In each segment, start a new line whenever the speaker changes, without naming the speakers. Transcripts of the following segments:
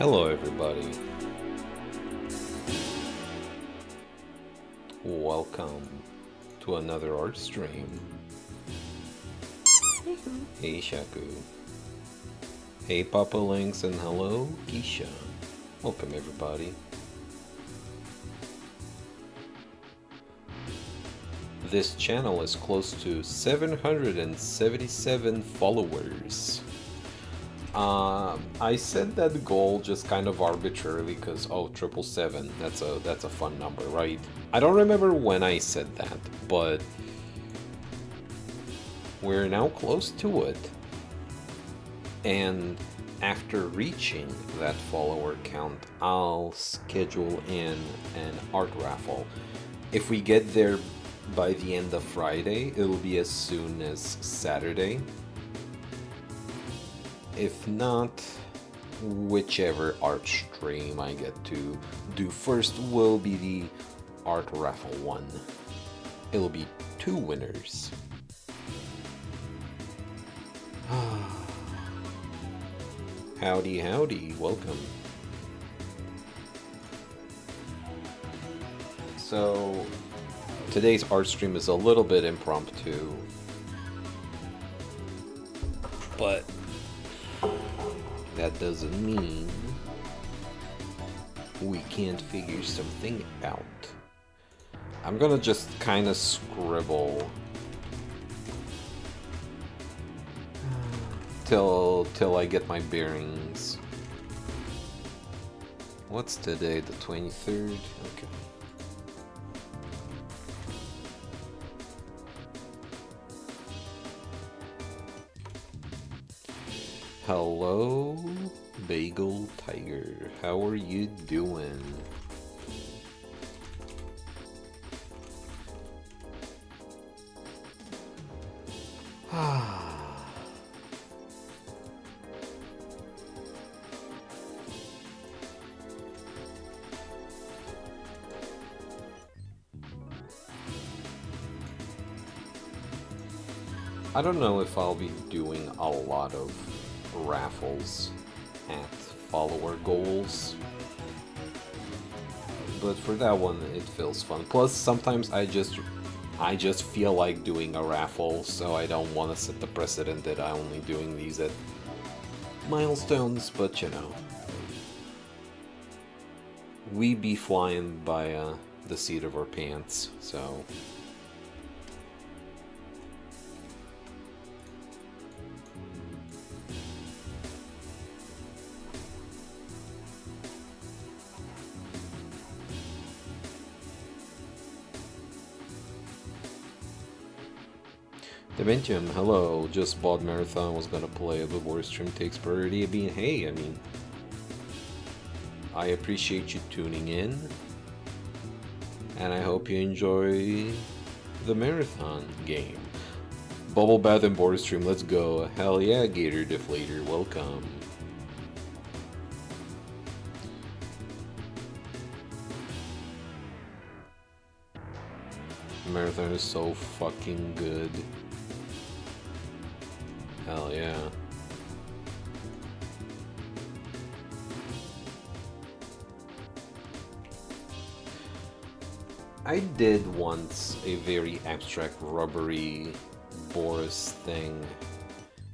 Hello everybody, welcome to another art stream. Hey Shaku. Hey Papa Links and hello Keisha. Welcome everybody. This channel is close to 777 followers. I set that goal just kind of arbitrarily because 777, that's a fun number, right? I don't remember when I said that, but we're now close to it. And after reaching that follower count, I'll schedule in an art raffle. If we get there by the end of Friday, it'll be as soon as Saturday. If not, whichever art stream I get to do first will be the art raffle one. It'll be 2 winners. Howdy, howdy, welcome. So, today's art stream is a little bit impromptu, but that doesn't mean we can't figure something out. I'm gonna just kind of scribble till I get my bearings. What's today, the 23rd? Okay. Hello, Bagel Tiger. How are you doing? I don't know if I'll be doing a lot of raffles at follower goals, but for that one it feels fun. Plus sometimes I just feel like doing a raffle, so I don't want to set the precedent that I'm only doing these at milestones, but you know, we be flying by the seat of our pants, so Dementium, hello, just bought Marathon, was gonna play before stream takes priority. Hey, I mean, I appreciate you tuning in, and I hope you enjoy the Marathon game. Bubble Bath and Board Stream, let's go. Hell yeah, Gator Deflator, welcome. Marathon is so fucking good. Hell yeah. I did once a very abstract rubbery Boris thing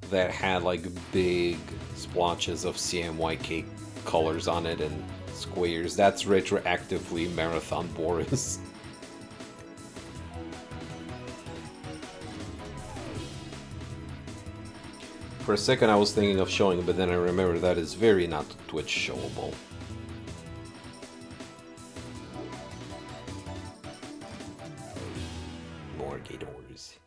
that had like big splotches of CMYK colors on it and squares. That's retroactively Marathon Boris. For a second I was thinking of showing it, but then I remember that is very not Twitch showable. More Gators.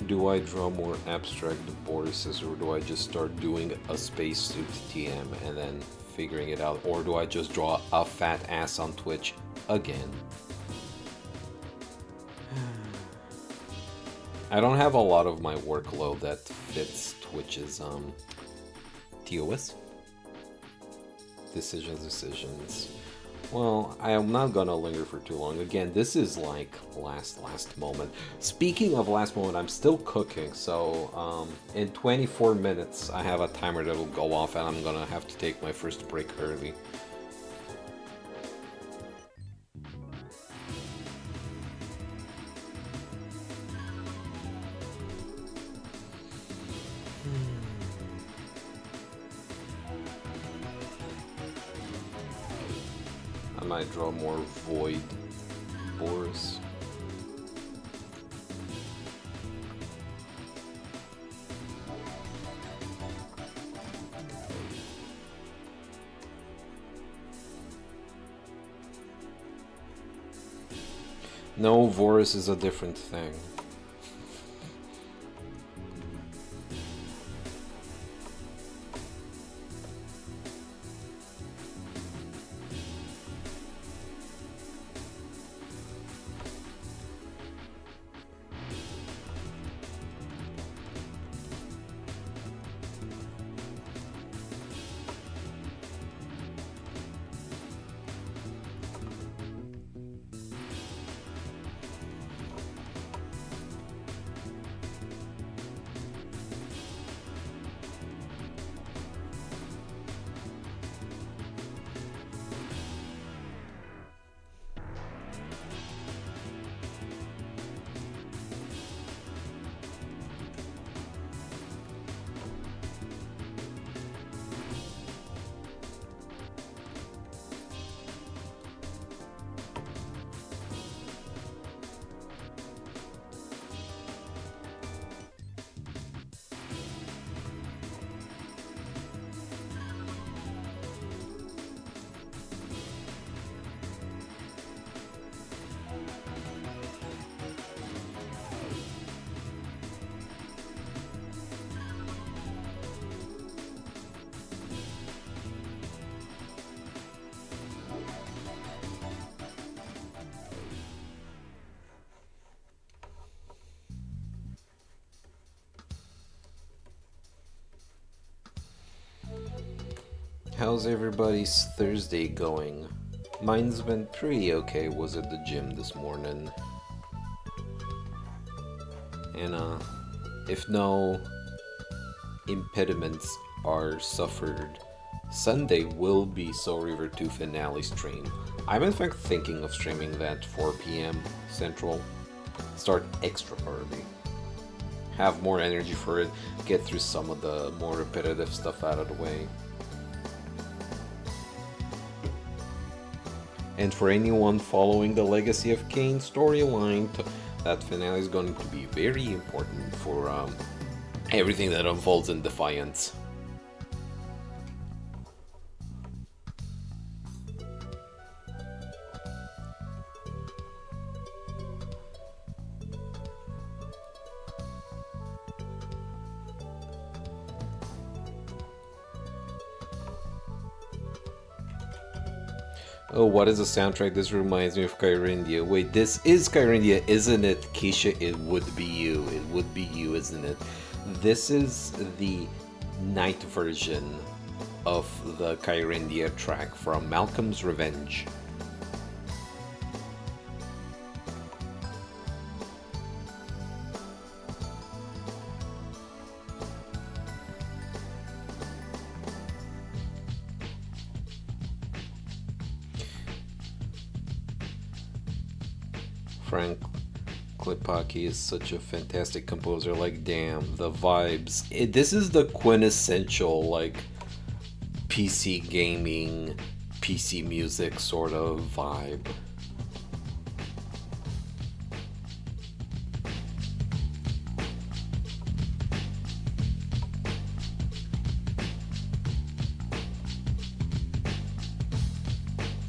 Do I draw more abstract Borises, or do I just start doing a spacesuit TM and then figuring it out? Or do I just draw a fat ass on Twitch again? I don't have a lot of my workload that fits Twitch's TOS. Decisions. Well, I am not gonna linger for too long. Again, this is like last moment. Speaking of last moment, I'm still cooking, so in 24 minutes I have a timer that will go off and I'm gonna have to take my first break early. I might draw more Void Boars. No, Vorus is a different thing. How's everybody's Thursday going? Mine's been pretty okay. Was at the gym this morning. And if no impediments are suffered, Sunday will be Soul River 2 finale stream. I'm in fact thinking of streaming that 4 p.m. Central. Start extra early. Have more energy for it. Get through some of the more repetitive stuff out of the way. And for anyone following the Legacy of Kain storyline, that finale is going to be very important for everything that unfolds in Defiance. Oh, what is the soundtrack? This reminds me of Kyrindia. Wait, this is Kyrindia, isn't it, Keisha? It would be you. It would be you, isn't it? This is the night version of the Kyrindia track from Malcolm's Revenge. Frank Klepacki is such a fantastic composer. Like, damn, the vibes. This is the quintessential, like, PC gaming, PC music sort of vibe.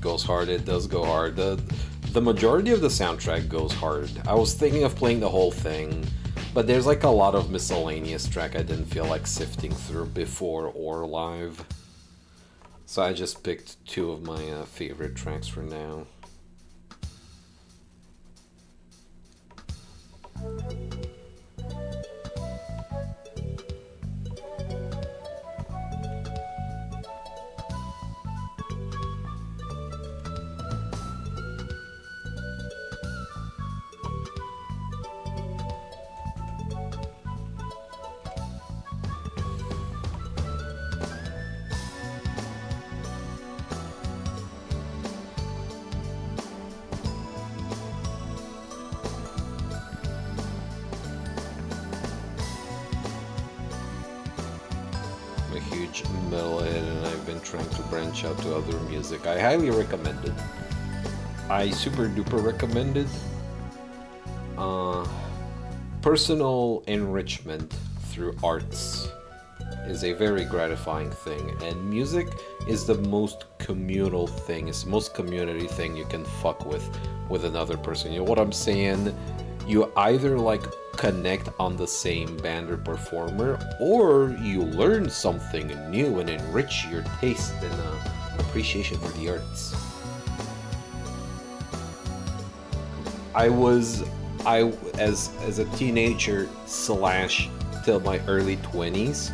Goes hard, it does go hard. The majority of the soundtrack goes hard. I was thinking of playing the whole thing, but there's like a lot of miscellaneous track I didn't feel like sifting through before or live. So I just picked two of my favorite tracks for now. trying to branch out to other music, I highly recommend it. I super duper recommend it. Personal enrichment through arts is a very gratifying thing, and music is the most communal thing. It's the most community thing you can fuck with another person. You know what I'm saying? You either like connect on the same band or performer, or you learn something new and enrich your taste and appreciation for the arts. As a teenager slash till my early 20s,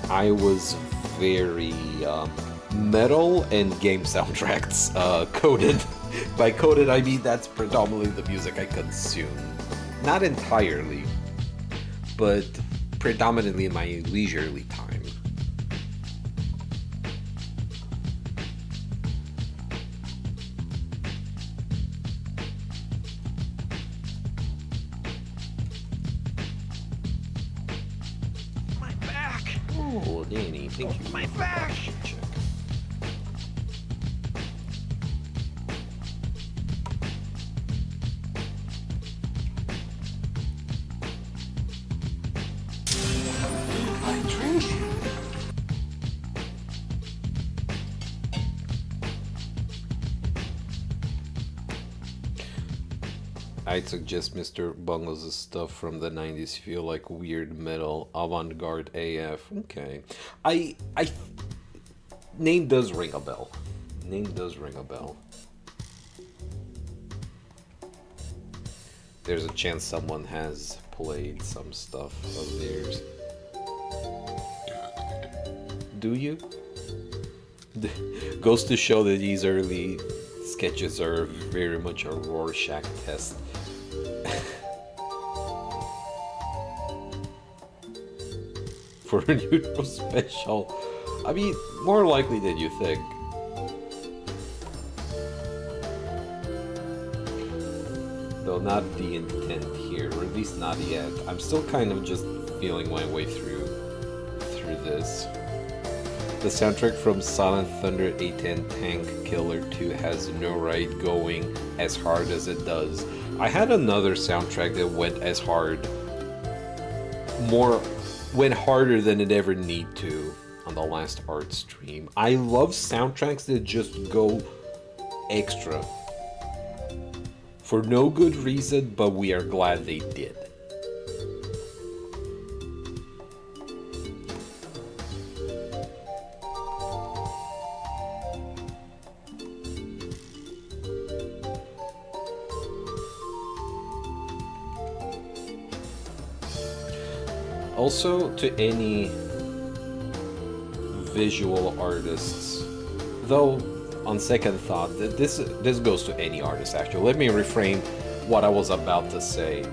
I was very metal and game soundtracks coded. By coded, I mean that's predominantly the music I consume. Not entirely, but predominantly in my leisurely time.
My back!
Oh, Danny, thank you.
My back!
Check. I'd suggest Mr. Bungles' stuff from the 90s if you like weird metal, avant-garde AF. Okay. Name does ring a bell. Name does ring a bell. There's a chance someone has played some stuff of theirs. Do you? Goes to show that these early sketches are very much a Rorschach test. For a Neutro special. I mean, more likely than you think. Though not the intent here, or at least not yet. I'm still kind of just feeling my way through this. The soundtrack from Silent Thunder A10 Tank Killer 2 has no right going as hard as it does. I had another soundtrack that went as hard, went harder than it ever need to on the last art stream. I love soundtracks that just go extra. For no good reason, but we are glad they did. Also, to any visual artists, though on second thought, this goes to any artist actually. Let me reframe what I was about to say.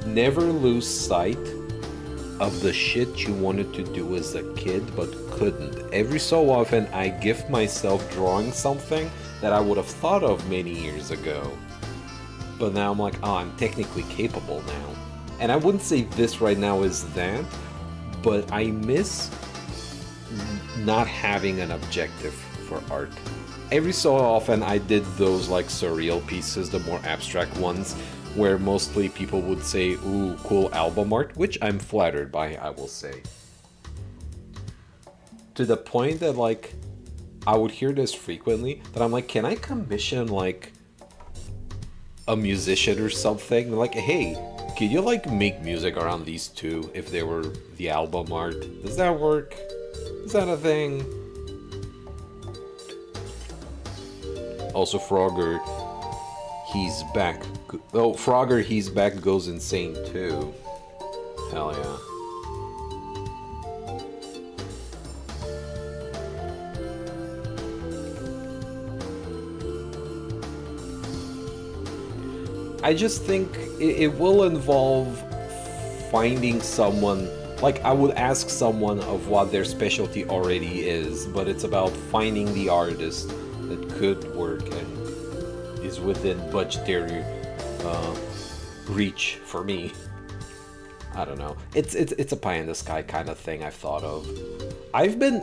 Never lose sight of the shit you wanted to do as a kid but couldn't. Every so often I gift myself drawing something that I would have thought of many years ago. But now I'm like, oh, I'm technically capable now. And I wouldn't say this right now is that, but I miss not having an objective for art. Every so often I did those like surreal pieces, the more abstract ones, where mostly people would say, ooh, cool album art, which I'm flattered by, I will say. To the point that like, I would hear this frequently, that I'm like, can I commission like a musician or something? They're like, hey, could you like make music around these two if they were the album art? Does that work? Is that a thing? Also, Frogger, he's back. Oh, Frogger, he's back goes insane too. Hell yeah. I just think it will involve finding someone, like I would ask someone of what their specialty already is, but it's about finding the artist that could work and is within budgetary reach for me. I don't know. It's a pie in the sky kind of thing I've thought of. I've been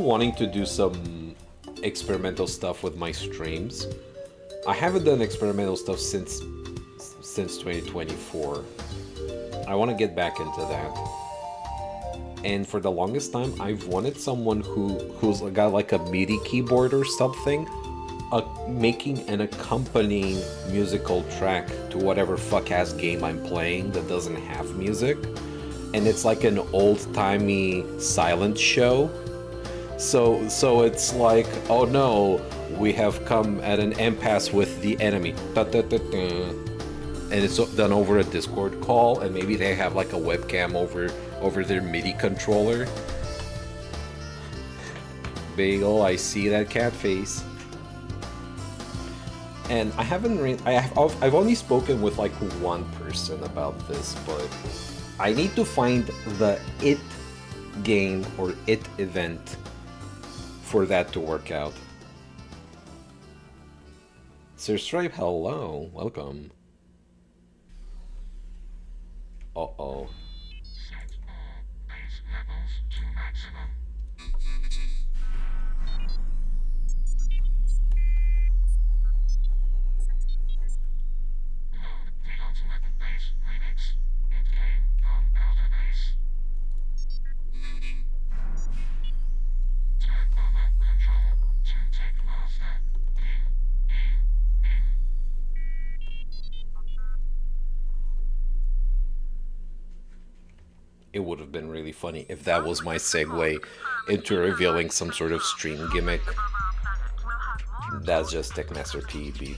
wanting to do some experimental stuff with my streams. I haven't done experimental stuff since 2024. I want to get back into that. And for the longest time, I've wanted someone who's got like a MIDI keyboard or something, making an accompanying musical track to whatever fuck-ass game I'm playing that doesn't have music. And it's like an old-timey silent show. So it's like, oh no, we have come at an impasse with the enemy. And it's done over a Discord call, and maybe they have like a webcam over their MIDI controller. Bagel, I see that cat face. And I haven't I've only spoken with like one person about this, but I need to find the IT game or IT event for that to work out. Sir Stripe, hello, welcome. Uh-oh. It would have been really funny if that was my segue into revealing some sort of stream gimmick. That's just Techmaster PEB.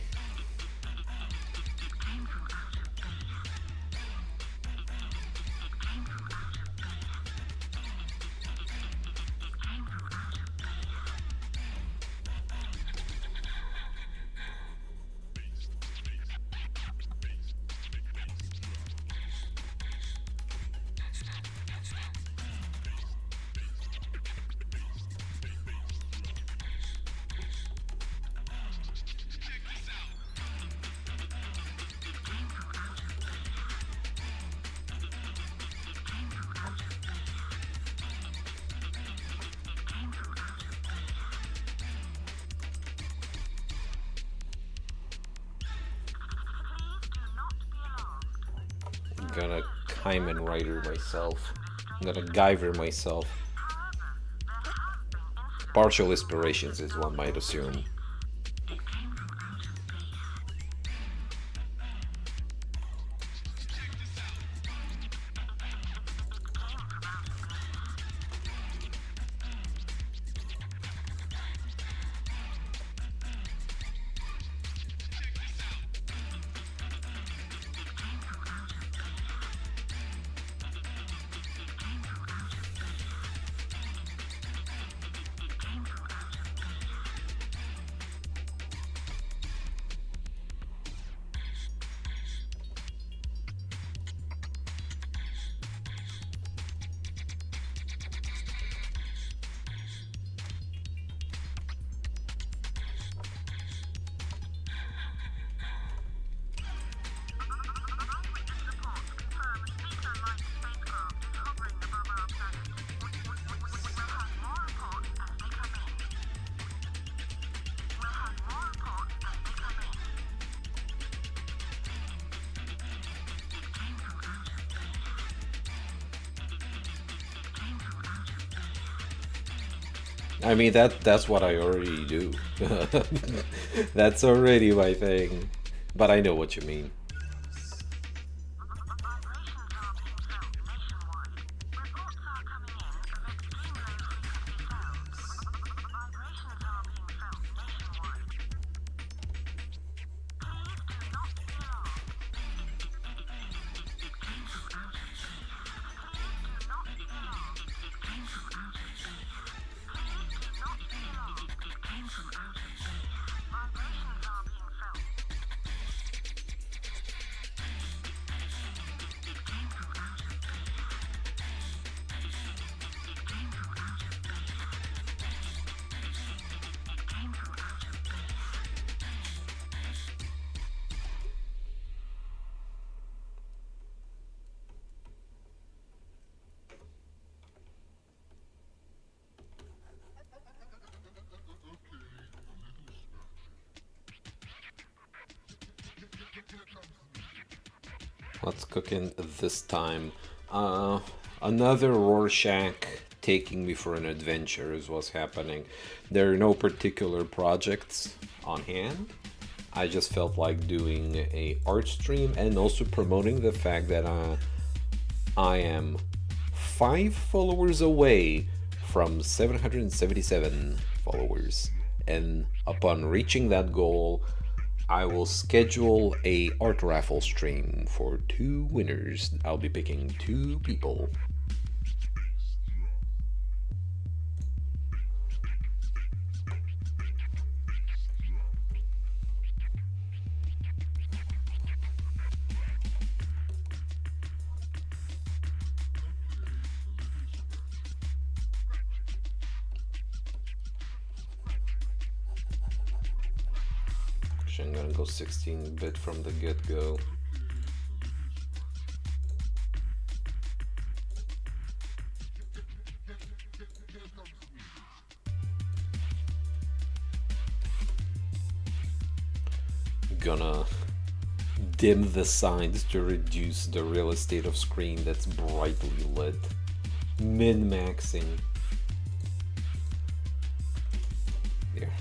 I'm gonna Kamen Rider myself. I'm gonna Guyver myself. Partial inspirations, is one might assume. I mean, that's what I already do. That's already my thing. But I know what you mean. What's cooking this time? Another Rorschach taking me for an adventure is what's happening. There are no particular projects on hand. I just felt like doing a art stream and also promoting the fact that I am 5 followers away from 777 followers. And upon reaching that goal, I will schedule a art raffle stream for 2 winners. I'll be picking 2 people. I'm gonna go 16-bit from the get-go. Gonna dim the signs to reduce the real estate of screen that's brightly lit. Min-maxing. There.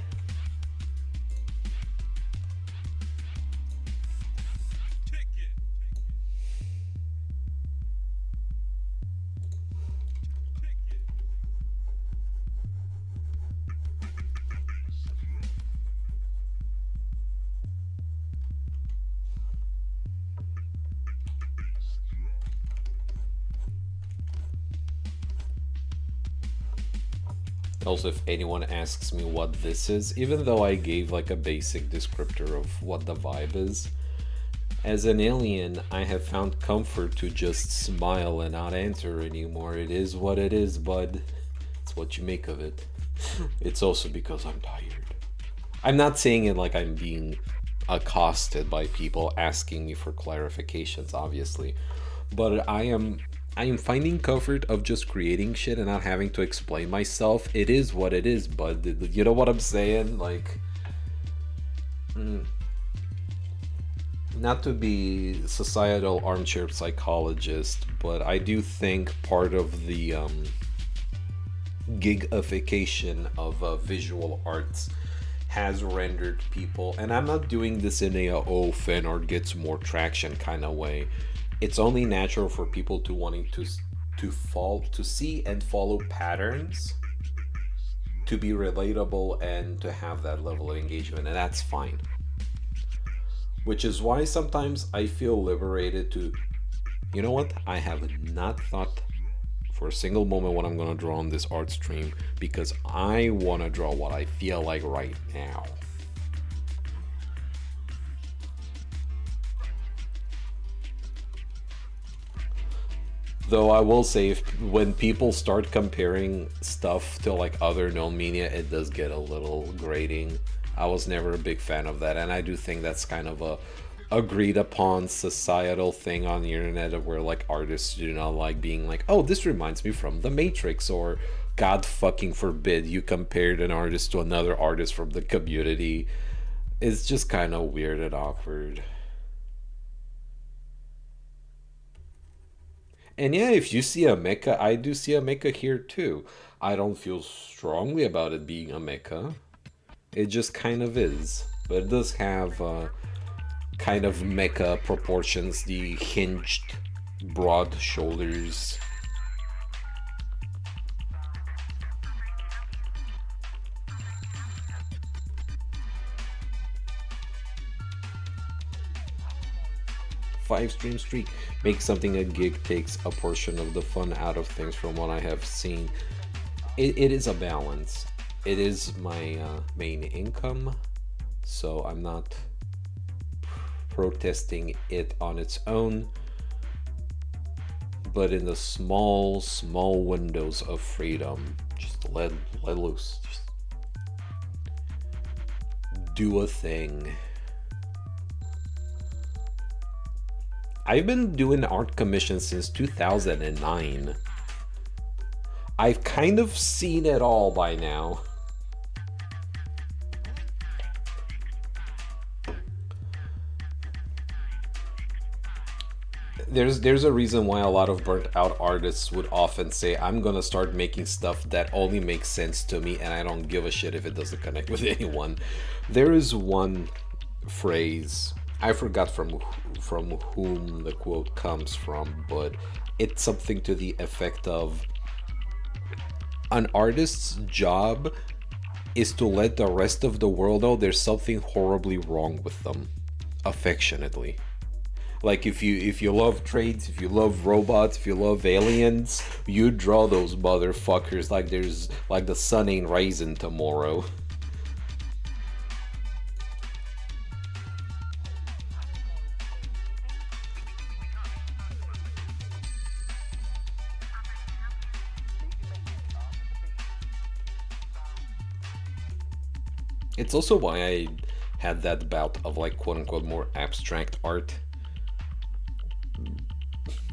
Also, if anyone asks me what this is, even though I gave like a basic descriptor of what the vibe is, as an alien, I have found comfort to just smile and not answer anymore. It is what it is, bud. It's what you make of it. It's also because I'm tired. I'm not saying it like I'm being accosted by people asking me for clarifications, obviously, but I am finding comfort of just creating shit and not having to explain myself. It is what it is, bud. You know what I'm saying? Like, not to be societal armchair psychologist, but I do think part of the gigification of visual arts has rendered people, and I'm not doing this in a oh fan art gets more traction kind of way. It's only natural for people to wanting to see and follow patterns, to be relatable and to have that level of engagement, and that's fine. Which is why sometimes I feel liberated to, you know what? I have not thought for a single moment what I'm gonna draw on this art stream because I wanna draw what I feel like right now. Though I will say, when people start comparing stuff to like other known media, it does get a little grating. I was never a big fan of that, and I do think that's kind of a agreed upon societal thing on the internet where like artists do not like being like, oh, this reminds me from The Matrix, or God fucking forbid you compared an artist to another artist from the community. It's just kind of weird and awkward. And yeah, if you see a mecha, I do see a mecha here too. I don't feel strongly about it being a mecha. It just kind of is. But it does have kind of mecha proportions, the hinged, broad shoulders. Five-stream streak. Make something a gig takes a portion of the fun out of things from what I have seen. It is a balance. It is my main income, so I'm not protesting it on its own. But in the small windows of freedom, just let loose. Just do a thing. I've been doing art commissions since 2009. I've kind of seen it all by now. there's a reason why a lot of burnt out artists would often say, I'm gonna start making stuff that only makes sense to me and I don't give a shit if it doesn't connect with anyone. There is one phrase, I forgot from whom the quote comes from, but it's something to the effect of, an artist's job is to let the rest of the world know there's something horribly wrong with them, affectionately. Like if you love trades, if you love robots, if you love aliens, you draw those motherfuckers like there's like the sun ain't rising tomorrow. It's also why I had that bout of like quote unquote more abstract art.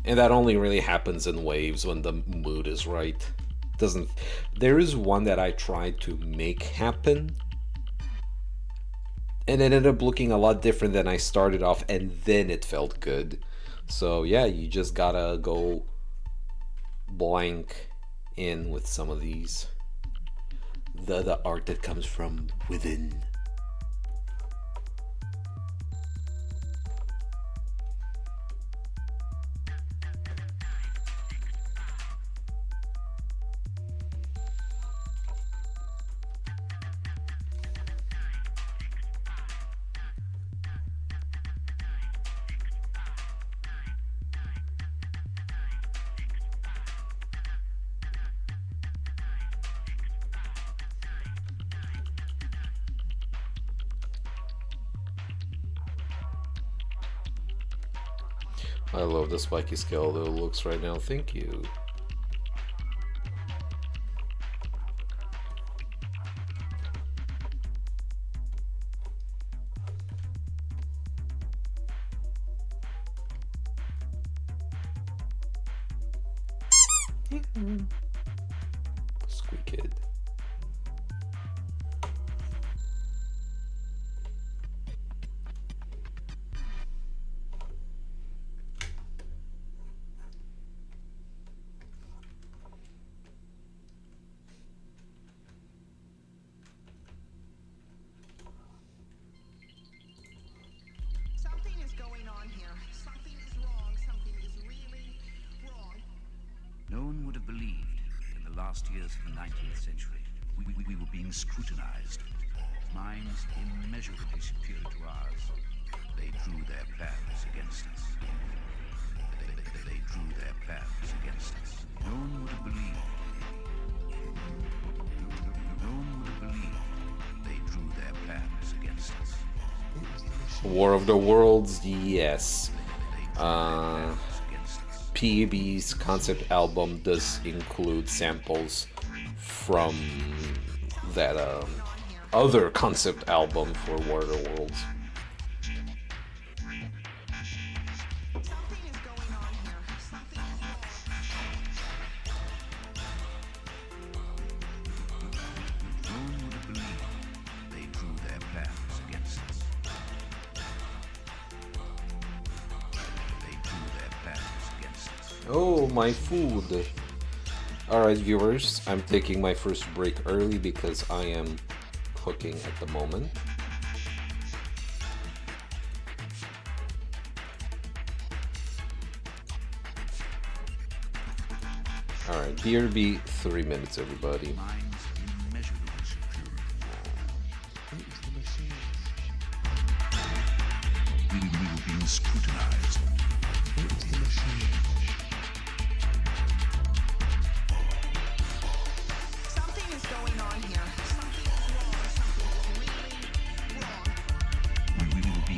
And that only really happens in waves when the mood is right. Doesn't There is one that I tried to make happen and it ended up looking a lot different than I started off, and then it felt good. So yeah, you just gotta go blank in with some of these. The art that comes from within. I love the spiky skeletal looks right now, thank you. Squeak Kid.
No one would have believed in the last years of the 19th century we were being scrutinized. Minds immeasurably superior to ours. They drew their plans against us. They drew their plans against us. No one would have believed. No one would have believed they drew their plans against us.
War of the Worlds, yes. PEB's concept album does include samples from that other concept album for War of the Worlds. Oh, my food. Alright, viewers, I'm taking my first break early because I am cooking at the moment. Alright, BRB, 3 minutes, everybody.
We were being scrutinized.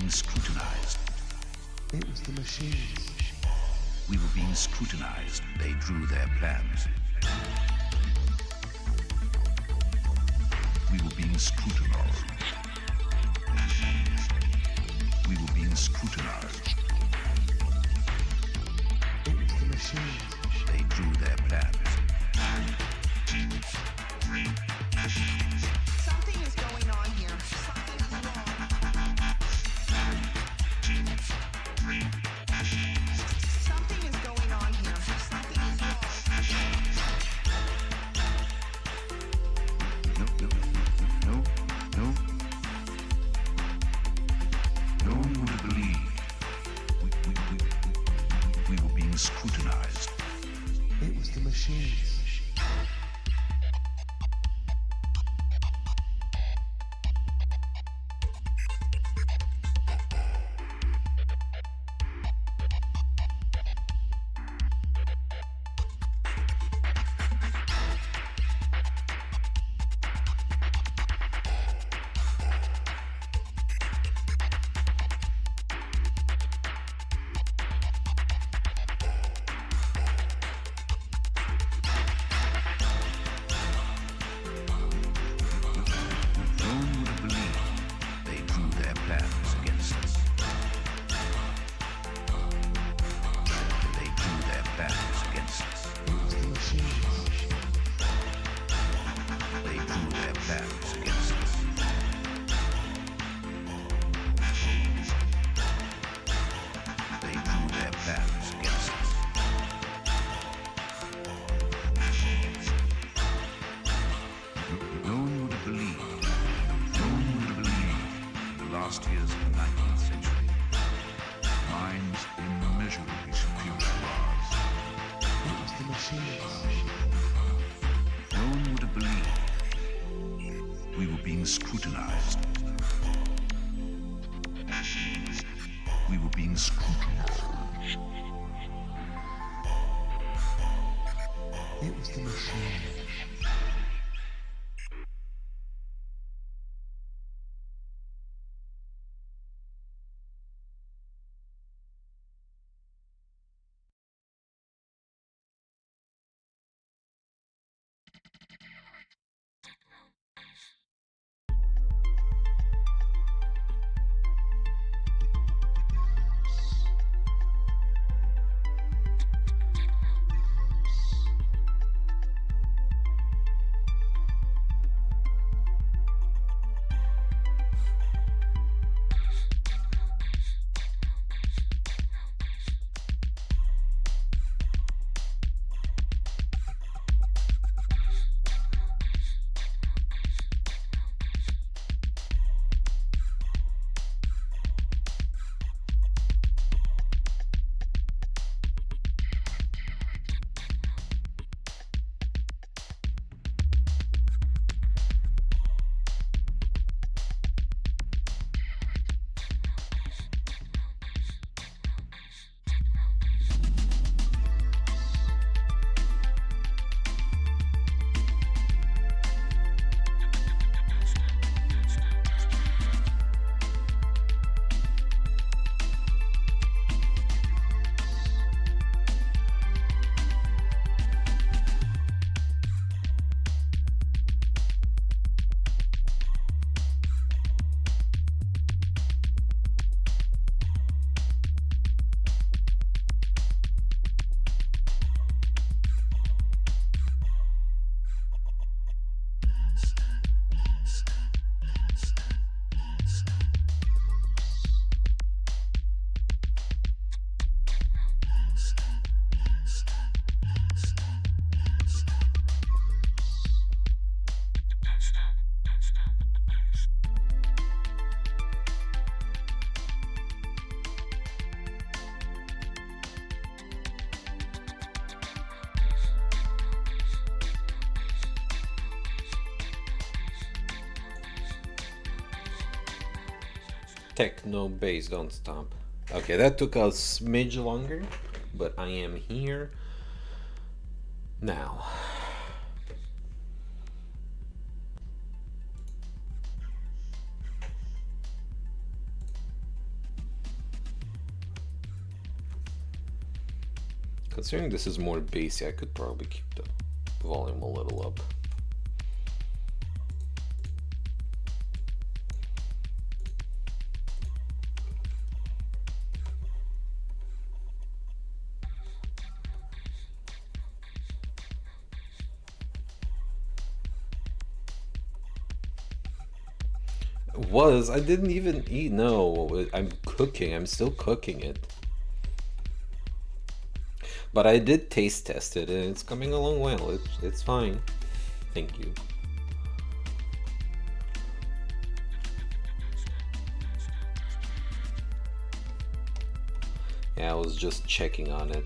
Scrutinized. It was the machines. We were being scrutinized. They drew their plans. We were being scrutinized. We were being scrutinized. It was the machines. They drew their plans.
Something is going on here. Something is wrong.
last years of the 19th century. Minds immeasurably superior to ours.
It was the machines.
No one would have believed we were being scrutinized. We were being scrutinized.
It was the machines.
Techno bass, don't stop. Okay, that took a smidge longer, but I am here now. Considering this is more bassy, I could probably keep the volume a little up. I didn't even eat. No, I'm cooking. I'm still cooking it. But I did taste test it, and it's coming along well. It's fine. Thank you. Yeah, I was just checking on it.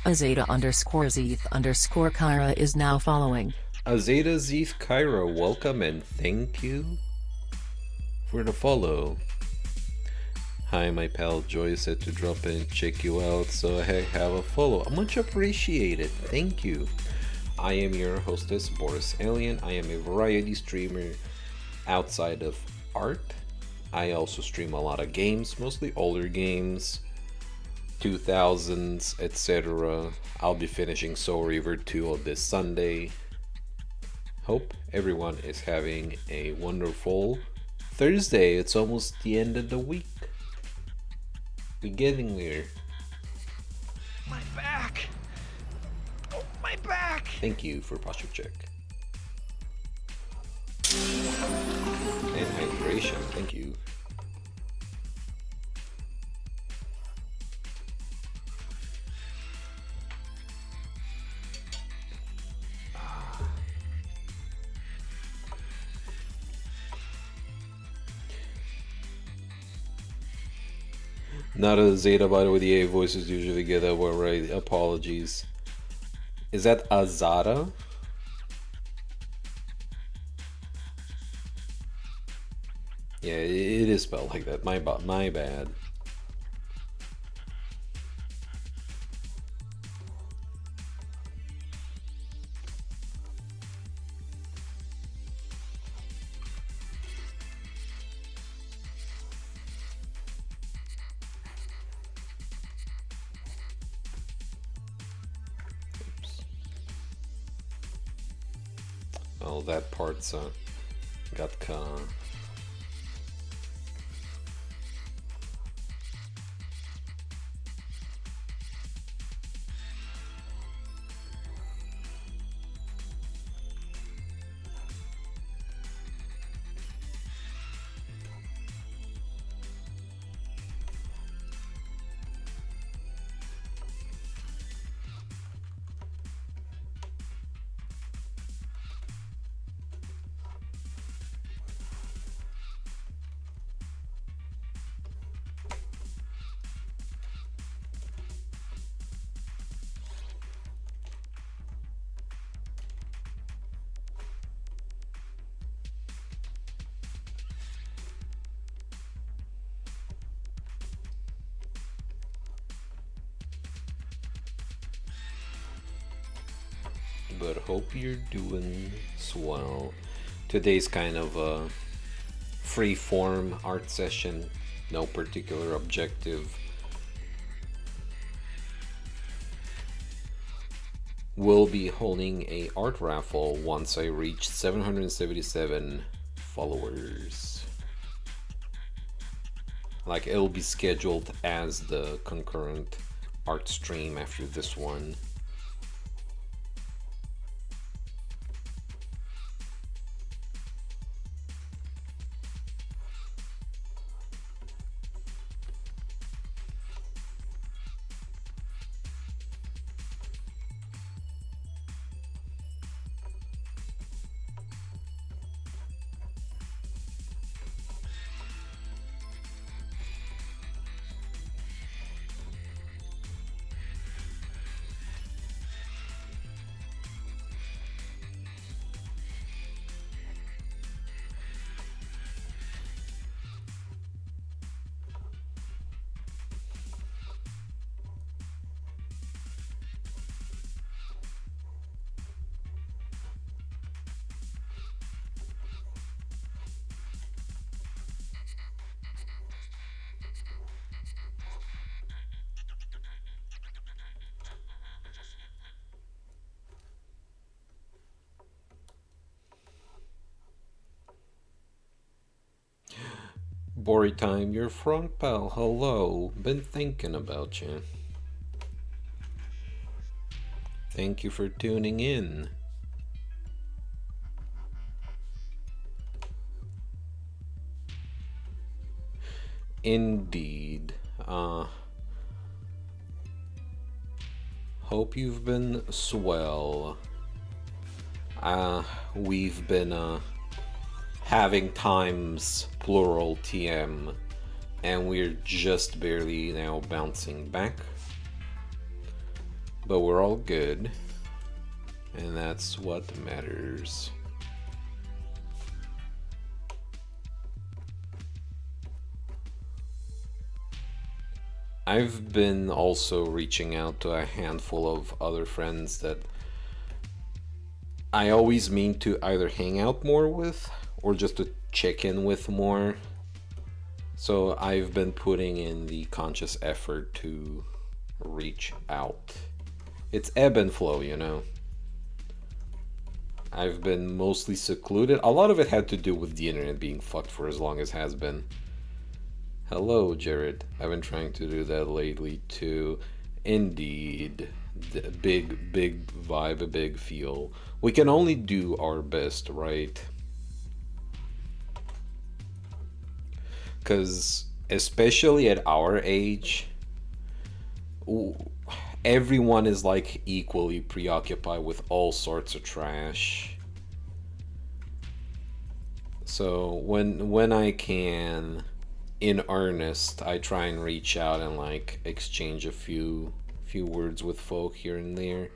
Azeta_Zeeth_Kyra is now following.
Azeta Zeeth Kyra, welcome and thank you for the follow. Hi, my pal Joy said to drop in and check you out, so I have a follow. Much appreciated, thank you. I am your hostess, Boris Alien. I am a variety streamer outside of art. I also stream a lot of games, mostly older games, 2000s, etc. I'll be finishing Soul Reaver 2 on this Sunday. Hope everyone is having a wonderful Thursday. It's almost the end of the week. We're getting there.
My back! Oh, my back!
Thank you for posture check. And hydration, thank you. Not a Zeta, by the way, the A voices usually get that one right. Apologies. Is that Azada? Yeah, it is spelled like that. My bad. Oh, that part's got but hope you're doing swell. Today's kind of a free form art session, no particular objective. We'll be holding a art raffle once I reach 777 followers. Like, it'll be scheduled as the concurrent art stream after this one. Bori time, your front pal, hello. Been thinking about you. Thank you for tuning in. Indeed. Hope you've been swell. We've been having times plural TM, and we're just barely now bouncing back, but we're all good, and that's what matters. I've been also reaching out to a handful of other friends that I always mean to either hang out more with or just to check in with more. So I've been putting in the conscious effort to reach out. It's ebb and flow, you know. I've been mostly secluded. A lot of it had to do with the internet being fucked for as long as has been. Hello, Jared. I've been trying to do that lately too. Indeed. Big vibe, a big feel. We can only do our best, right? Because especially at our age, everyone is like equally preoccupied with all sorts of trash. So when I can, in earnest, I try and reach out and like exchange a few words with folk here and there.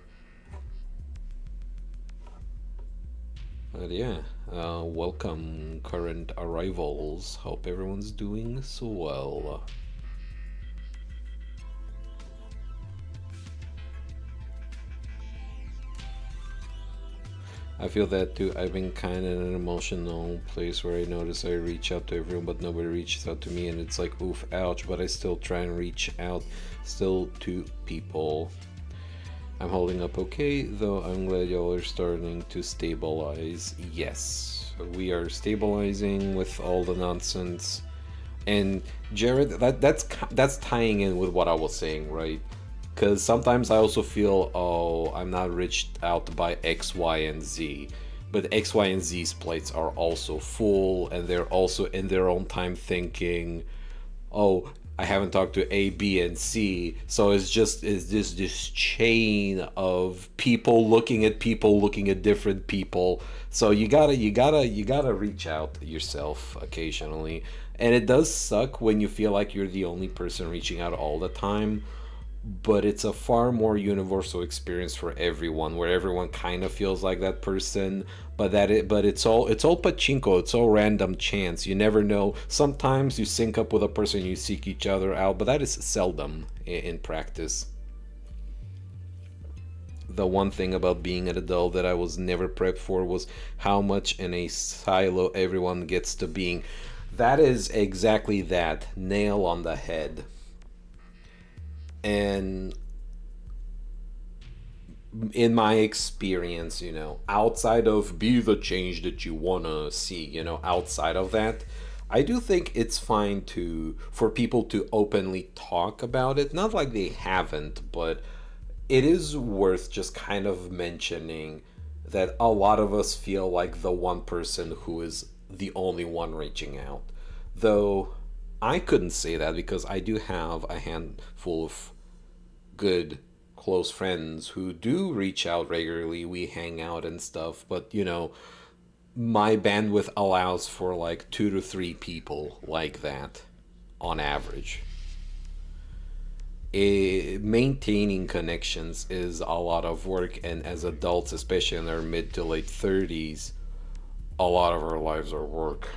But yeah, welcome current arrivals. Hope everyone's doing so well. I feel that too. I've been kind of in an emotional place where I notice I reach out to everyone but nobody reaches out to me, and it's like oof, ouch, but I still try and reach out still to people. I'm holding up okay, though I'm glad y'all are starting to stabilize. Yes, we are stabilizing with all the nonsense. And Jared, that's tying in with what I was saying, right? Because sometimes I also feel, oh, I'm not reached out by X, Y, and Z. But X, Y, and Z's plates are also full, and they're also in their own time thinking, oh, I haven't talked to A, B, and C. So it's this chain of people looking at different people. So you gotta reach out yourself occasionally. And it does suck when you feel like you're the only person reaching out all the time. But it's a far more universal experience for everyone, where everyone kind of feels like that person, but it's all pachinko, it's all random chance. You never know. Sometimes you sync up with a person, you seek each other out, but that is seldom in practice. The one thing about being an adult that I was never prepped for was how much in a silo everyone gets to being. That is exactly that, nail on the head. And in my experience, you know, outside of be the change that you want to see, you know, outside of that, I do think it's fine for people to openly talk about it. Not like they haven't, but it is worth just kind of mentioning that a lot of us feel like the one person who is the only one reaching out. Though I couldn't say that because I do have a handful of good close friends who do reach out regularly. We hang out and stuff, but you know, my bandwidth allows for like 2 to 3 people like that on average. Maintaining connections is a lot of work, and as adults, especially in their mid to late 30s, a lot of our lives are work.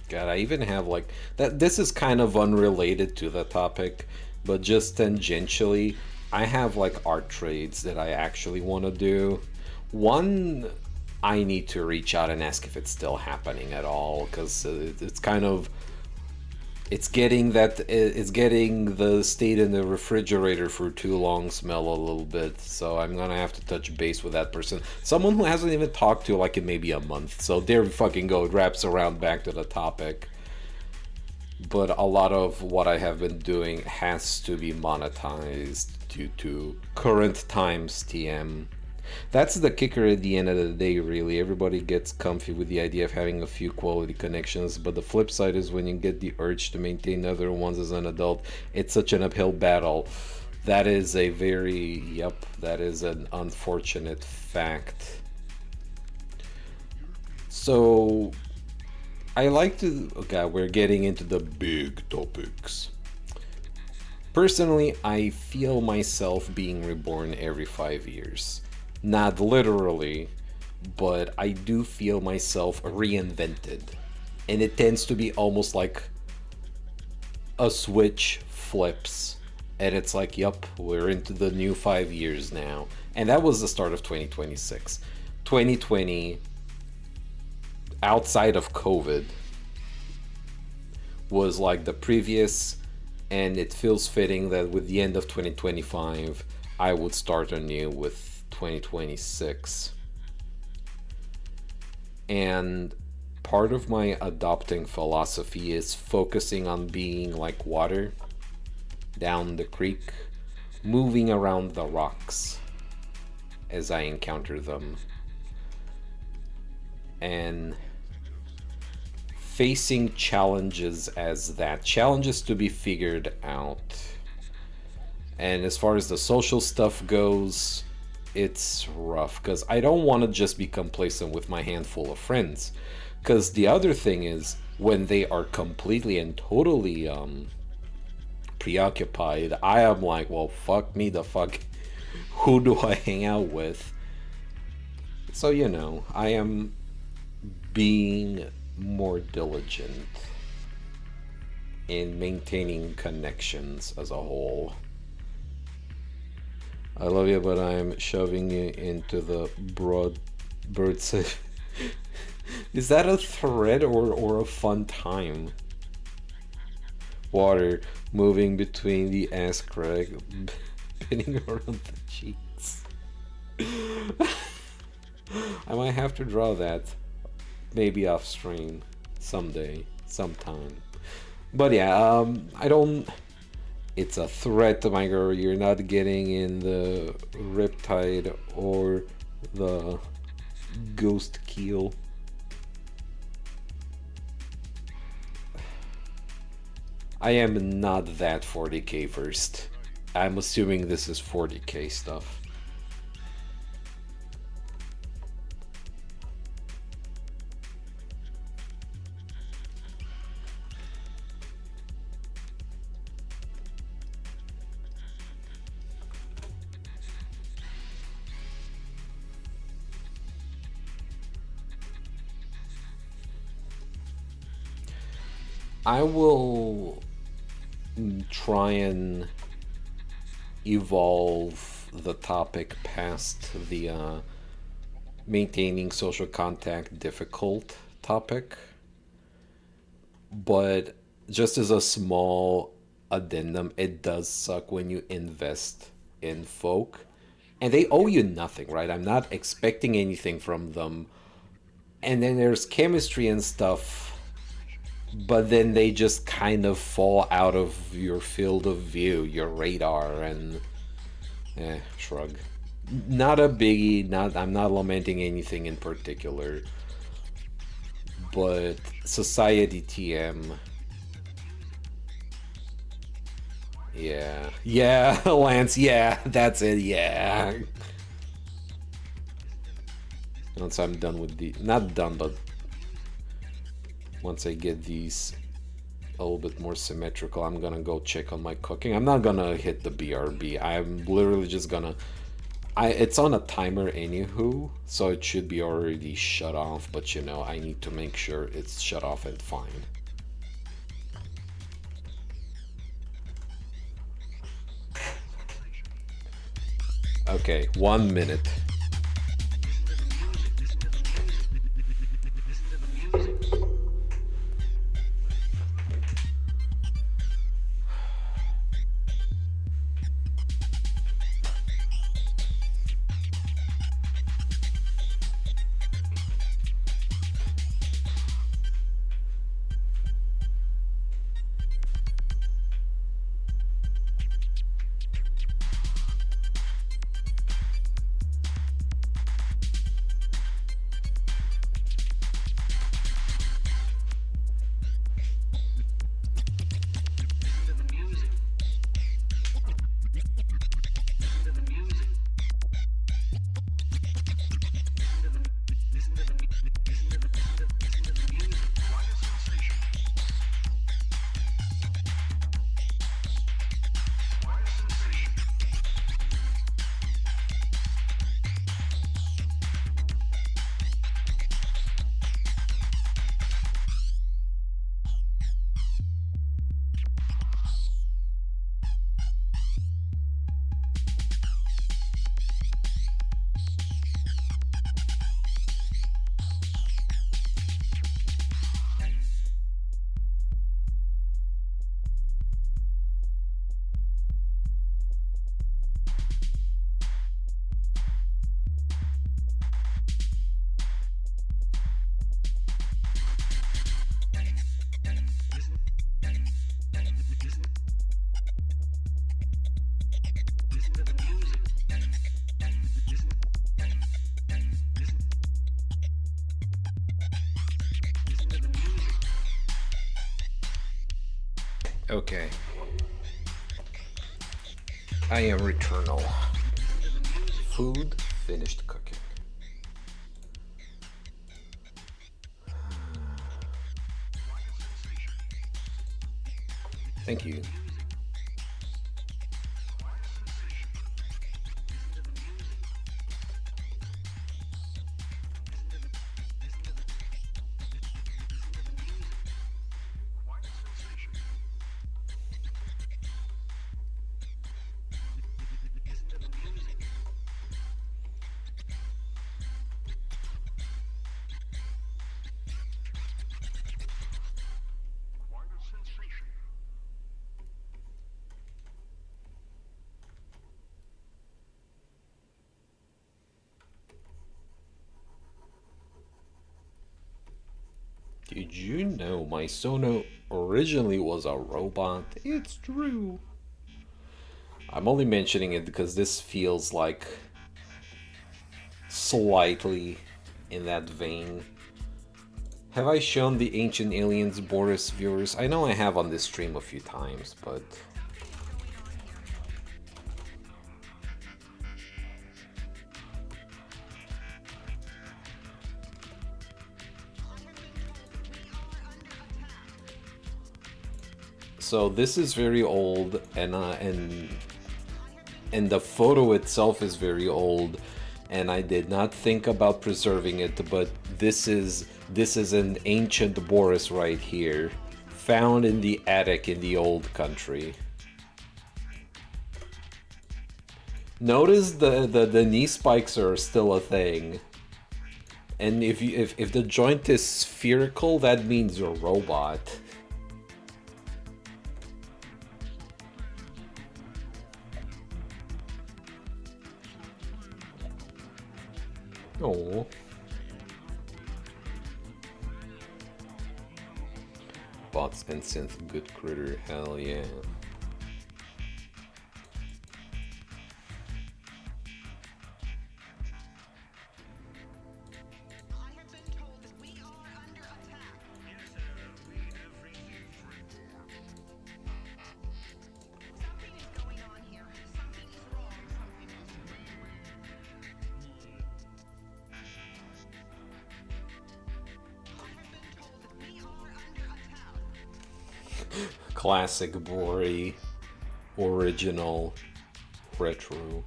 God, I even have like that. This is kind of unrelated to the topic, but just tangentially, I have like art trades that I actually want to do. One, I need to reach out and ask if it's still happening at all, because it's kind of it's getting the state in the refrigerator for too long smell a little bit. So I'm gonna have to touch base with that person, someone who hasn't even talked to like in maybe a month. So there we fucking go, it wraps around back to the topic. But a lot of what I have been doing has to be monetized due to current times, TM. That's the kicker at the end of the day, really. Everybody gets comfy with the idea of having a few quality connections, but the flip side is when you get the urge to maintain other ones as an adult, it's such an uphill battle. That is that is an unfortunate fact. So I like to. Okay, we're getting into the big topics. Personally, I feel myself being reborn every 5 years. Not literally, but I do feel myself reinvented. And it tends to be almost like a switch flips. And it's like, yup, we're into the new 5 years now. And that was the start of 2026. 2020, outside of COVID, was like the previous, and it feels fitting that with the end of 2025, I would start anew with 2026. And part of my adopting philosophy is focusing on being like water down the creek, moving around the rocks as I encounter them, and facing challenges as that. Challenges to be figured out. And as far as the social stuff goes, it's rough because I don't want to just be complacent with my handful of friends. Because the other thing is, when they are completely and totally preoccupied, I am like, well, fuck me the fuck. Who do I hang out with? So, you know, I am being more diligent in maintaining connections as a whole. I love you, but I'm shoving you into the broad bird. Is that a threat or a fun time? Water moving between the ass crack, pinning around the cheeks. I might have to draw that. Maybe off stream someday, sometime. But yeah, I don't. It's a threat to my girl. You're not getting in the Riptide or the Ghost Keel. I am not that 40k first. I'm assuming this is 40k stuff. I will try and evolve the topic past the maintaining social contact difficult topic. But just as a small addendum, it does suck when you invest in folk and they owe you nothing, right? I'm not expecting anything from them. And then there's chemistry and stuff, but then they just kind of fall out of your field of view, your radar, and shrug. Not a biggie. I'm not lamenting anything in particular, but society TM. Yeah, Lance. Yeah, that's it. Yeah. Once I'm done with the, not done, but once I get these a little bit more symmetrical, I'm gonna go check on my cooking. I'm not gonna hit the BRB. I'm literally just gonna, it's on a timer anywho, so it should be already shut off, but you know, I need to make sure it's shut off and fine. Okay, 1 minute. Okay. I am Returnal. Food finished cooking. Thank you. Did you know my Sono originally was a robot? It's true. I'm only mentioning it because this feels like slightly in that vein. Have I shown the Ancient Aliens Boris viewers? I know I have on this stream a few times, but... So this is very old, and the photo itself is very old, and I did not think about preserving it, but this is an ancient Boris right here, found in the attic in the old country. Notice the knee spikes are still a thing, and if the joint is spherical, that means you're a robot. Oh. Bots and synth, good critter, hell yeah. Classic Bori, original, retro.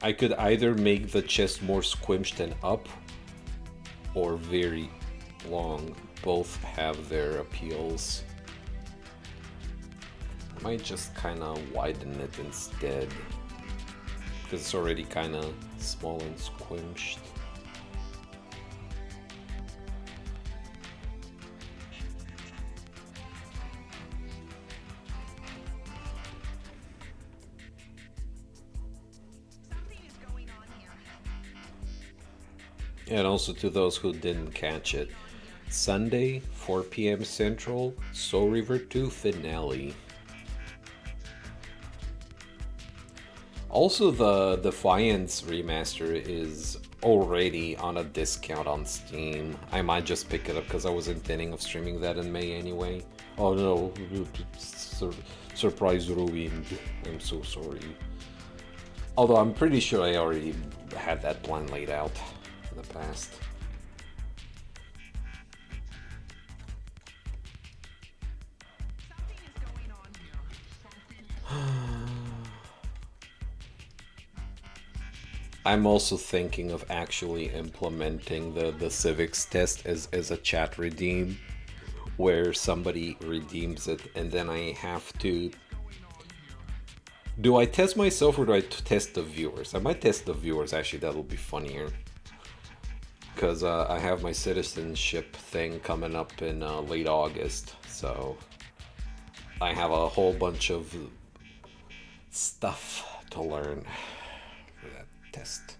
I could either make the chest more squished and up, or very long. Both have their appeals. I might just kind of widen it instead, because it's already kind of small and squished. And also to those who didn't catch it, Sunday, 4 p.m. Central, Soul River 2 finale. Also, the Defiance remaster is already on a discount on Steam. I might just pick it up because I was intending of streaming that in May anyway. Oh no, surprise ruined. I'm so sorry. Although I'm pretty sure I already had that plan laid out in the past. I'm also thinking of actually implementing the civics test as a chat redeem, where somebody redeems it and then I have to... Do I test myself or do I test the viewers? I might test the viewers, actually, that'll be funnier. Because I have my citizenship thing coming up in late August, so I have a whole bunch of stuff to learn for that test.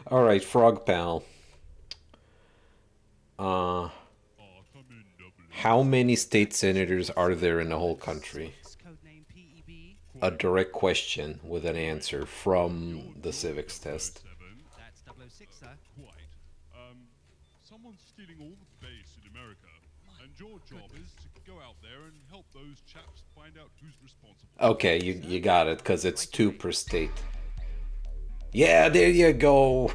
Alright, Frog Pal. How many state senators are there in the whole country? a direct question with an answer from the civics test.
That's 006, sir.
Quite. Someone's stealing all the base in America, and your job is to go out there and help those chaps find out who's responsible.
Okay, you got it, because it's 2 per state. Yeah, there you go.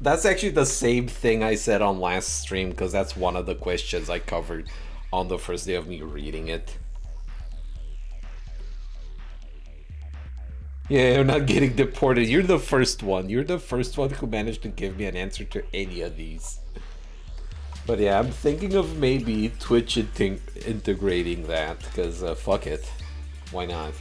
That's actually the same thing I said on last stream, because that's one of the questions I covered on the first day of me reading it. Yeah, you're not getting deported. You're the first one. You're the first one who managed to give me an answer to any of these. But yeah, I'm thinking of maybe Twitch integrating that, because fuck it. Why not?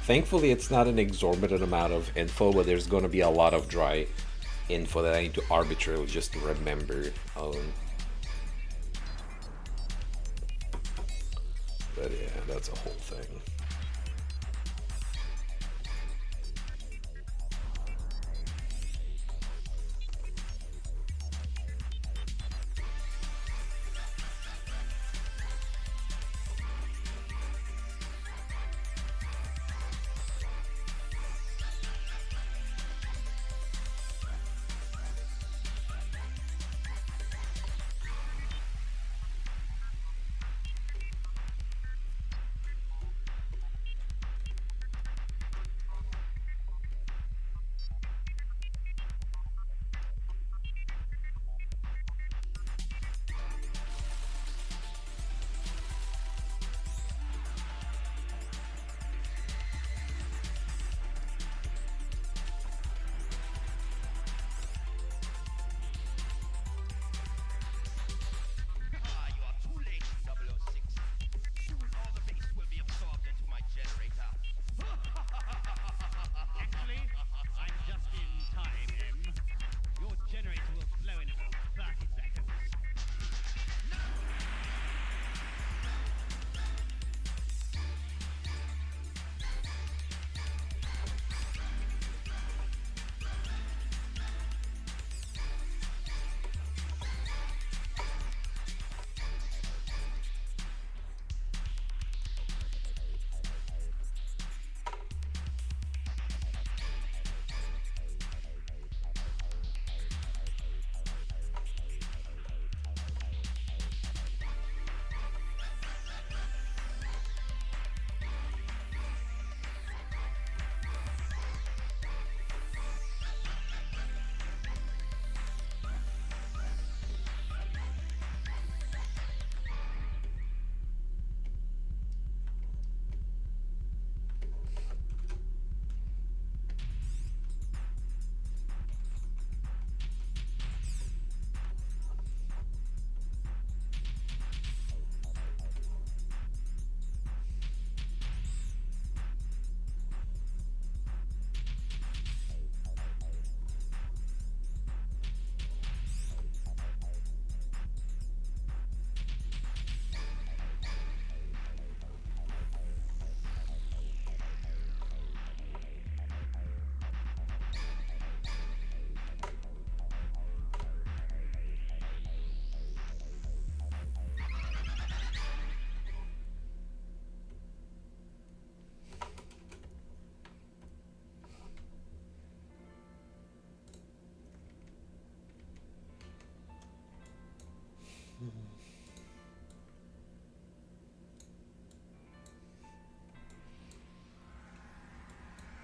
Thankfully, it's not an exorbitant amount of info, but there's going to be a lot of dry info that I need to arbitrarily just remember. But yeah, that's a whole thing.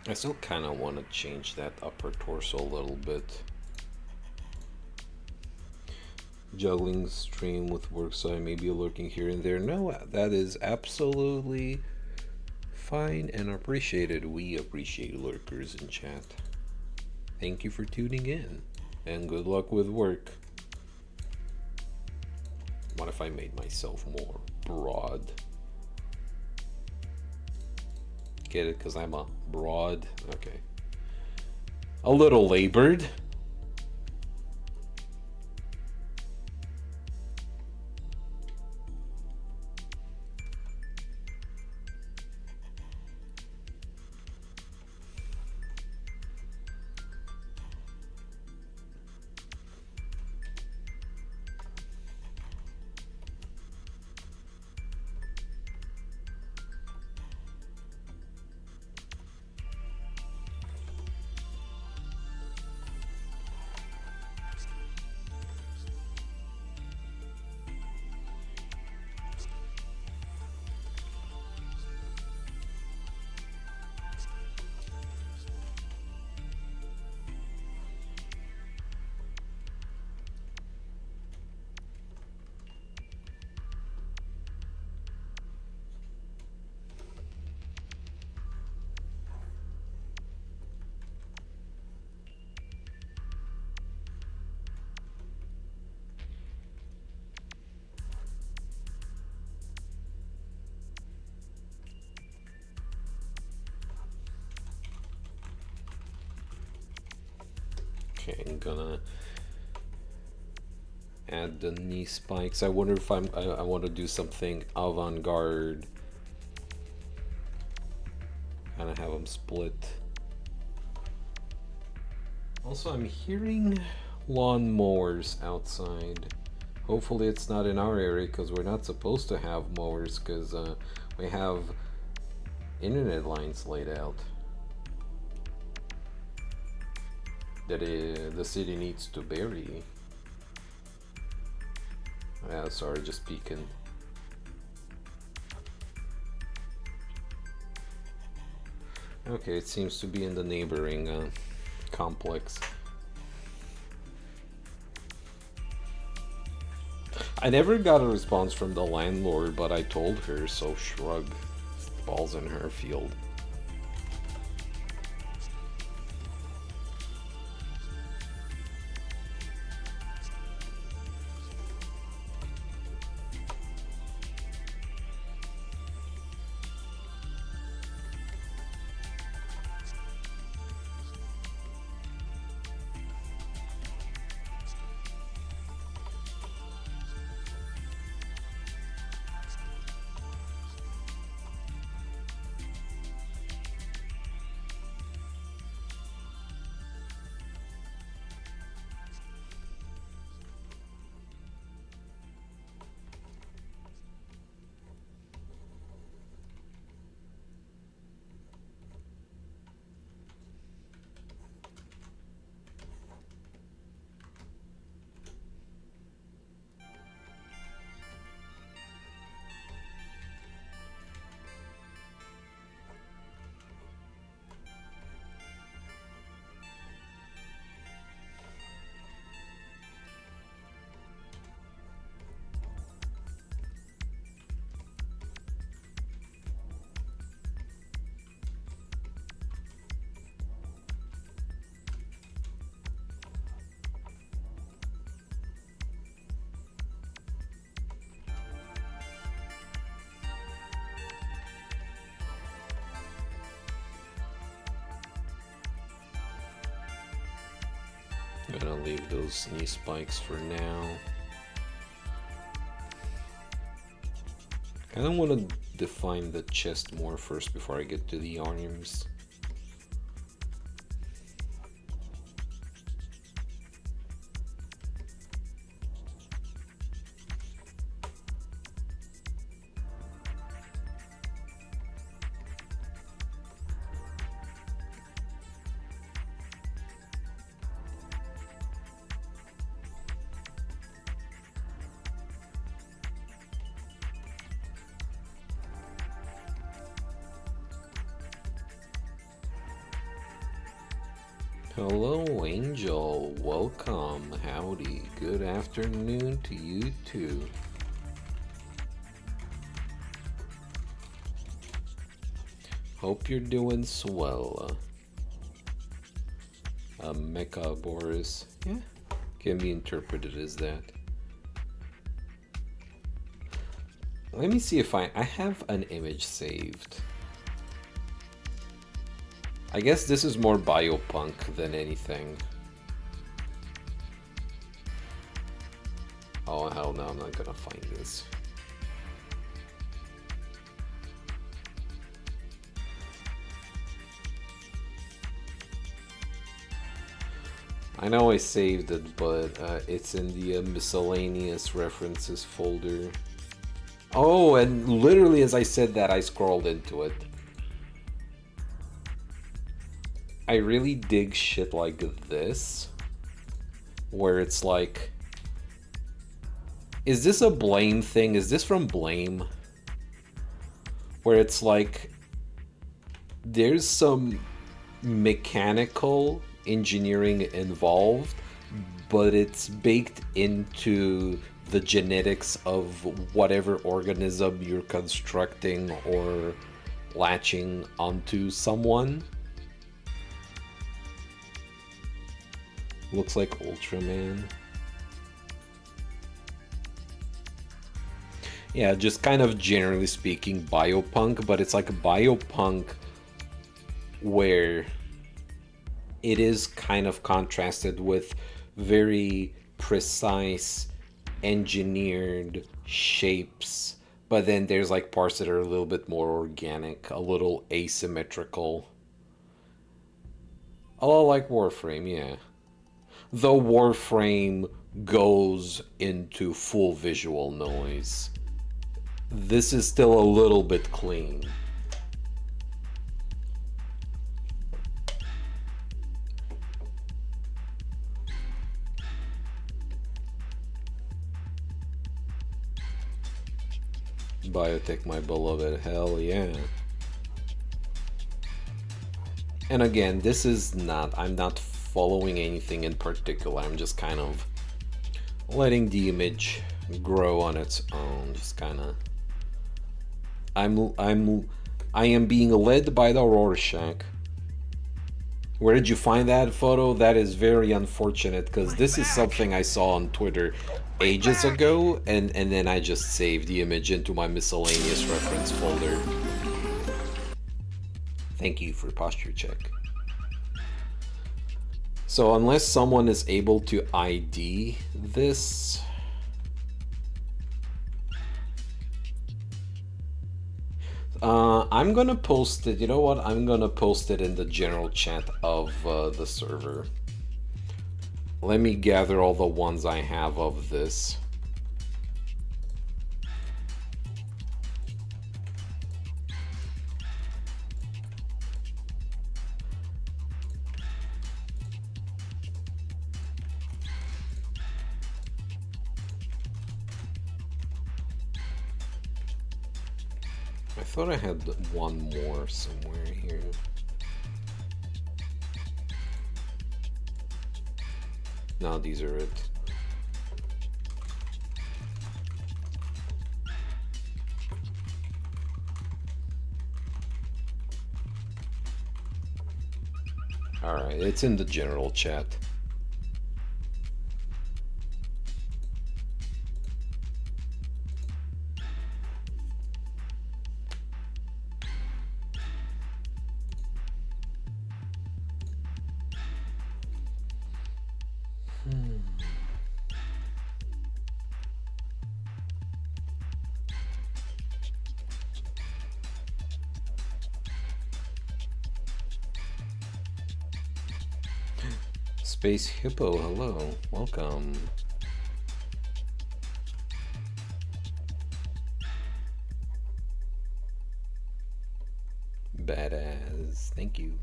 I still kind of want to change that upper torso a little bit. Juggling stream with work, so I may be lurking here and there. No, that is absolutely fine and appreciated. We appreciate lurkers in chat. Thank you for tuning in, and good luck with work. What if I made myself more broad? Get it? Because I'm a broad. Okay. A little labored. Okay, I'm gonna add the knee spikes. I wonder if I want to do something avant-garde. Kind of have them split. Also, I'm hearing lawnmowers outside. Hopefully it's not in our area, because we're not supposed to have mowers, because we have internet lines laid out that the city needs to bury. Yeah, sorry, just peeking. Okay, it seems to be in the neighboring complex. I never got a response from the landlord, but I told her, so shrug. Ball's in her field. I'm gonna leave those knee spikes for now. I don't want to define the chest more first before I get to the arms. Hello, Angel. Welcome. Howdy. Good afternoon to you too. Hope you're doing swell. Mecha Boris. Yeah, can be interpreted as that. Let me see if I have an image saved. I guess this is more biopunk than anything. Oh hell no, I'm not gonna find this. I know I saved it, but it's in the miscellaneous references folder. Oh, and literally as I said that, I scrolled into it. I really dig shit like this, where it's like, is this a Blame thing? Is this from Blame? Where it's like, there's some mechanical engineering involved, but it's baked into the genetics of whatever organism you're constructing or latching onto someone. Looks like Ultraman. Yeah, just kind of generally speaking biopunk, but it's like a biopunk where it is kind of contrasted with very precise engineered shapes, but then there's like parts that are a little bit more organic, a little asymmetrical. A lot like Warframe, yeah. Though Warframe goes into full visual noise, this is still a little bit clean. Biotech, my beloved, hell yeah. And again, this is not, I'm not following anything in particular, I'm just kind of letting the image grow on its own, just kind of, I am being led by the Rorschach. Where did you find that photo? That is very unfortunate, because this is something I saw on Twitter ages ago, and then I just saved the image into my miscellaneous reference folder. Thank you for posture check. So unless someone is able to ID this, I'm gonna post it, you know what, I'm gonna post it in the general chat of the server. Let me gather all the ones I have of this. I thought I had one more somewhere here. No, these are it. Alright, it's in the general chat. Space Hippo, hello, welcome. Badass, thank you.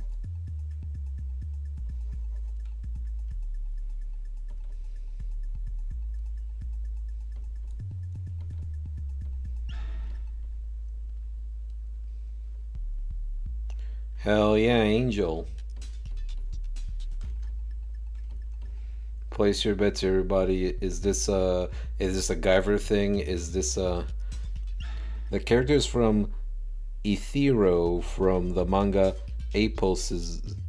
Hell yeah, Angel. Place your bets, everybody. Is this a Guyver thing? Is this the characters from Ethero from the manga Aposims.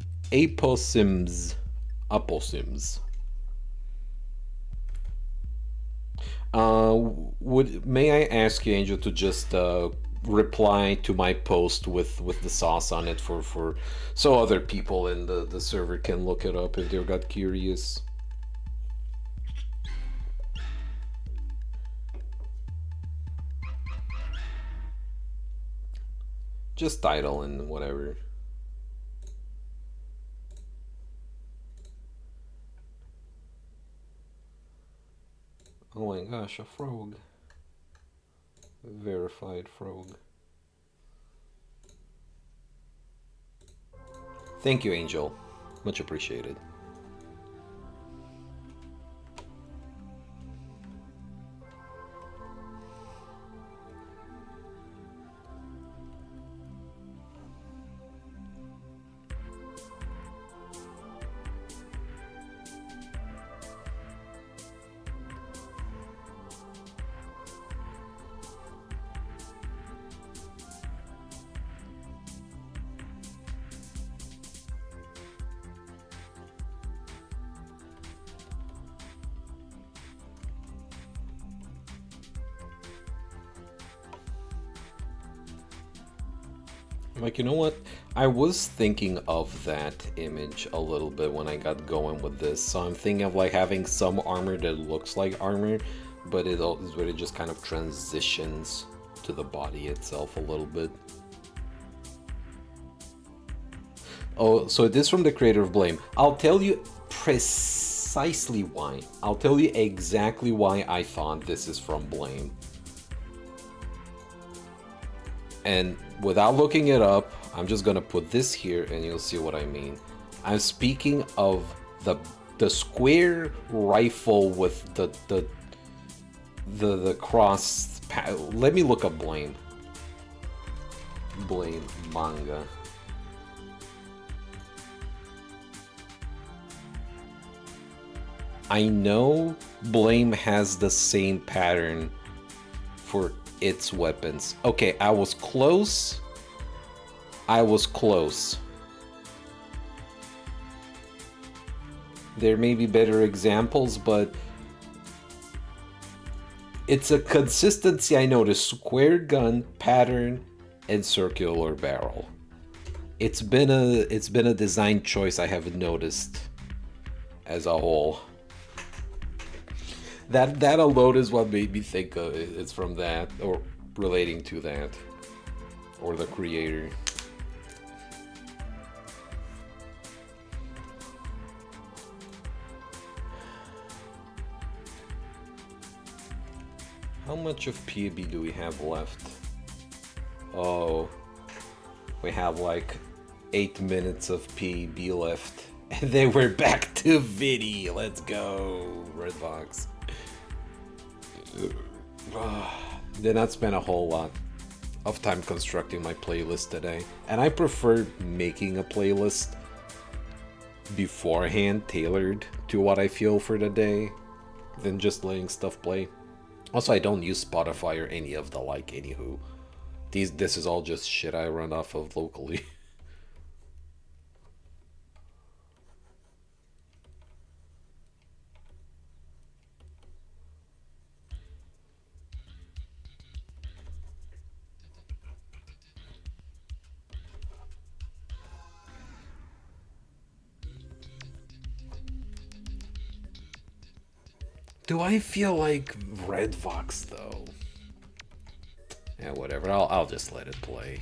May I ask you, Angel, to just reply to my post with the sauce on it for so other people in the server can look it up if they got curious. Just title and whatever. Oh my gosh, a frog. A verified frog. Thank you, Angel. Much appreciated. Like, you know what? I was thinking of that image a little bit when I got going with this. So I'm thinking of like having some armor that looks like armor, but it is where it just kind of transitions to the body itself a little bit. Oh, so it is from the creator of Blame. I'll tell you precisely why. I'll tell you exactly why I thought this is from Blame. And without looking it up, I'm just gonna put this here and you'll see what I mean. I'm speaking of the square rifle with the cross. Let me look up Blame. Blame manga. I know Blame has the same pattern for its weapons. Okay, I was close. I was close. There may be better examples, but it's a consistency I noticed. Square gun, pattern, and circular barrel. It's been a design choice I have noticed as a whole. That alone is what made me think it's from that, or relating to that, or the creator. How much of PB do we have left? Oh, we have like 8 minutes of PB left. And then we're back to Vidi. Let's go, Redbox. Did not spend a whole lot of time constructing my playlist today. And I prefer making a playlist beforehand, tailored to what I feel for the day, than just letting stuff play. Also, I don't use Spotify or any of the like, anywho. This is all just shit I run off of locally. Do I feel like Red Fox though? Yeah, whatever. I'll just let it play.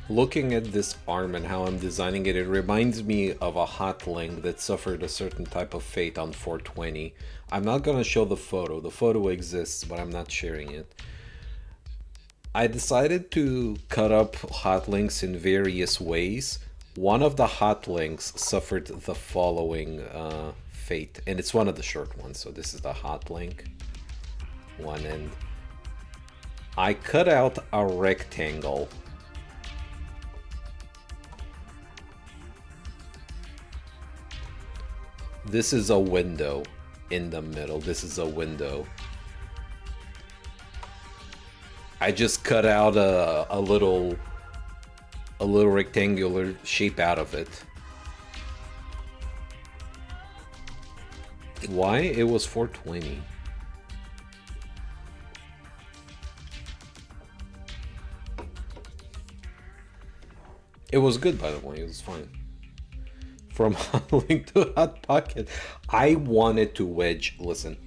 Looking at this arm and how I'm designing it, it reminds me of a Hotling that suffered a certain type of fate on 420. I'm not gonna show the photo. The photo exists, but I'm not sharing it. I decided to cut up Hotlings in various ways. One of the Hotlings suffered the following fate, and it's one of the short ones, so this is the Hotling. One end. I cut out a rectangle. This is a window in the middle. This is a window. I just cut out a little rectangular shape out of it. Why? It was 420. It was good, by the way. It was fine. From Link to Hot Pocket. I wanted to wedge. Listen,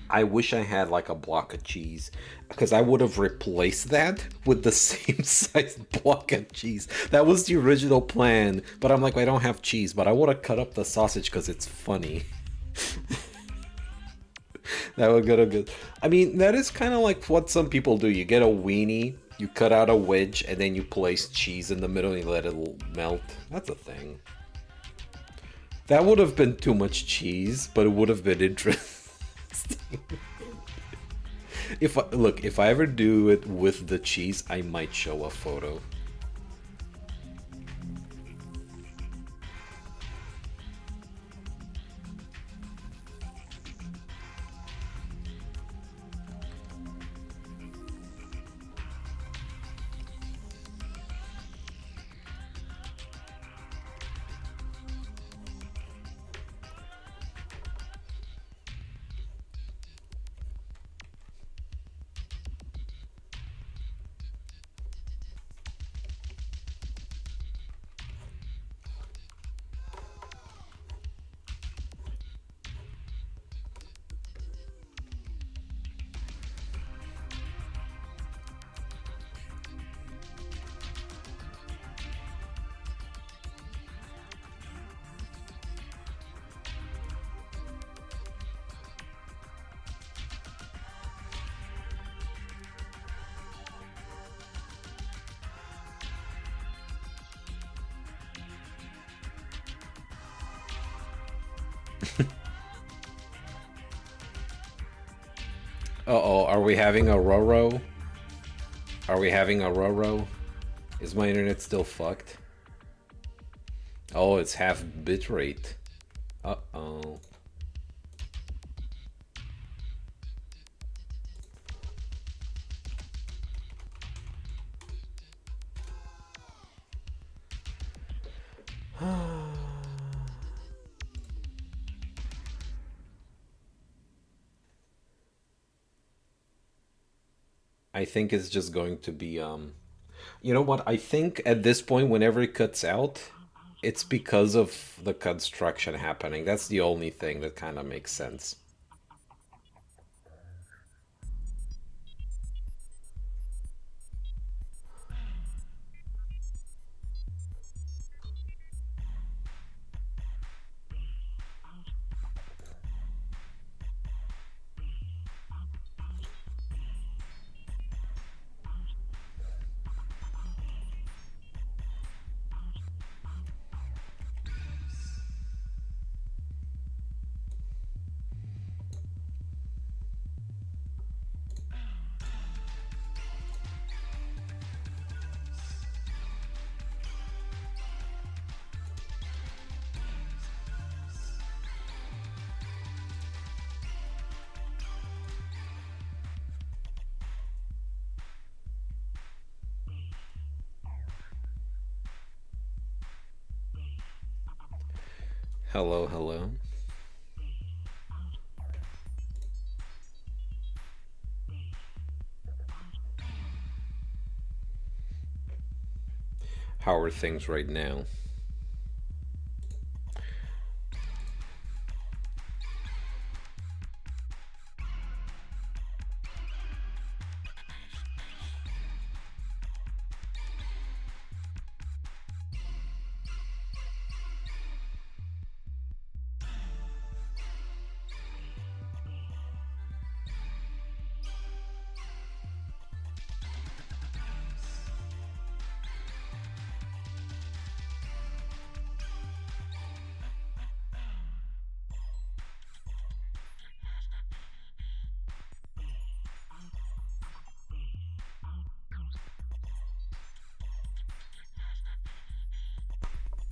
I wish I had like a block of cheese, because I would have replaced that with the same size block of cheese. That was the original plan, but I'm like, I don't have cheese, but I would have cut up the sausage because it's funny. That would go good. I mean, that is kind of like what some people do. You get a weenie, you cut out a wedge, and then you place cheese in the middle and you let it melt. That's a thing. That would have been too much cheese, but it would have been interesting. If I ever do it with the cheese, I might show a photo. Uh-oh, are we having a Roro? Are we having a Roro? Is my internet still fucked? Oh, it's half bitrate. Uh-oh. I think it's just going to be you know what? I think at this point whenever it cuts out, it's because of the construction happening. That's the only thing that kind of makes sense. Hello, hello. How are things right now?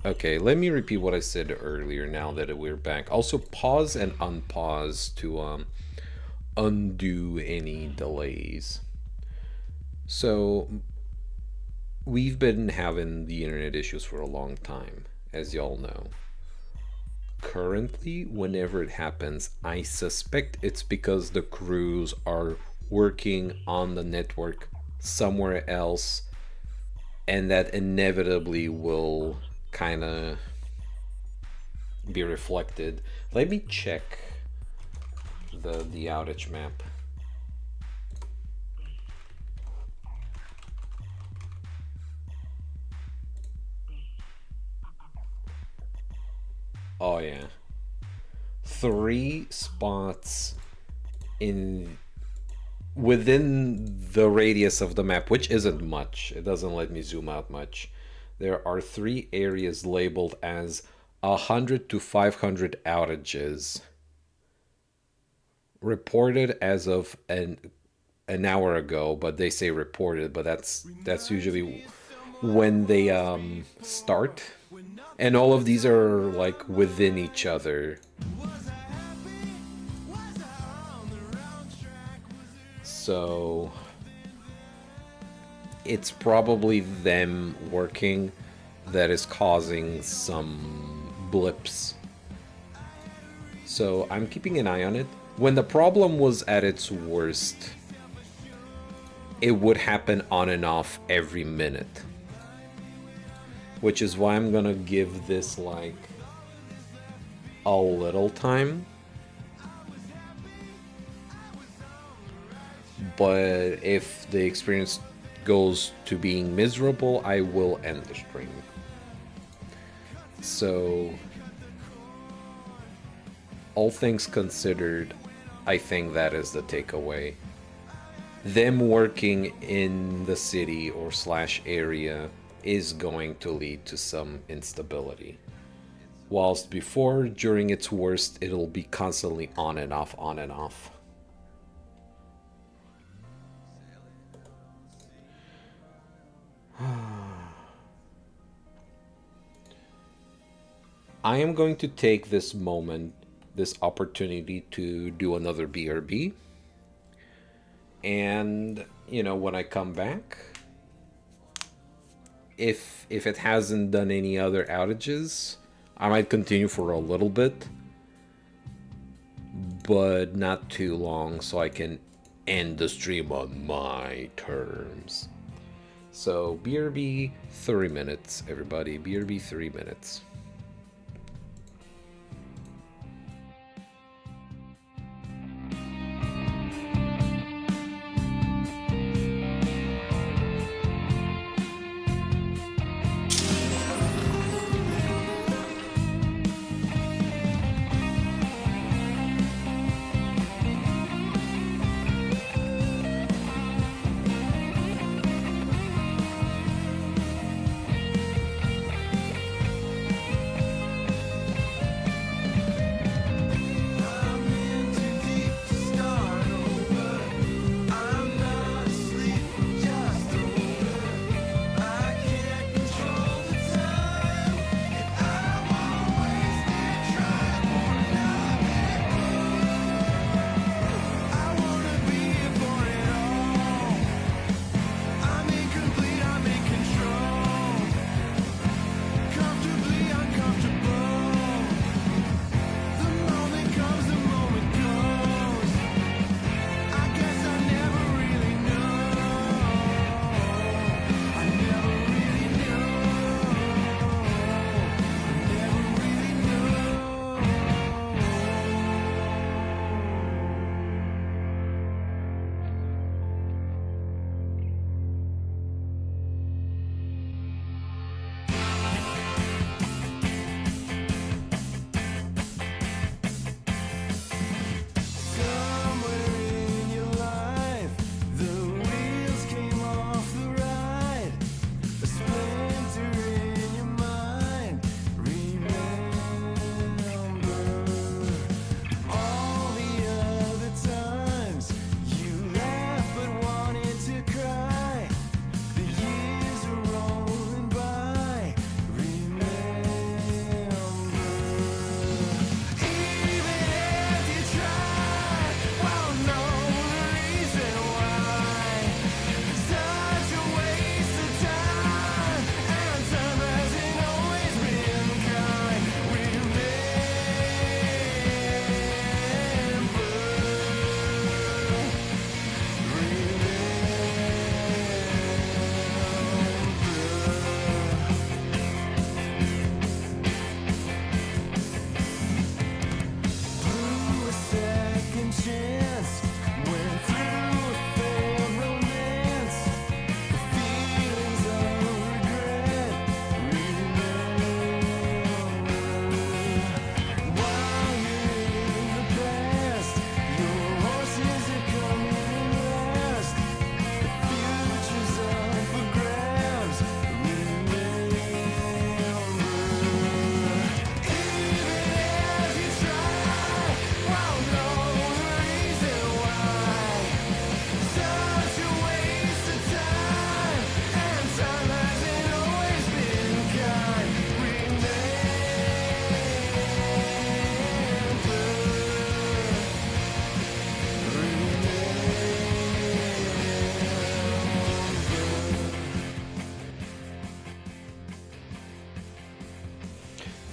Okay, let me repeat what I said earlier now that we're back. Also pause and unpause to undo any delays. So we've been having the internet issues for a long time, as y'all know. Currently, whenever it happens, I suspect it's because the crews are working on the network somewhere else, and that inevitably will kind of be reflected. Let me check the outage map. Oh yeah, 3 spots in within the radius of the map, which isn't much. It doesn't let me zoom out much. There are 3 areas labeled as 100 to 500 outages reported as of an hour ago, but they say reported, but that's usually when they start, and all of these are like within each other. So it's probably them working that is causing some blips. So I'm keeping an eye on it. When the problem was at its worst, it would happen on and off every minute. Which is why I'm gonna give this like a little time. But if the experience goes to being miserable, I will end the stream. So, all things considered, I think that is the takeaway. Them working in the city or slash area is going to lead to some instability. Whilst before, during its worst, it'll be constantly on and off, on and off. I am going to take this moment, this opportunity to do another BRB. And, you know, when I come back, if it hasn't done any other outages, I might continue for a little bit, but not too long, so I can end the stream on my terms. So BRB 30 minutes, everybody. BRB 3 minutes.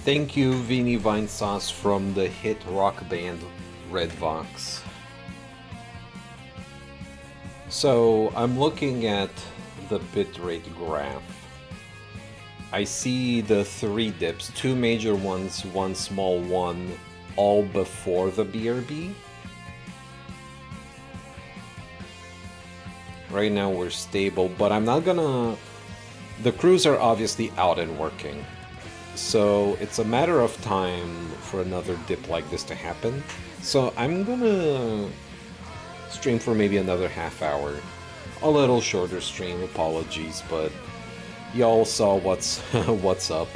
Thank you, Vinny Vinesauce from the hit rock band Red Vox. So I'm looking at the bitrate graph. I see the 3 dips, 2 major ones, 1 small one, all before the BRB. Right now we're stable, but I'm not gonna... The crews are obviously out and working. So it's a matter of time for another dip like this to happen. So I'm gonna stream for maybe another half hour. A little shorter stream, apologies, but y'all saw what's what's up.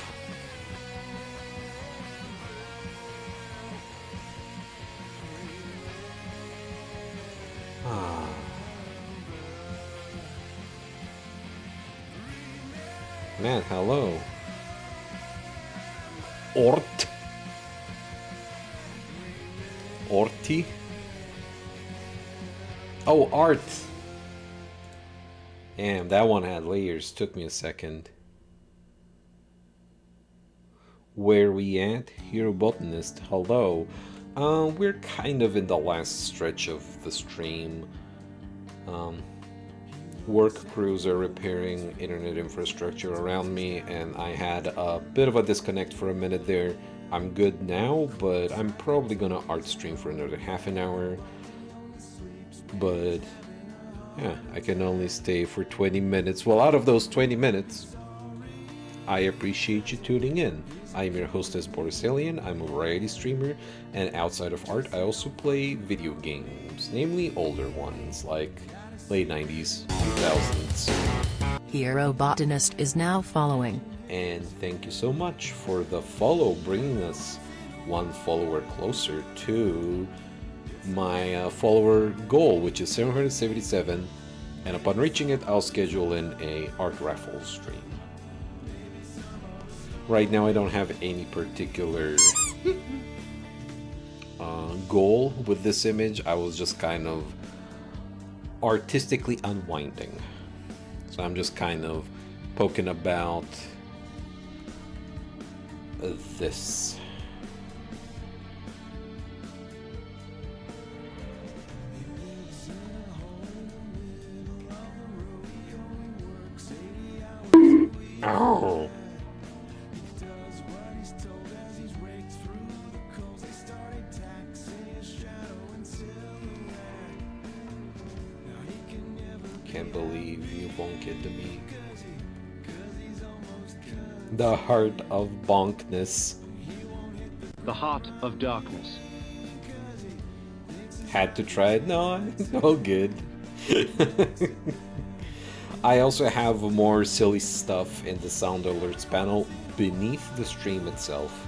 Man, hello. Orti? Oh, Art! Damn, that one had layers. Took me a second. Where we at? Hero Botanist, hello. We're kind of in the last stretch of the stream. Work crews are repairing internet infrastructure around me, and I had a bit of a disconnect for a minute there. I'm good now, but I'm probably gonna art stream for another half an hour. But yeah, I can only stay for 20 minutes. Well, out of those 20 minutes, I appreciate you tuning in. I am your hostess, Borisalian. I'm a variety streamer, and outside of art, I also play video games, namely older ones, like late 90s, 2000s.
Hero Botanist is now following.
And thank you so much for the follow, bringing us 1 follower closer to my follower goal, which is 777. And upon reaching it, I'll schedule in a art raffle stream. Right now, I don't have any particular goal with this image. I was just kind of artistically unwinding. So I'm just kind of poking about this. Ow! Can't believe you bonked into me. The heart of bonkness.
The Heart of Darkness.
Had to try it? No, all good. I also have more silly stuff in the sound alerts panel beneath the stream itself.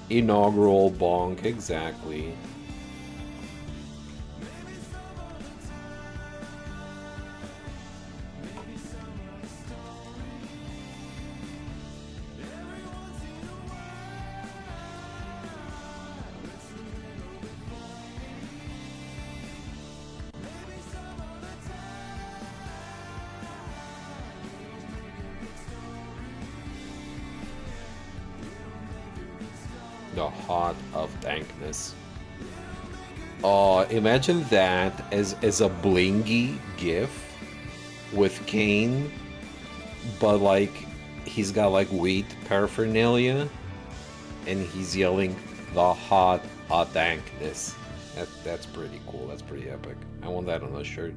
Inaugural bonk, exactly. The heart of dankness. Oh, imagine that as a blingy gif with Kane, but like he's got like weed paraphernalia and he's yelling the heart of dankness. That's pretty cool. That's pretty epic. I want that on a shirt.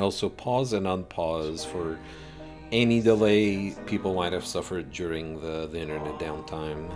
Also pause and unpause for any delay people might have suffered during the internet downtime.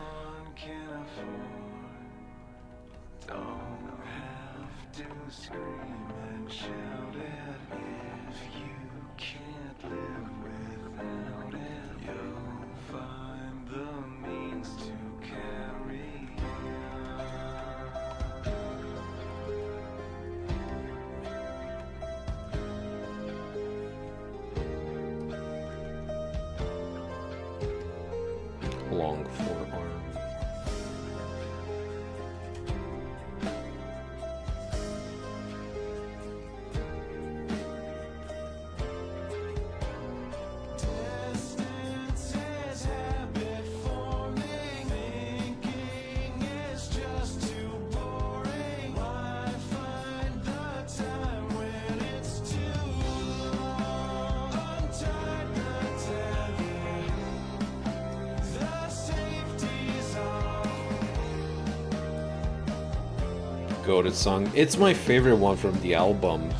goated song. It's my favorite one from the album,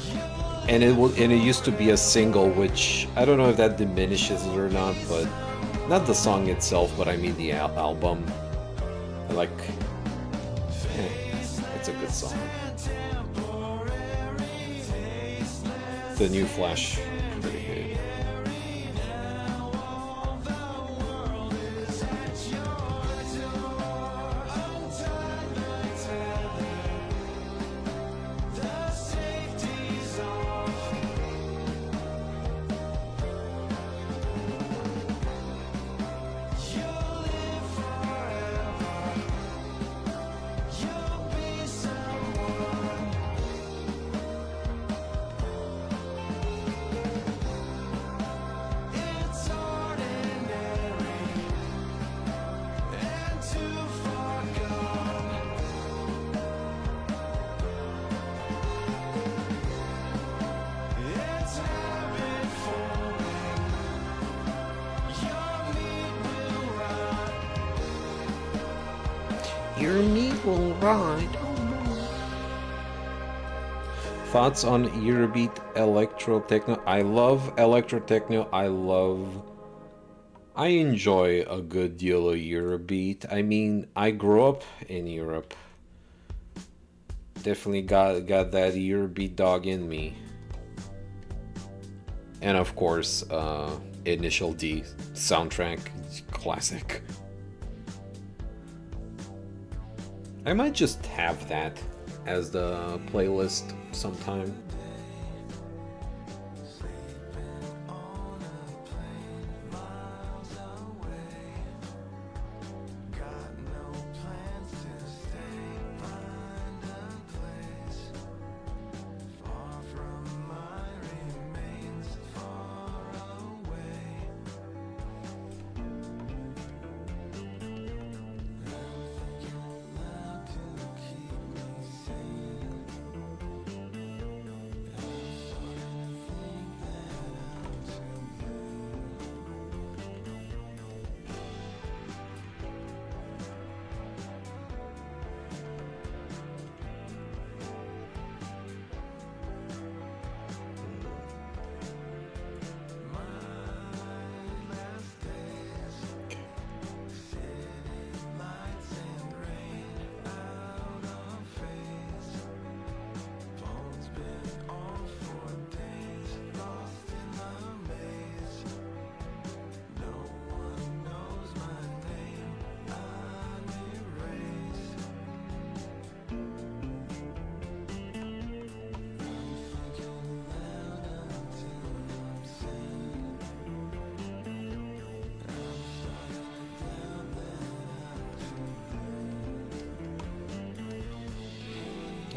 and it used to be a single, which I don't know if that diminishes it or not, but not the song itself, but I mean the album. Like, it's a good song. The new Flash, pretty good. Your meat will ride. Thoughts on Eurobeat electro techno? I love electro techno. I enjoy a good deal of Eurobeat. I mean, I grew up in Europe. Definitely got that Eurobeat dog in me. And of course, Initial D soundtrack, classic. I might just have that as the playlist sometime.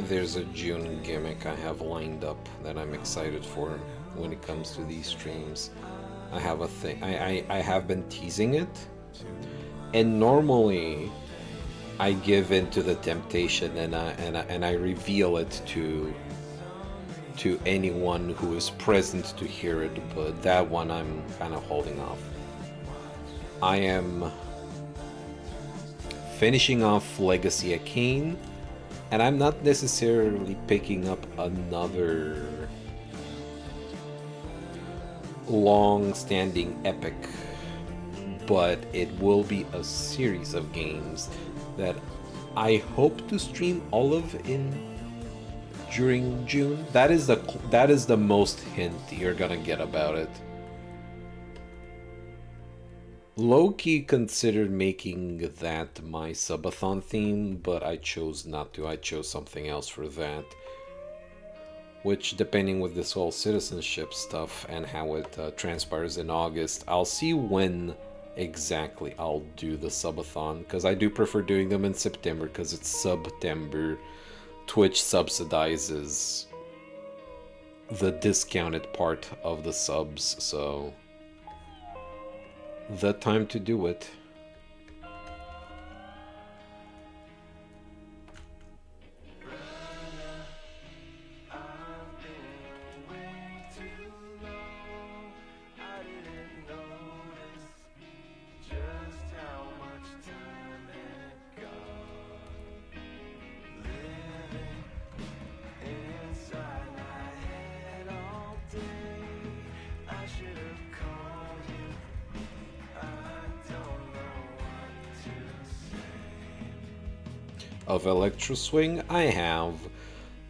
There's a June gimmick I have lined up that I'm excited for when it comes to these streams. I have a thing. I have been teasing it, and normally I give in to the temptation and I reveal it to anyone who is present to hear it. But that one I'm kind of holding off. I am finishing off Legacy of Kain. And I'm not necessarily picking up another long-standing epic, but it will be a series of games that I hope to stream all of during June. That is the most hint you're gonna get about it. Low-key considered making that my subathon theme, but I chose not to. I chose something else for that. Which, depending with this whole citizenship stuff and how it transpires in August, I'll see when exactly I'll do the subathon. Because I do prefer doing them in September, because it's September. Twitch subsidizes the discounted part of the subs, so the time to do it. of Electro Swing? I have.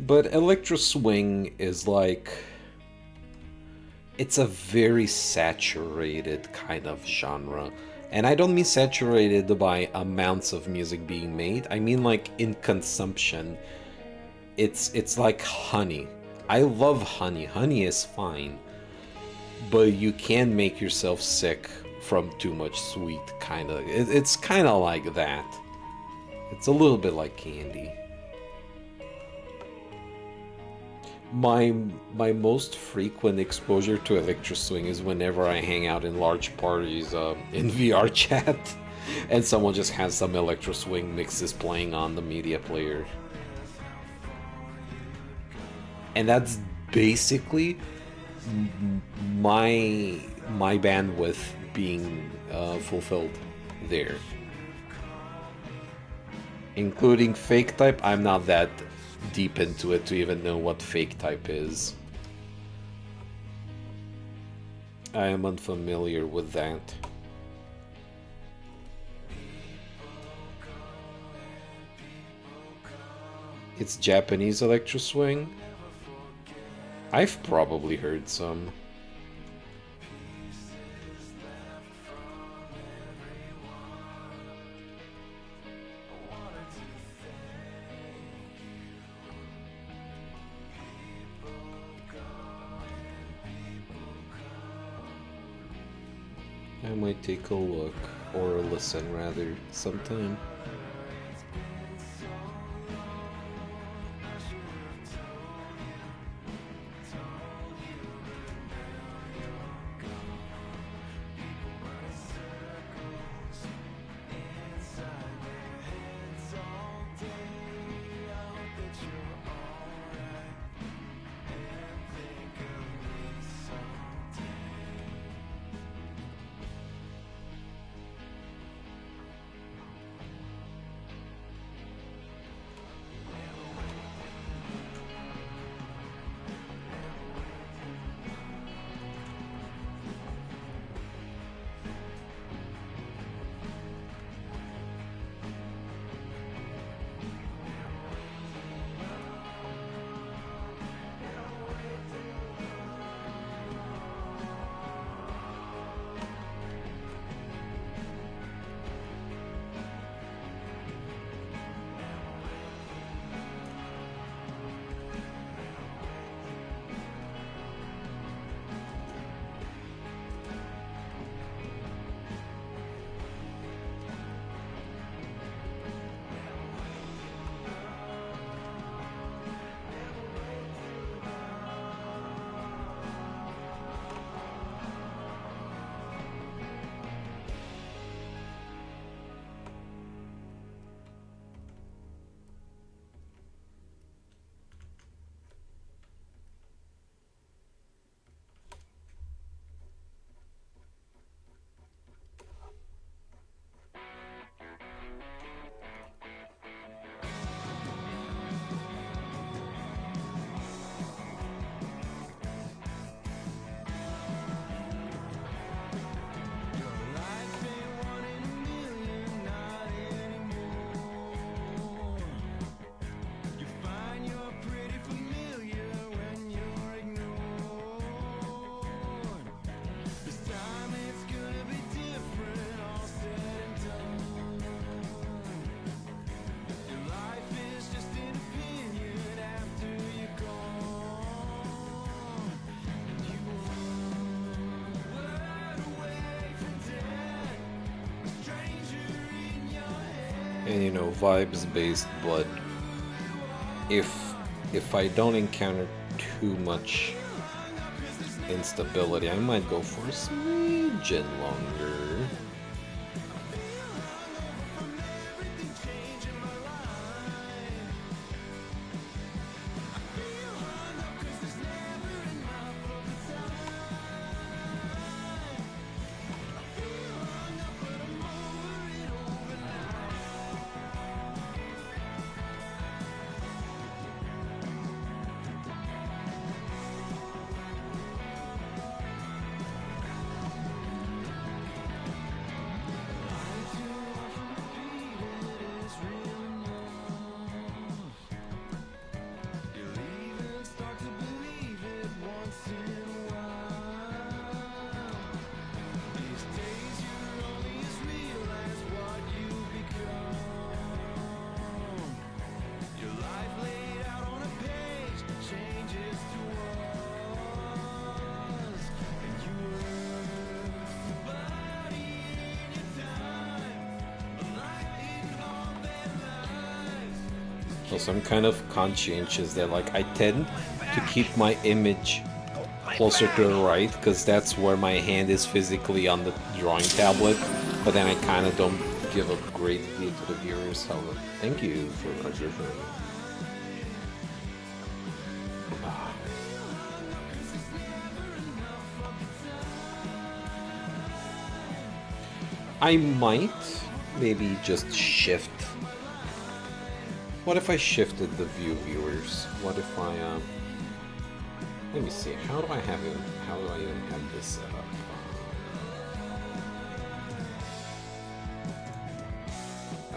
But Electro Swing is like... it's a very saturated kind of genre. And I don't mean saturated by amounts of music being made. I mean like in consumption. It's like honey. I love honey. Honey is fine. But you can make yourself sick from too much sweet, kind of. It's kind of like that. It's a little bit like candy. My most frequent exposure to Electro Swing is whenever I hang out in large parties in VR chat, and someone just has some Electro Swing mixes playing on the media player. And that's basically my bandwidth being fulfilled there. Including fake type, I'm not that deep into it to even know what fake type is. I am unfamiliar with that. It's Japanese Electro Swing? I've probably heard some. I might take a look, or a listen rather, sometime. And you know, vibes based, but if I don't encounter too much instability, I might go for a smidgen longer. Also, I'm kind of conscientious that like I tend to keep my image closer to the right because that's where my hand is physically on the drawing tablet, but then I kind of don't give a great view to the viewers. However, thank you for auditioning. I might maybe just shift. What if I shifted the viewers? What if I let me see. How do I have it? How do I even have this set up?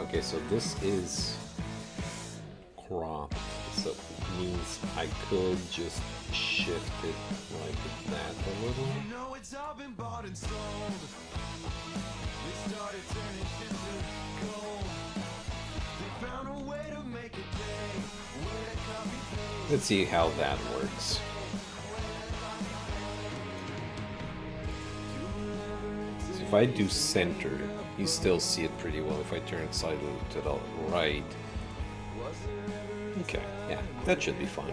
Okay, so this is cropped, so it means I could just shift it like that a little.
No, it's all been bought and sold. We started turning shit to gold. They found a way to make it pay. Way to copy paste.
Let's see how that works. So if I do center, you still see it pretty well. If I turn it sideways to the right, okay, yeah, that should be fine.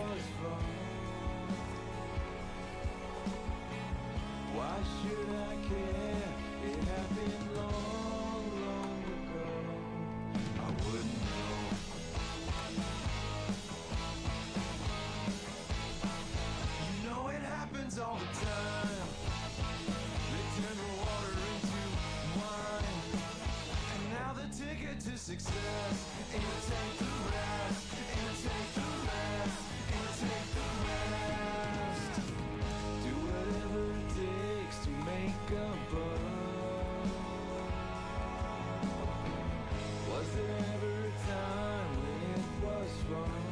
Why should I care? It happened long, long ago. I wouldn't know. You know it happens all the time. They turn the water into wine. And now the ticket to success ain't to take the rest, ain't to take the rest, ain't to take the rest. Do whatever it takes to make a buck. Was there ever a time when it was fun?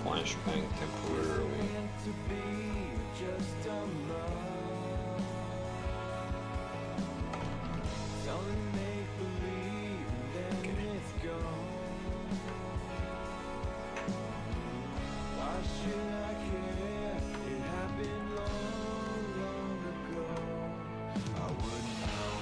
Flashbang temporarily.
Meant to be just a love. Something make believe and then it's gone. Why should I care? It happened long, long ago. I wouldn't know.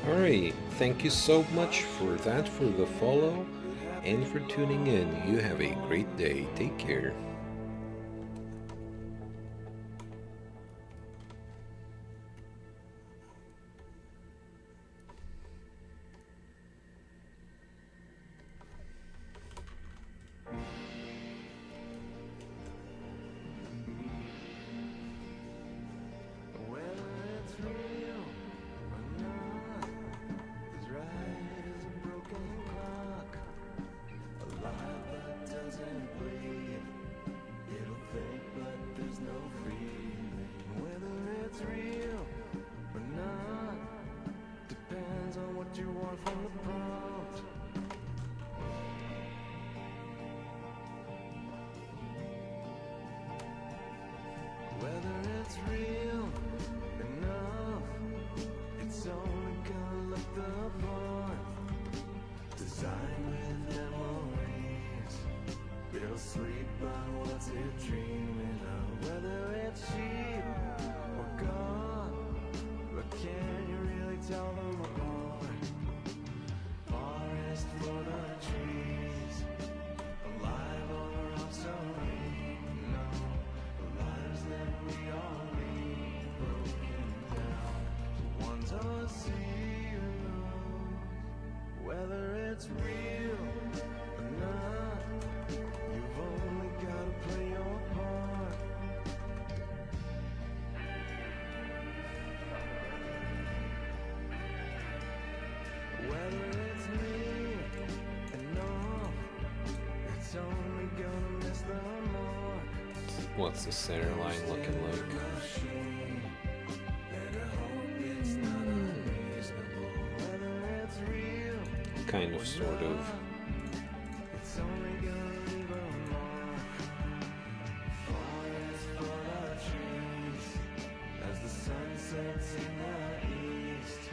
Alright, thank you so much for that, for the follow, and for tuning in. You have a great day. Take care.
Whether it's real or not, as right as a broken clock, alive but doesn't bleed.
What's the center line looking like? Kind of, sort of.
As the sun sets in the east,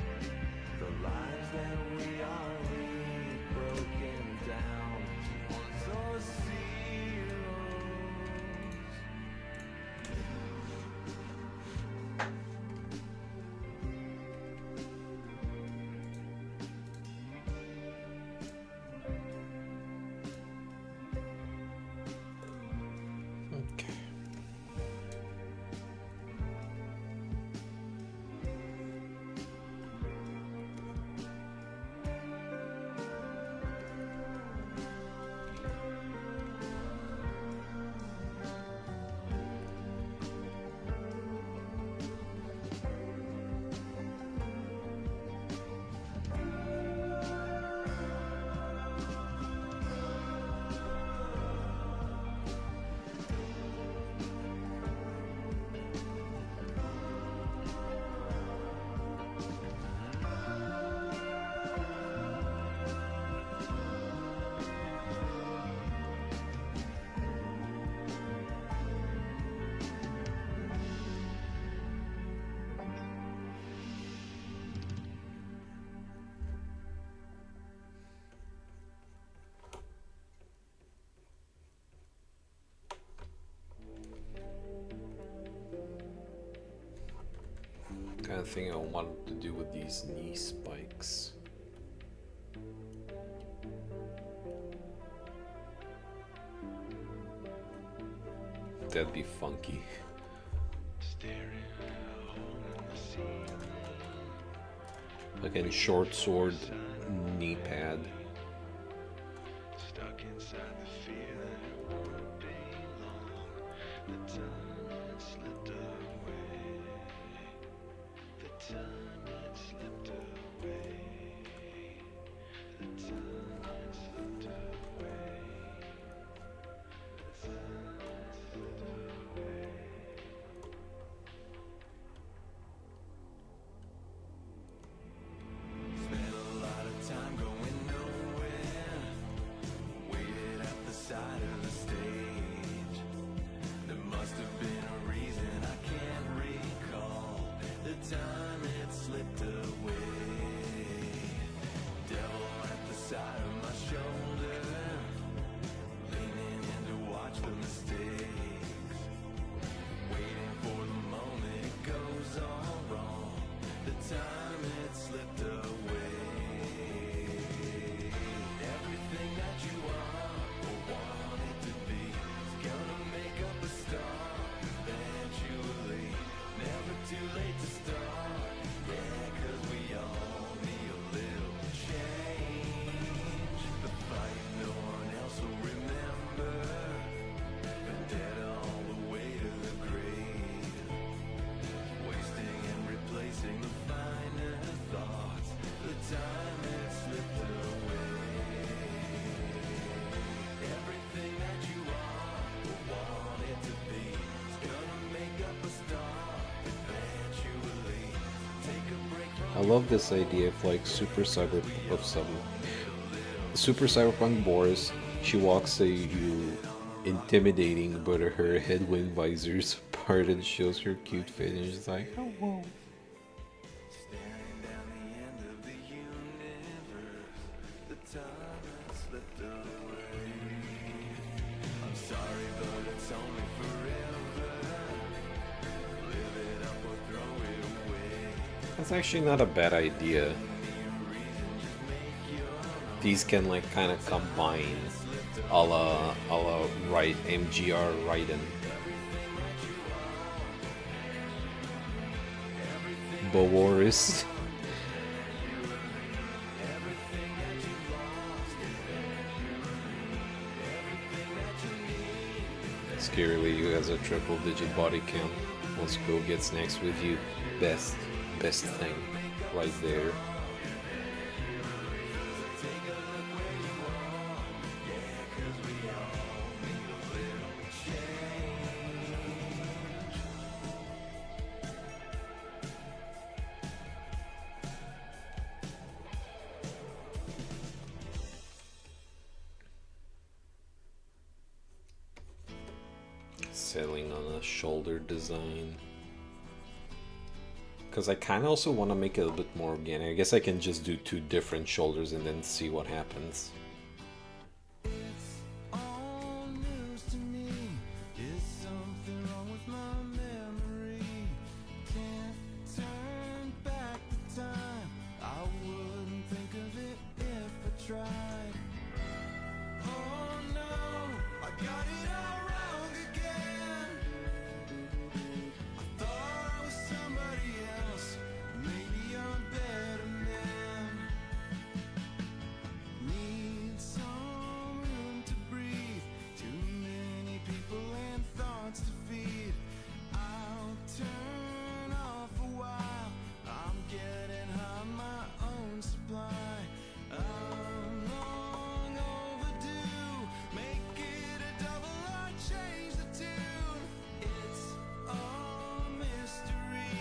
the lives that we are leading broken down towards those zeros.
Okay. Kind of thing I wanted to do with these knee spikes. That'd be funky. Again, short sword, knee pad.
Stuck inside the fear that it won't be long. The time had slipped away. The time had slipped away. The time had slipped away. The time had slipped away. Spent a lot of time going nowhere. Waited at the side of the stage. There must have been a reason I can't recall. The time had slipped away. Devil at the side of my shoulder, leaning in to watch the mistakes. Waiting for the moment it goes all wrong. The time had slipped away. Everything that you are or wanted to be is gonna make up a star eventually. Never too late to start. Yeah, 'cause we all need a little change. The fight no one else will remember. Vendetta all the way to the grave. Wasting and replacing the finer thoughts. The time had slipped away. Everything that you are or wanted to be is gonna make up a star eventually. Take a break from
I love this idea of like Super Cyberpunk Boris. She walks you intimidating, but her headwind visor's part and shows her cute face, and she's like, oh whoa.
staring down the end of the universe. The time has slipped away. I'm sorry, but it's only forever. Live it up or throw it away.
That's actually not a bad idea. These can like kind of combine a la right MGR Raiden. Boris. Scarily, you has a triple digit body count. Let's go get snacks with you. Best thing right there. Settling on a shoulder design. Because I kind of also want to make it a bit more organic. I guess I can just do 2 different shoulders and then see what happens.
All news to me. Is something wrong with my memory? Can't turn back the time. I wouldn't think of it if I tried. Oh no, I got it all wrong again. I thought I was somebody else. Maybe I'm a better man. Need some room to breathe. Too many people and thoughts to feed. I'll turn off a while. I'm getting high on my own supply. I'm long overdue. Make it a double or change the tune. It's a mystery.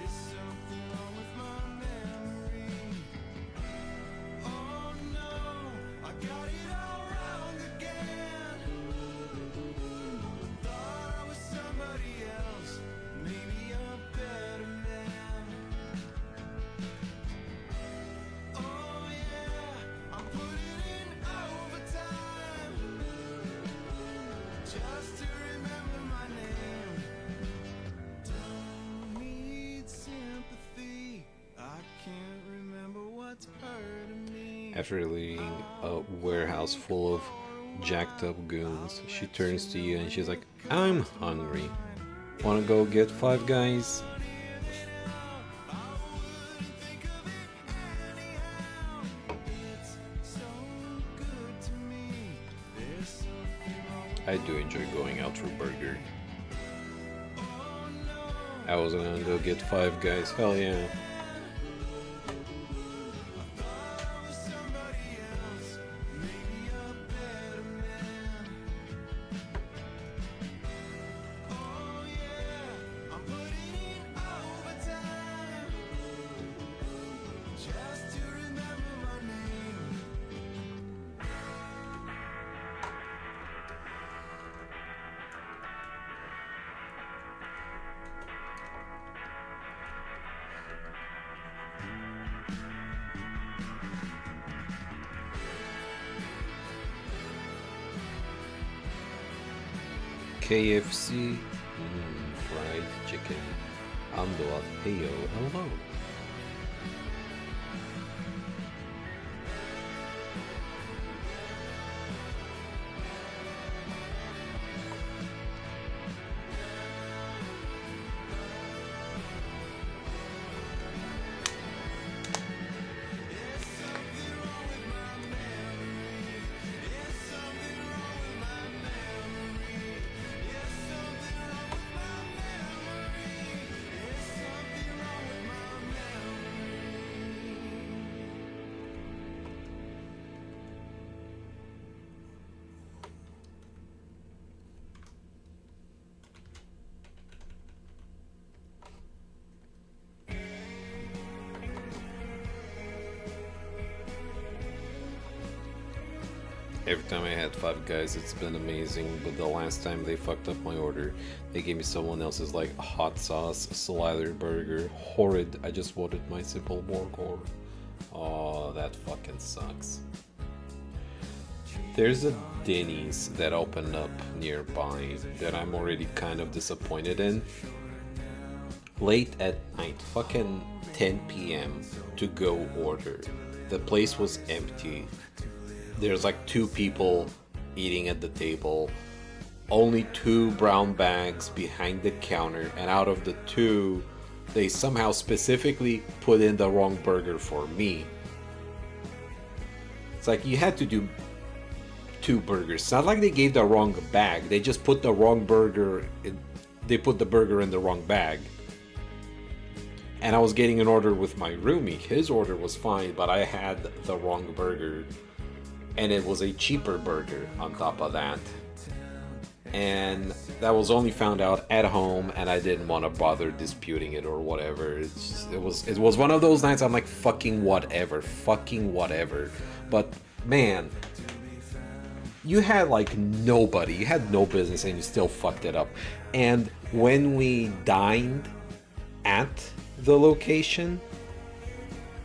Is something wrong with my memory? Oh no, I got it all wrong again. Thought I was somebody else, maybe a better man. Oh yeah, I'm putting in overtime just to remember my name. Don't need sympathy. I can't remember what's hurting me.
After leaving a warehouse full of jacked up goons, she turns to you and she's like, I'm hungry. Wanna go get 5 Guys? I do enjoy going out for burger. I was gonna go get 5 Guys, hell yeah.
Just to remember my name.
KFC, fried chicken, ando at heyo, hello. Every time I had 5 Guys, it's been amazing, but the last time they fucked up my order, they gave me someone else's like hot sauce slider burger. Horrid. I just wanted my simple burger. Oh, that fucking sucks. There's a Denny's that opened up nearby that I'm already kind of disappointed in. Late at night, fucking 10 p.m. to go order. The place was empty. There's like 2 people eating at the table, only 2 brown bags behind the counter, and out of the 2, they somehow specifically put in the wrong burger for me. It's like you had to do 2 burgers. It's not like they gave the wrong bag, they just put the wrong burger in, they put the burger in the wrong bag. And I was getting an order with my roomie. His order was fine, but I had the wrong burger. And it was a cheaper burger on top of that. And that was only found out at home, and I didn't want to bother disputing it or whatever. It was one of those nights I'm like, fucking whatever. But man, you had like nobody, you had no business, and you still fucked it up. And when we dined at the location,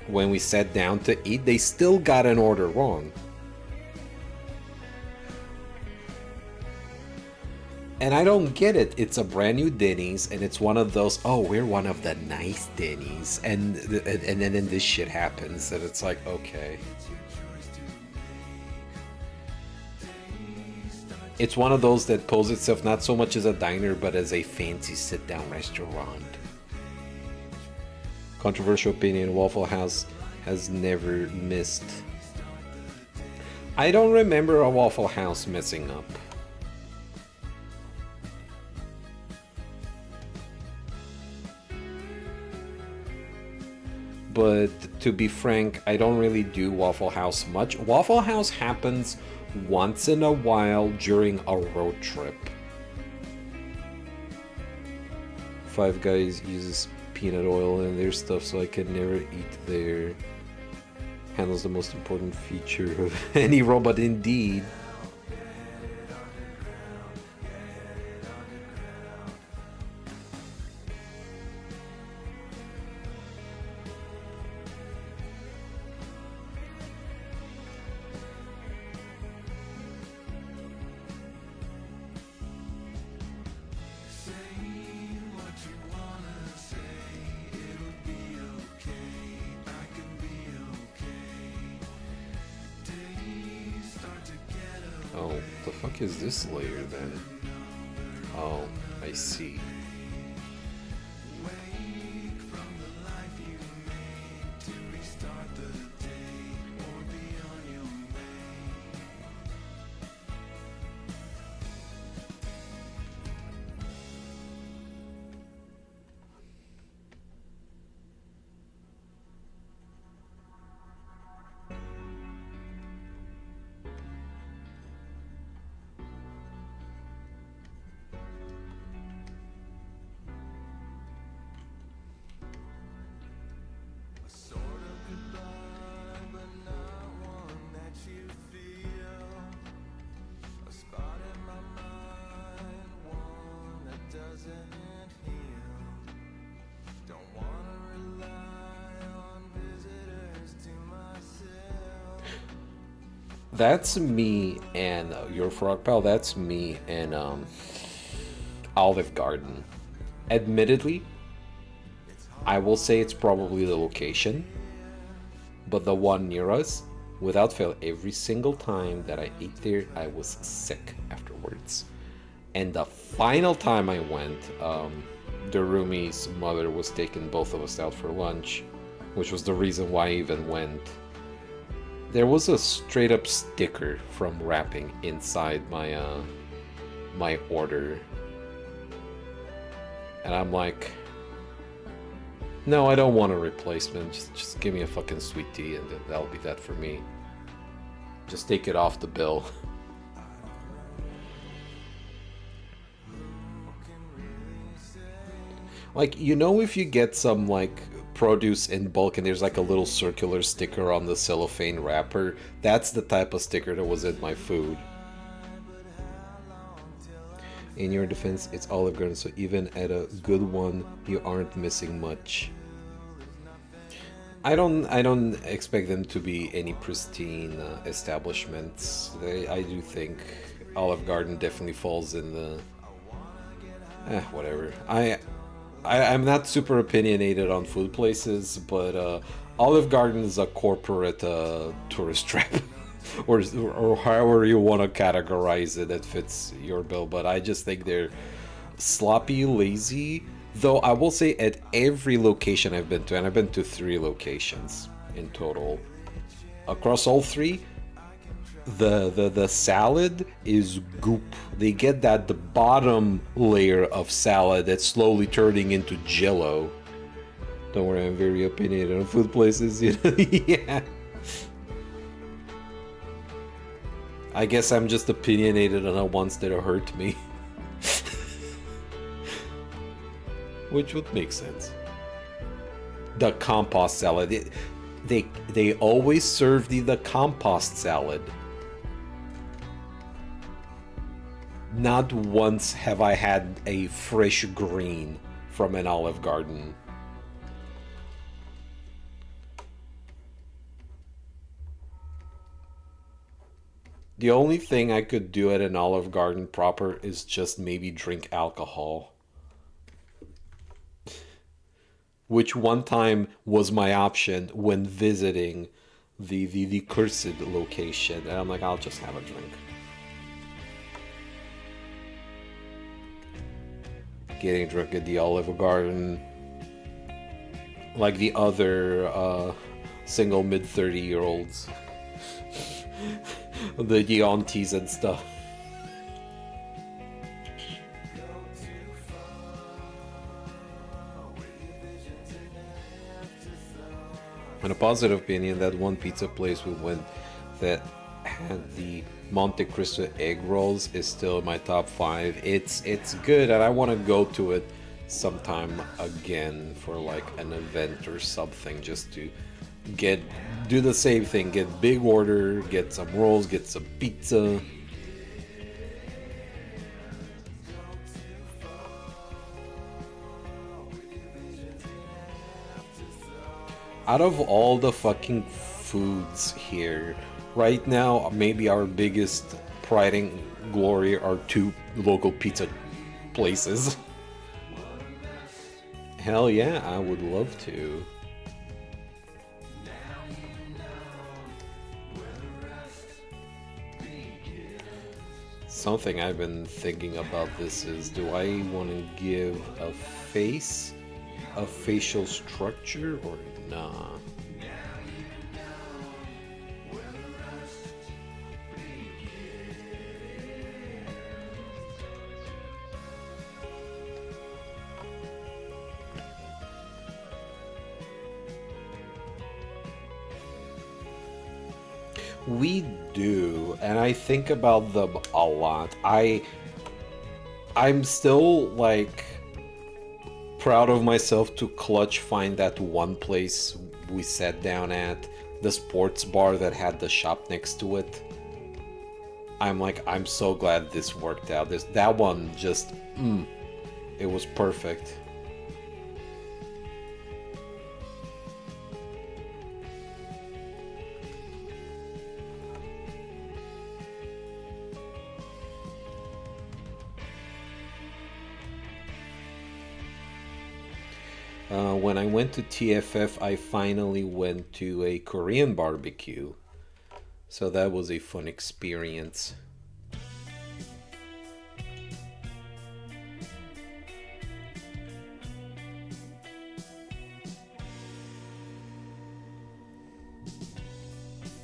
when we sat down to eat, they still got an order wrong. And I don't get it. It's a brand new Denny's, and it's one of those, oh, we're one of the nice Denny's, and then this shit happens, and it's like, okay. It's one of those that poses itself not so much as a diner, but as a fancy sit-down restaurant. Controversial opinion, Waffle House has never missed. I don't remember a Waffle House messing up. But to be frank, I don't really do Waffle House much. Waffle House happens once in a while during a road trip. Five Guys uses peanut oil in their stuff, so I can never eat there. Handles the most important feature of any robot, indeed. Oh, the fuck is this layer then? Oh, I see. That's me and your Frog Pal. That's me and Olive Garden. Admittedly, I will say it's probably the location, but the one near us, without fail, every single time that I ate there, I was sick afterwards. And the final time I went, the roomie's mother was taking both of us out for lunch, which was the reason why I even went. There was a straight up sticker from wrapping inside my my order, and I'm like, no, I don't want a replacement. Just give me a fucking sweet tea, and that'll be that for me. Just take it off the bill. Like, you know, if you get some like produce in bulk and there's like a little circular sticker on the cellophane wrapper, that's the type of sticker that was in my food. In your defense, it's Olive Garden, so even at a good one, you aren't missing much. I don't expect them to be any pristine establishments. I do think Olive Garden definitely falls in the whatever. I'm not super opinionated on food places, but Olive Garden is a corporate tourist trap, or however you want to categorize it that fits your bill. But I just think they're sloppy, lazy. Though I will say at every location I've been to, and I've been to 3 locations in total, across all 3, the salad is goop. They get the bottom layer of salad that's slowly turning into jello. Don't worry, I'm very opinionated on food places, you know. Yeah. I guess I'm just opinionated on the ones that hurt me. Which would make sense. The compost salad. They always serve the compost salad. not once have I had a fresh green from an Olive Garden. The only thing I could do at an Olive Garden proper is just maybe drink alcohol. Which one time was my option when visiting the cursed location. And I'm like, I'll just have a drink. Getting drunk at the Olive Garden. Like the other single mid-30-year-olds. The aunties and stuff. In a positive opinion, that one pizza place we went that had the Monte Cristo egg rolls is still in my top 5. It's good, and I want to go to it sometime again for like an event or something, just to do the same thing, get big order, get some rolls, get some pizza. Out of all the fucking foods here, right now, maybe our biggest pride and glory are 2 local pizza places. Hell yeah, I would love to. Something I've been thinking about this is, do I want to give a face a facial structure or nah? We do, and I think about them a lot. I'm still like proud of myself to clutch find that one place we sat down at, the sports bar that had the shop next to it. I'm so glad this worked out. That one just it was perfect. When I went to TFF, I finally went to a Korean barbecue. So that was a fun experience.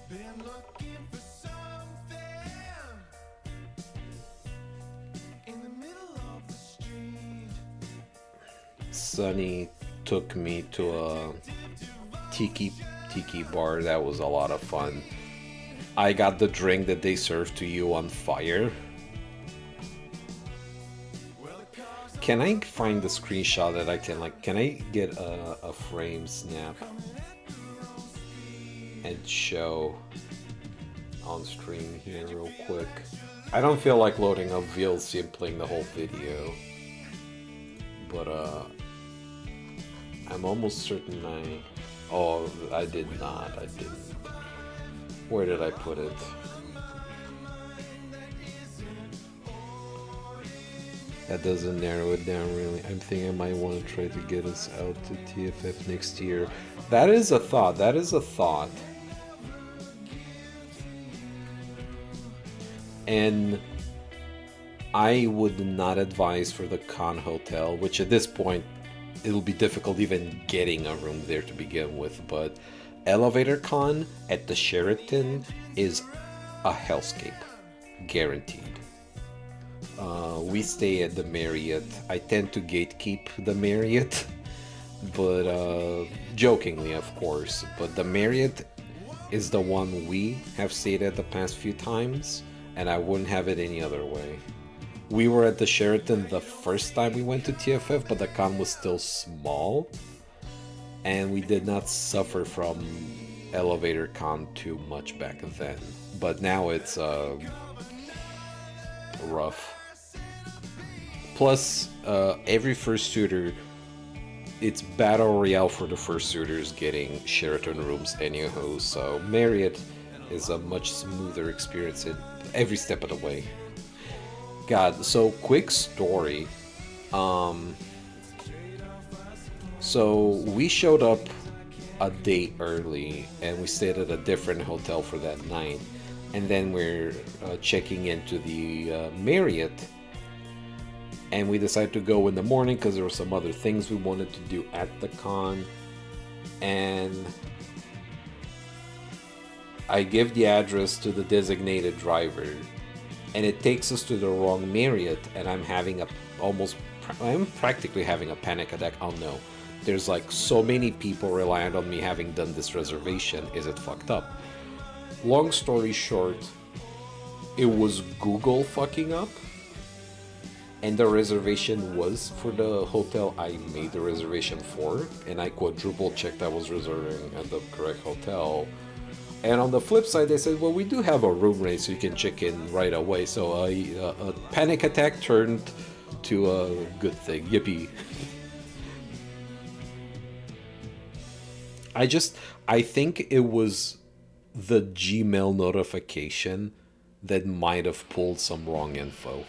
Been looking for something in the middle of the street.
Sunny took me to a tiki bar. That was a lot of fun. I got the drink that they serve to you on fire. Can I find the screenshot that I can I get a frame snap and show on stream here real quick? I don't feel like loading up VLC and playing the whole video, but I'm almost certain I did not. I didn't. Where did I put it? That doesn't narrow it down really. I'm thinking I might want to try to get us out to TFF next year. That is a thought. That is a thought. And I would not advise for the Con Hotel, which at this point it'll be difficult even getting a room there to begin with, but Elevator Con at the Sheraton is a hellscape, guaranteed. We stay at the Marriott. I tend to gatekeep the Marriott, but jokingly, of course. But the Marriott is the one we have stayed at the past few times, and I wouldn't have it any other way. We were at the Sheraton the first time we went to TFF, but the con was still small, and we did not suffer from Elevator Con too much back then. But now it's rough. plus every fursuiter, it's battle royale for the fursuiters getting Sheraton rooms anyhow, so Marriott is a much smoother experience in every step of the way. God, so quick story. So we showed up a day early and we stayed at a different hotel for that night, and then we're checking into the Marriott, and we decided to go in the morning because there were some other things we wanted to do at the con. And I give the address to the designated driver, and it takes us to the wrong Marriott, and I'm practically having a panic attack. Oh no, there's like so many people reliant on me having done this reservation. Is it fucked up? Long story short, it was Google fucking up, and the reservation was for the hotel I made the reservation for, and I quadruple checked I was reserving at the correct hotel. And on the flip side, they said, well, we do have a room rate so you can check in right away. So a panic attack turned to a good thing. Yippee. I think it was the Gmail notification that might have pulled some wrong info.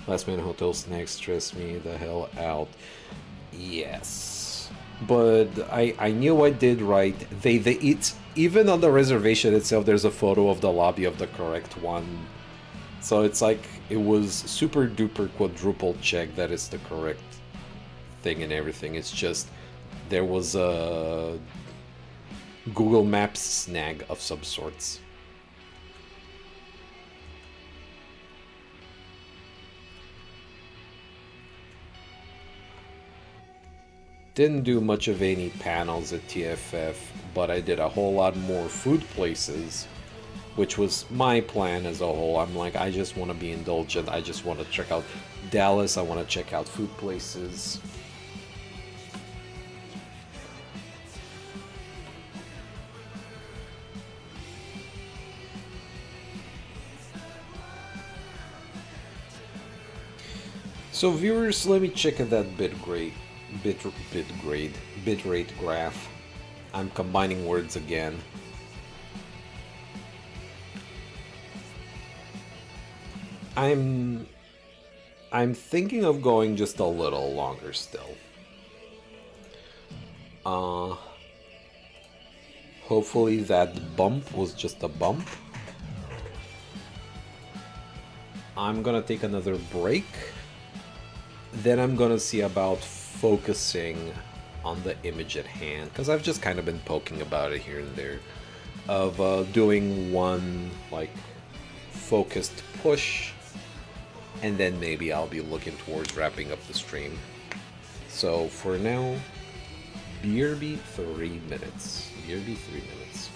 Last minute hotel snacks stress me the hell out. Yes, but I knew I did right. It's even on the reservation itself. There's a photo of the lobby of the correct one, so it's like it was super duper quadruple check that it's the correct thing and everything. It's just there was a Google Maps snag of some sorts. Didn't do much of any panels at TFF, but I did a whole lot more food places, which was my plan as a whole. I'm like, I just want to be indulgent. I just want to check out Dallas. I want to check out food places. So viewers, let me check at that bitrate graph. I'm combining words again. I'm thinking of going just a little longer still. Hopefully that bump was just a bump. I'm gonna take another break. Then I'm gonna see about focusing on the image at hand, because I've just kind of been poking about it here and there, of doing one like focused push, and then maybe I'll be looking towards wrapping up the stream. So for now, BRB 3 minutes. BRB 3 minutes.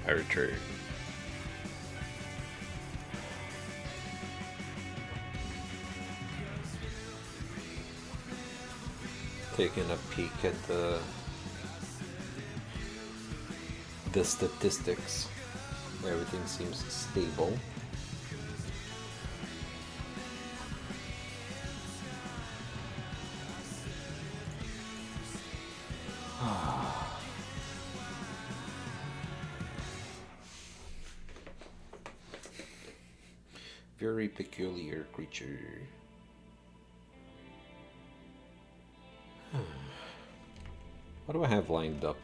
Her turn. Taking a peek at the statistics. Everything seems stable. Very peculiar creature. What do I have lined up?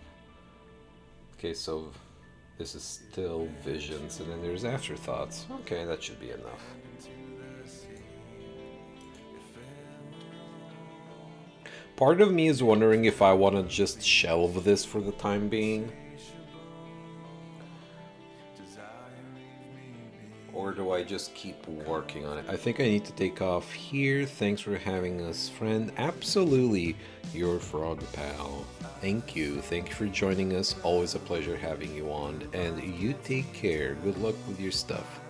Okay, so this is still visions, and then there's afterthoughts. Okay, that should be enough. Part of me is wondering if I want to just shelve this for the time being. Or do I just keep working on it? I think I need to take off here. Thanks for having us, friend. Absolutely, your frog pal. Thank you. Thank you for joining us. Always a pleasure having you on. And you take care. Good luck with your stuff.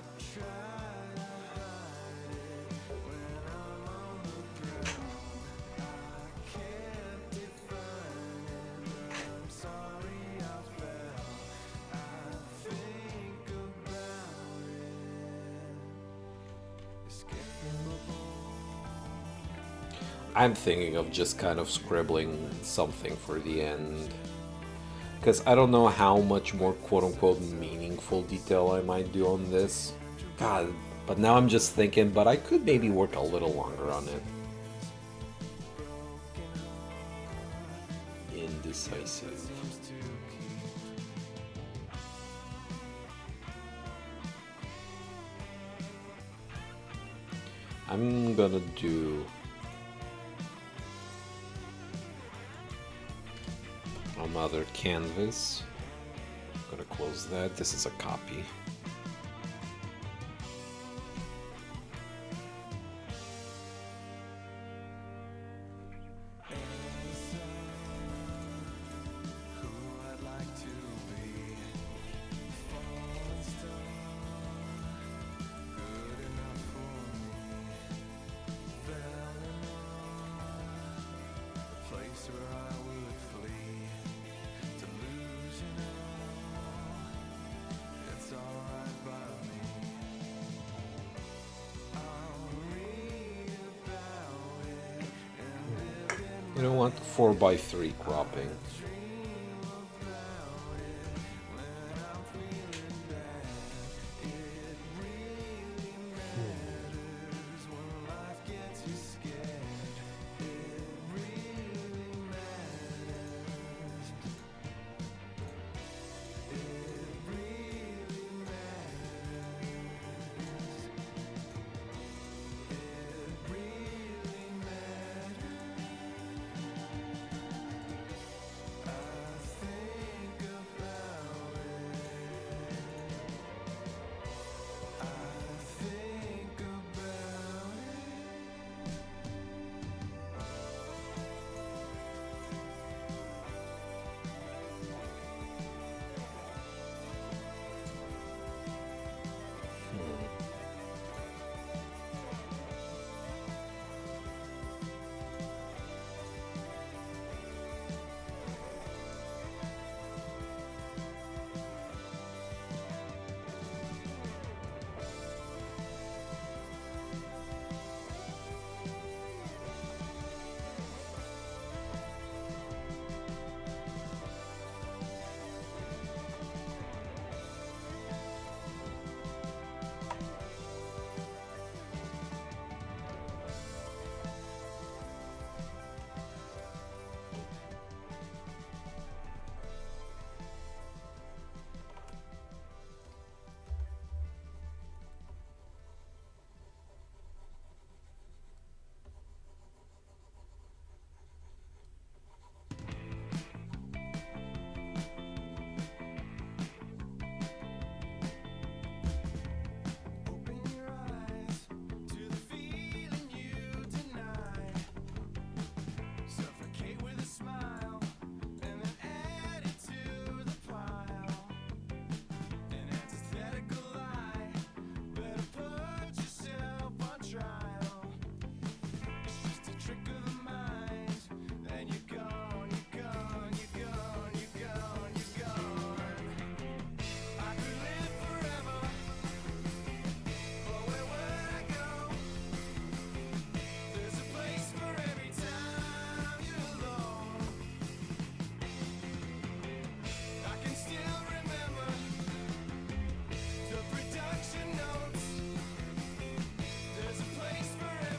I'm thinking of just kind of scribbling something for the end. Because I don't know how much more quote-unquote meaningful detail I might do on this. God, but now I'm just thinking, but I could maybe work a little longer on it. Indecisive. I'm gonna do another canvas. I'm gonna close that. This is a copy. You don't want 4x3 cropping.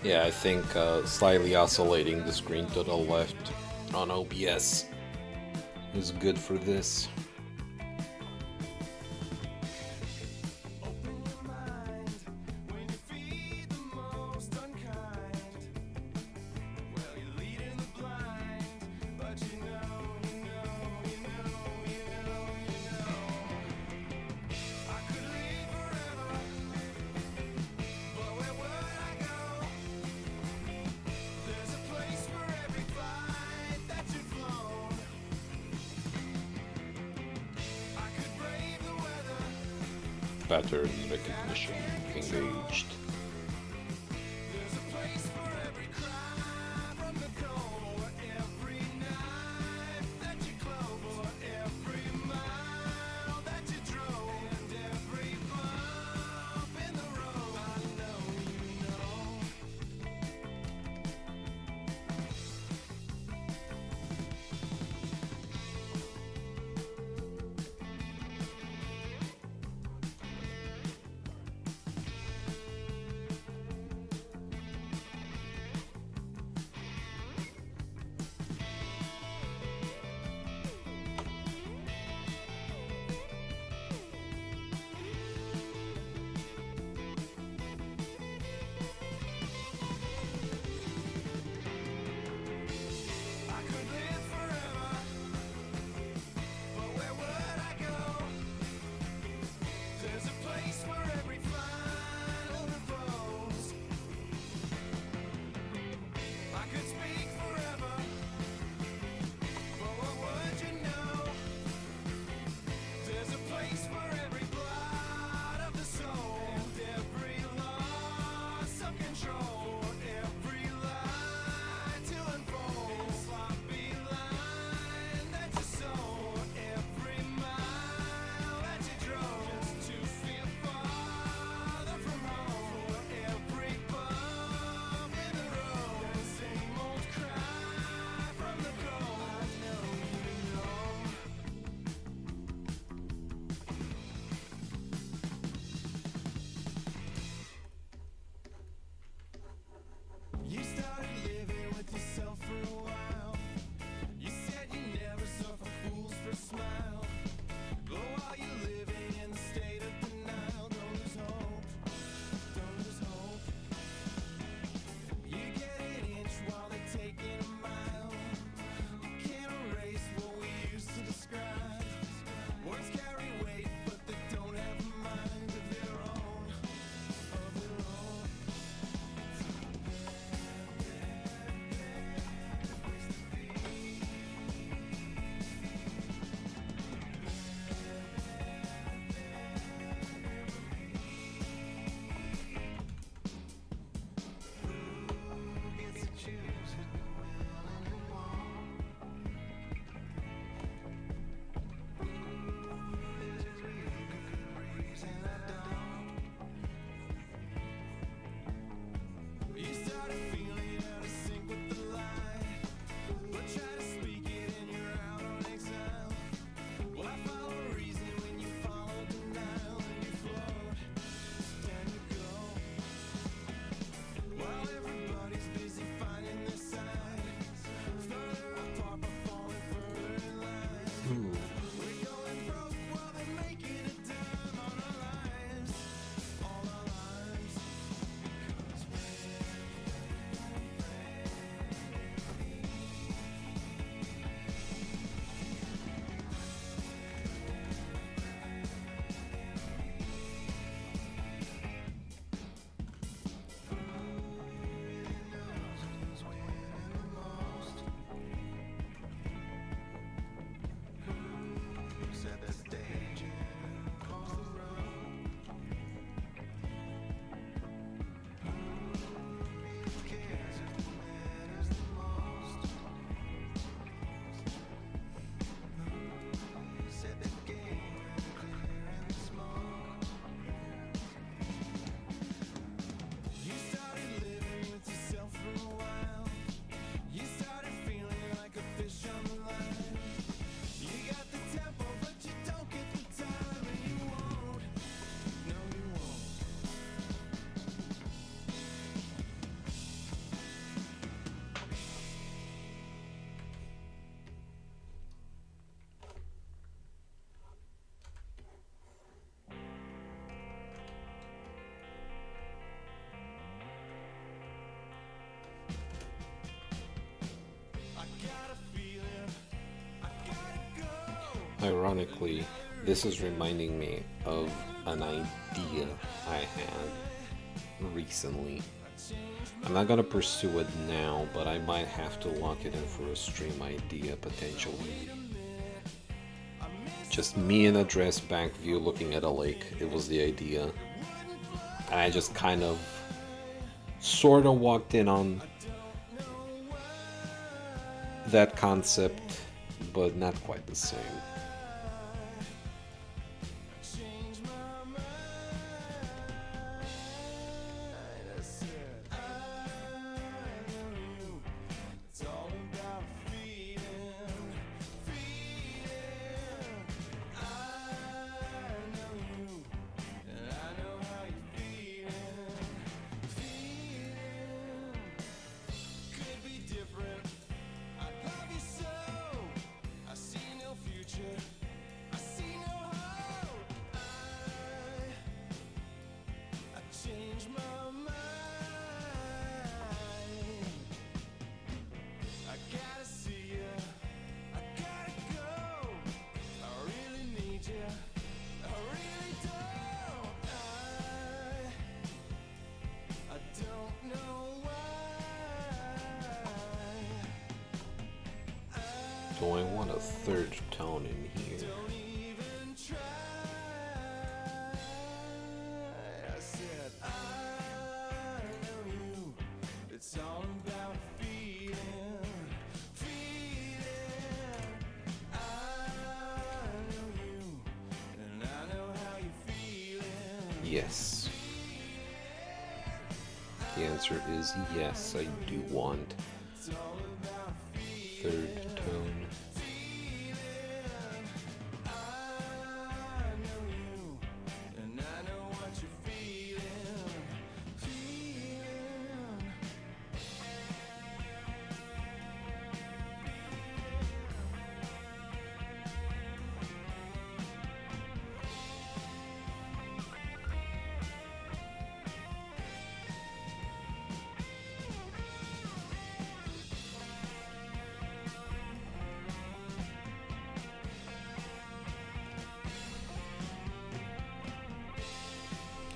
Yeah, I think slightly oscillating the screen to the left on OBS is good for this. Pattern recognition engaged. Ironically, this is reminding me of an idea I had recently. I'm not gonna pursue it now, but I might have to lock it in for a stream idea potentially. Just me in a dress back view looking at a lake. It was the idea. And I just kind of sort of walked in on that concept, but not quite the same. Do I want a third tone in here? Yes. The answer is yes, I do want third tone.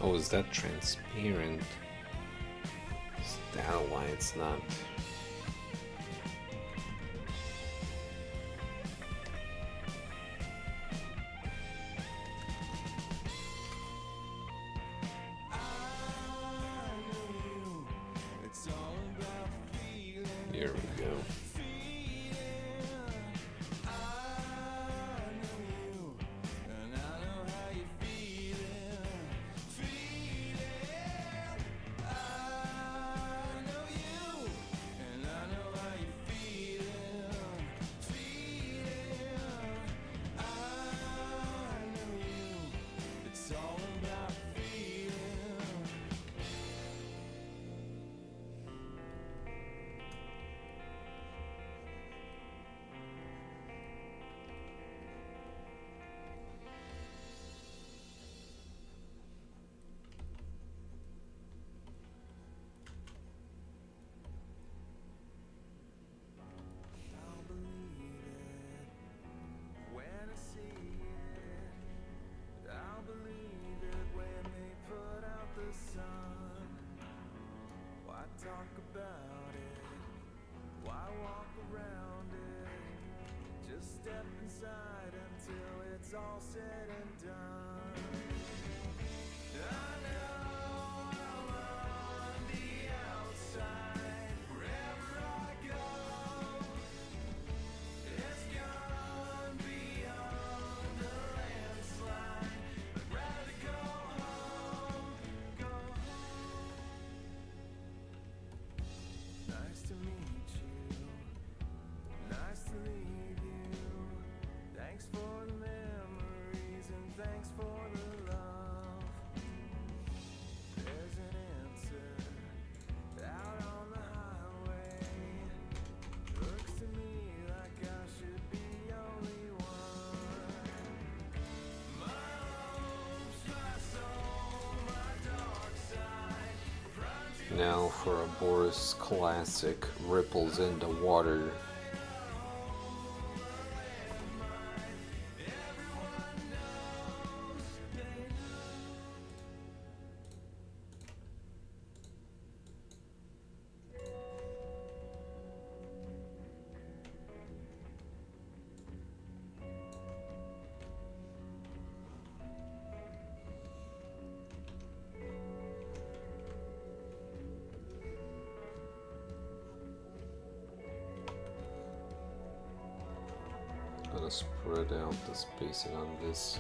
Oh, is that transparent? Is that why it's not? Here we go. Now for a Boris classic, Ripples in the Water. Gonna spread out the spacing on this.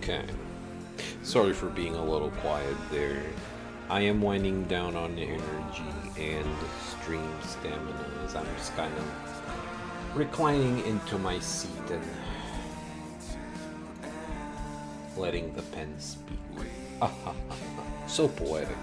Okay. Sorry for being a little quiet there. I am winding down on the energy and stream stamina as I'm just kind of reclining into my seat and letting the pen speak. So poetic.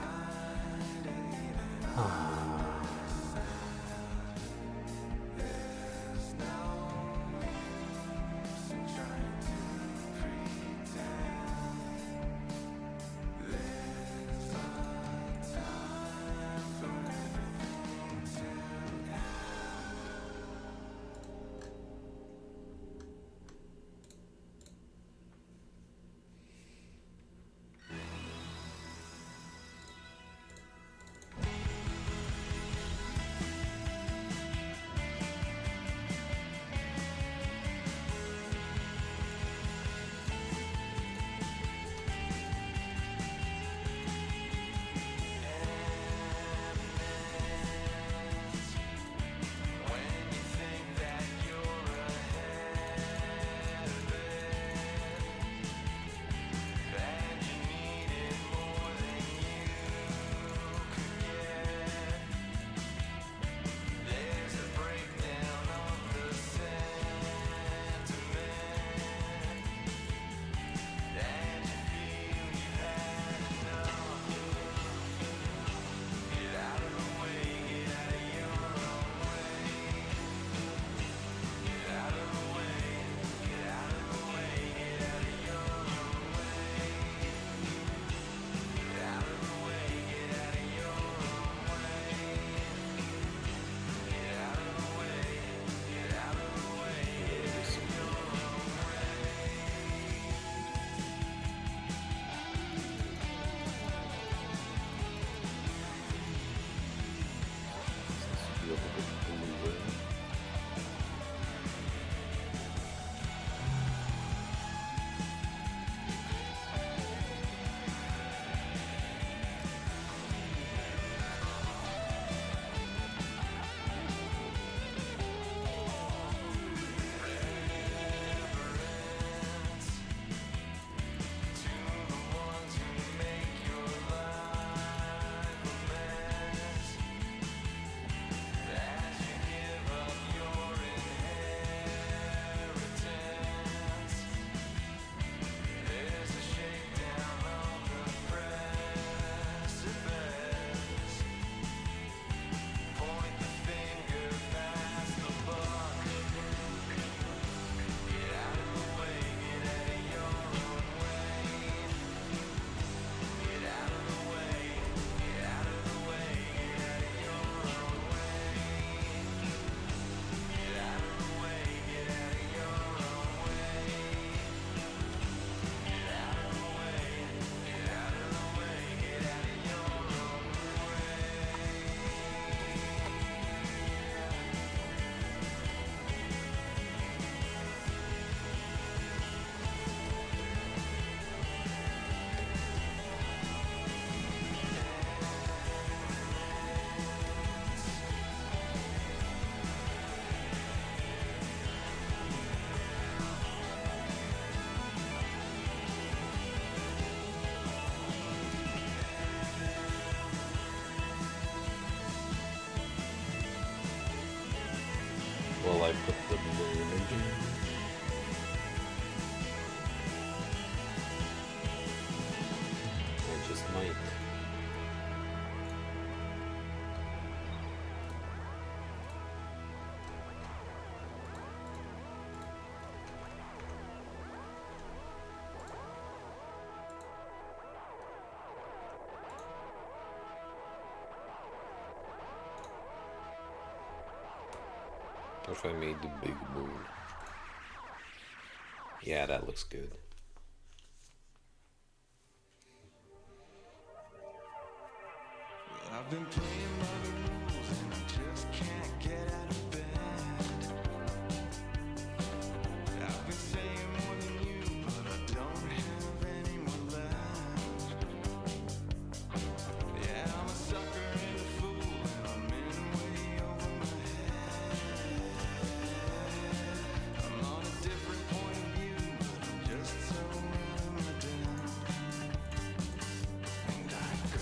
Will I put the moon again? I just might. What if I made the big moon? Yeah, that looks good.
I've been playing by the rules and I just can't get out of bed. I've been saying more than you, but I don't have any more left. Yeah, I'm a sucker and a fool, and I'm in way over my head. I'm on a different point of view, but I'm just so out of my depth. And I go.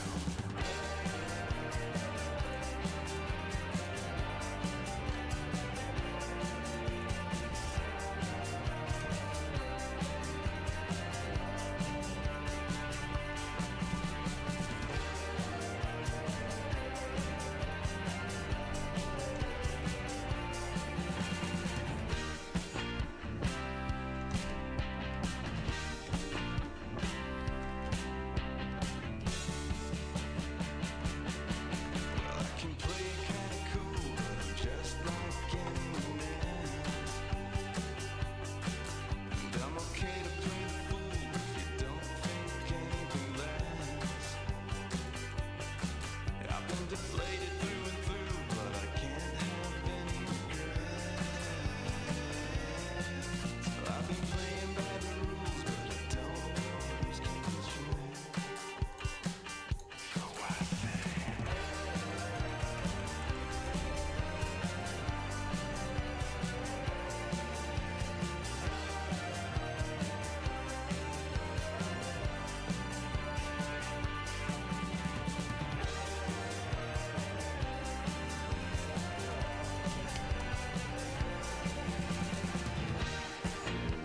I can play kinda cool, but I'm just like anyone else. And I'm okay to play the fool if you don't think anything less. I've been deflated through and through, but I can't have any regrets. I've been playing by the rules, but I don't know who's keeping track. So I say.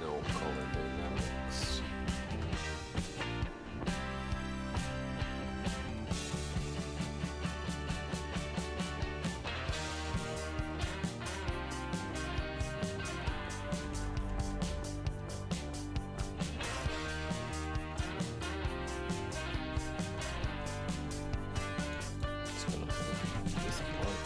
No color dynamics. It's gonna hold this part.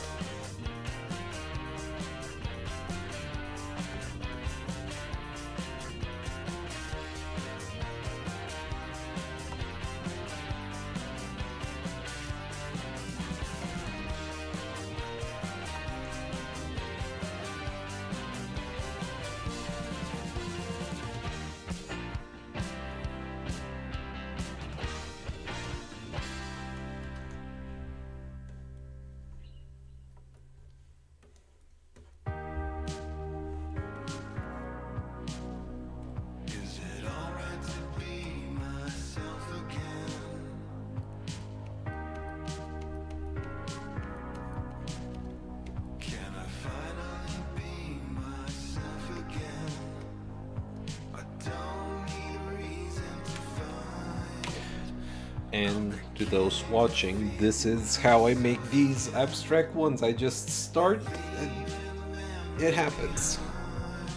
Is it alright to be myself again? Can I finally be myself again? I don't need a reason to find.
And to those watching, this is how I make these abstract ones. I just start and it happens.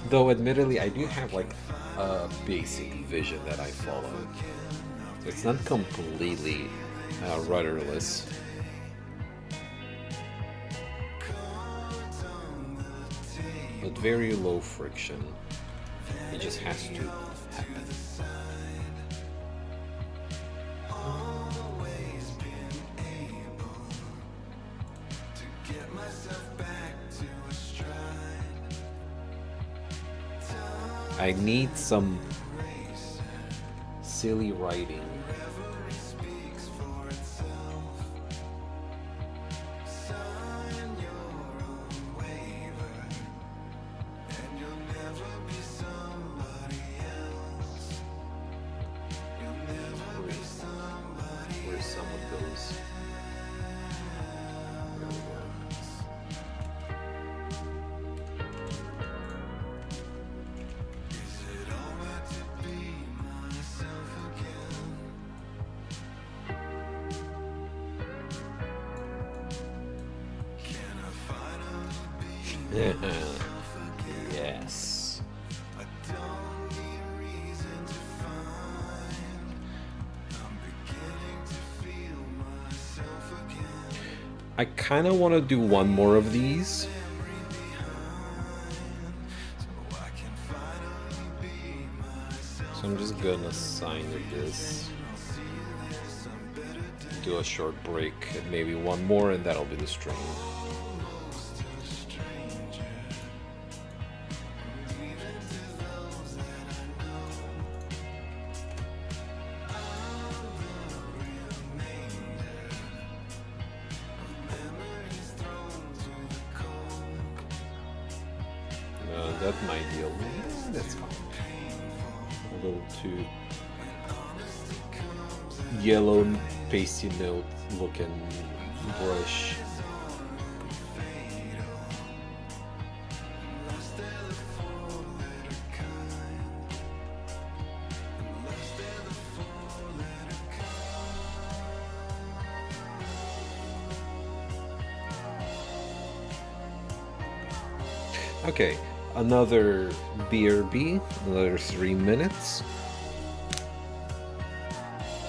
Though admittedly, I do have like a basic vision that I follow. So it's not completely rudderless. But very low friction. It just has to happen.
Always been able to get myself back to a stride.
I need some silly writing.
Wherever it speaks for itself. Sign your own waiver, and you'll never be somebody else. You'll never be somebody
Where's some of those? There we go. Yes. I kind of want to do one more of these. So I'm just gonna sign this. Do a short break, and maybe one more, and that'll be the stream. That might be a little, that's fine. A little too yellow pasty note looking brush. Okay, another BRB, another 3 minutes.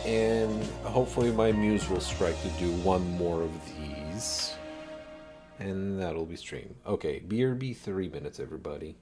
And hopefully my muse will strike to do one more of these. And that'll be stream. Okay, BRB 3 minutes, everybody.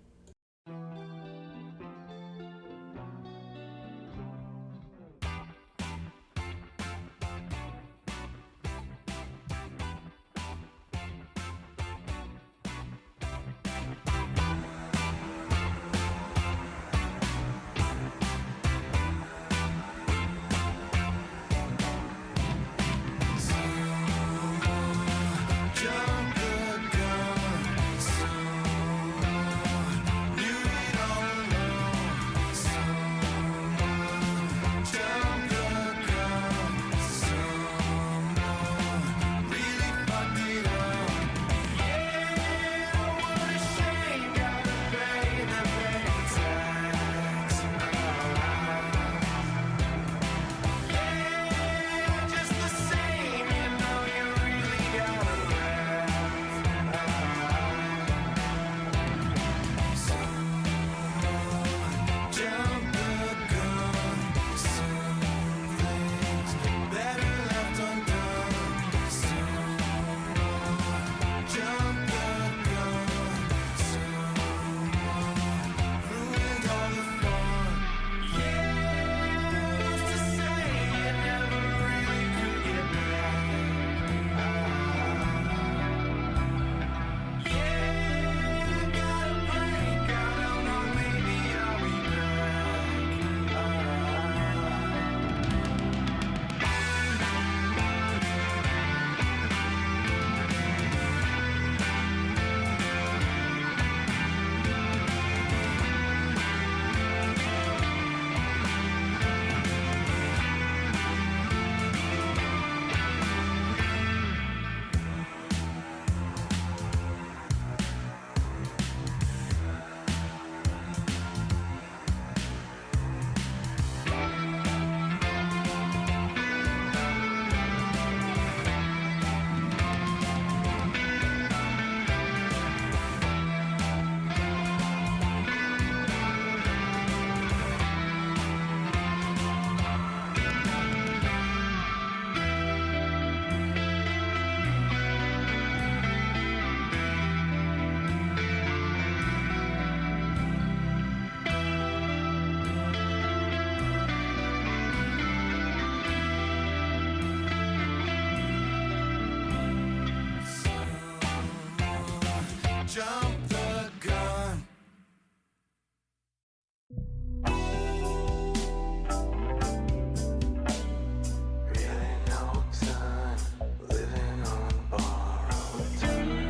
Jump the gun. Really no time, living on borrowed time.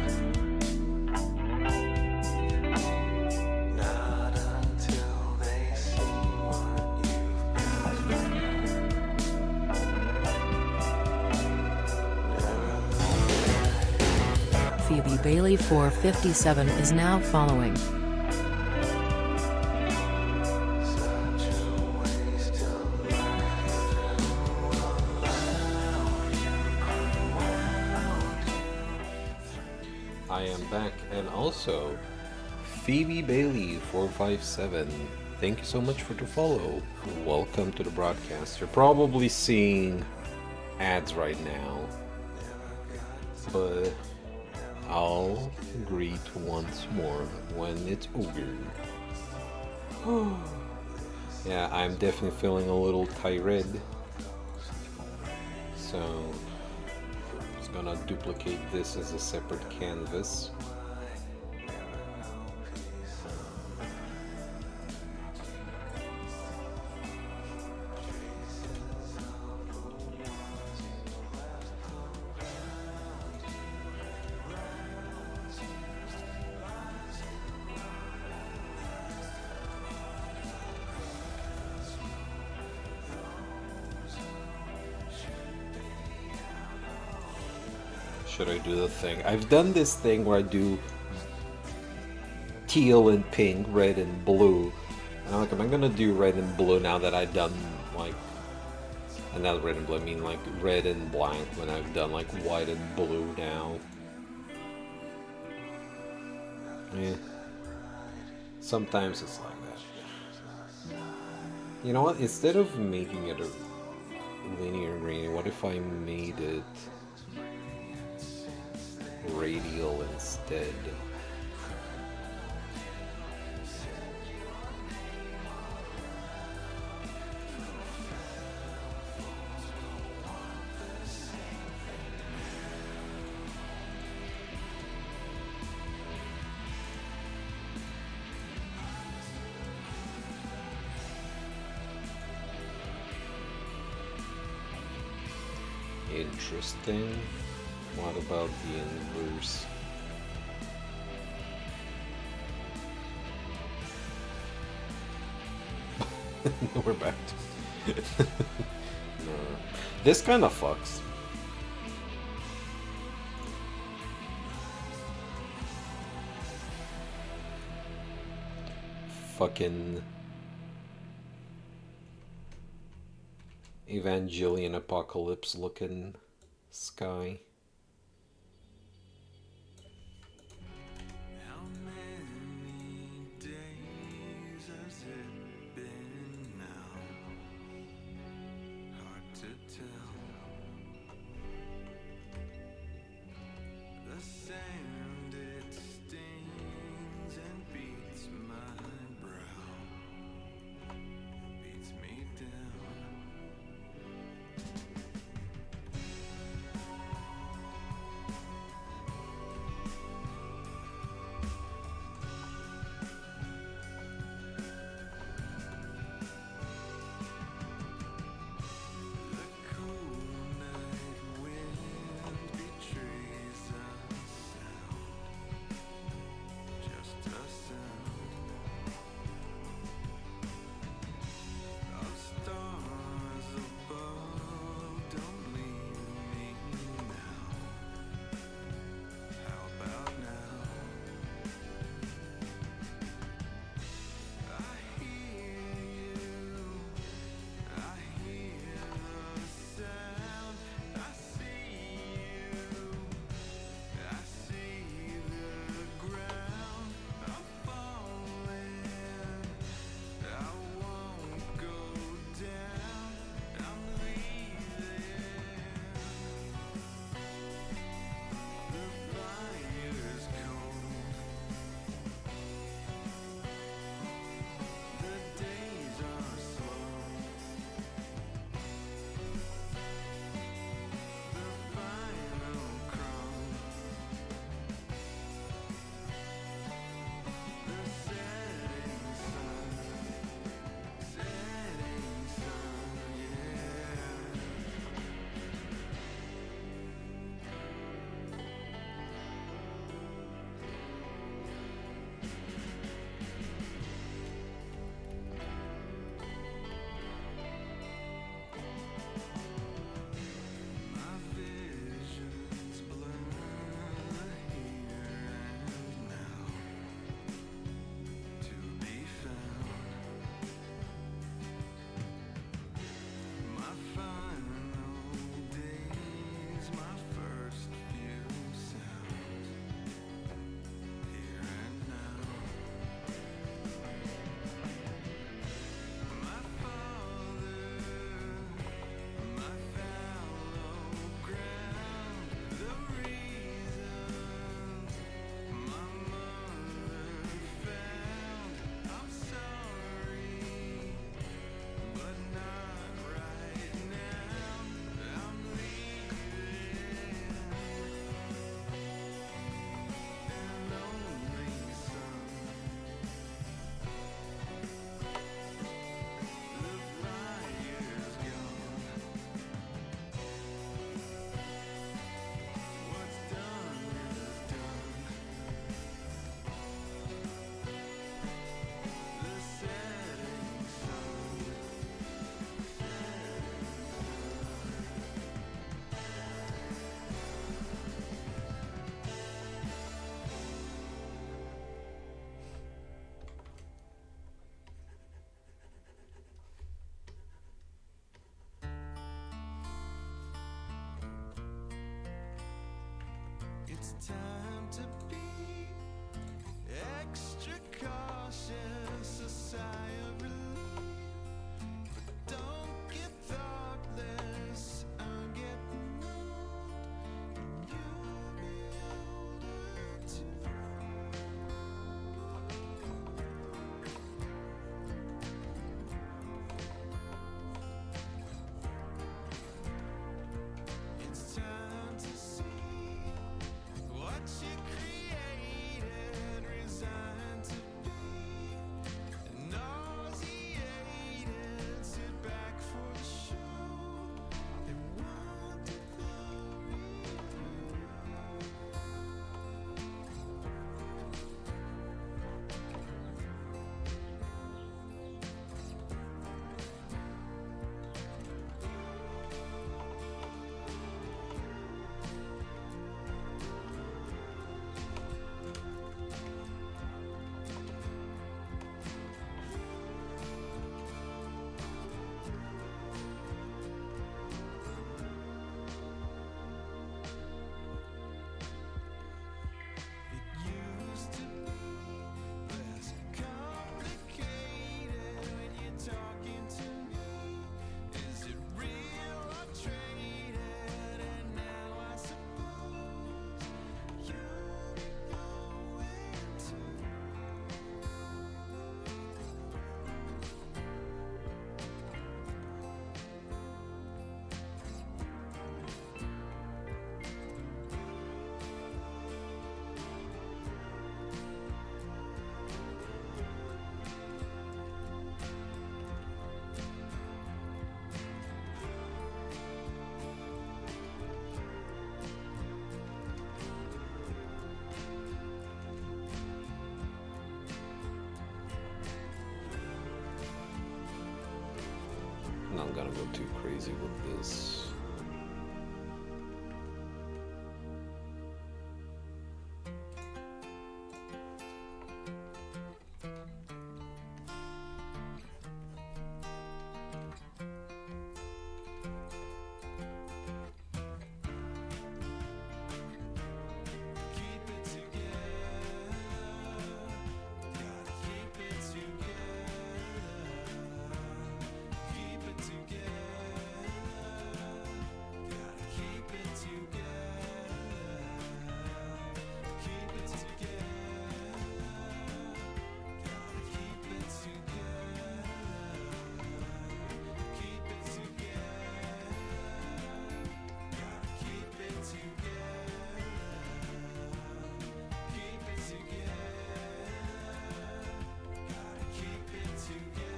Not until they see what you've been through.
Phoebe Bailey 457 is now following.
I am back, and also Phoebe Bailey 457. Thank you so much for the follow. Welcome to the broadcast. You're probably seeing ads right now, but I'll greet once more when it's over. Yeah, I'm definitely feeling a little tired, so I'm just gonna duplicate this as a separate canvas. Should I do the thing? I've done this thing where I do teal and pink, red and blue. And I'm like, am I gonna do red and blue now that I've done like, and not red and blue, I mean like red and black when I've done like white and blue now. Yeah. Sometimes it's like that. You know what? Instead of making it a linear green, what if I made it radial instead? Interesting. What about the inverse? We're back to no. This kind of fucks. Fucking Evangelion apocalypse looking sky.
How many days has it been now? Hard to tell. The sand, it stings and beats my brow, beats me down. time to be extra cautious, a sigh of relief. But don't get thoughtless, I'm getting old, and you'll be older too. It's time to see what you created, resigned to be nauseated. Sit back for the show. They want the glory. It used to be less complicated when you're talking to me. Is it real or traded? And now I suppose you'll be going too.
I'm not gonna go too crazy with this.
Keep it together. Gotta keep it together. Keep it together. Gotta keep it together. Keep it together. Gotta keep it together. Keep it together. Gotta keep it together. Keep it together. Gotta keep it together.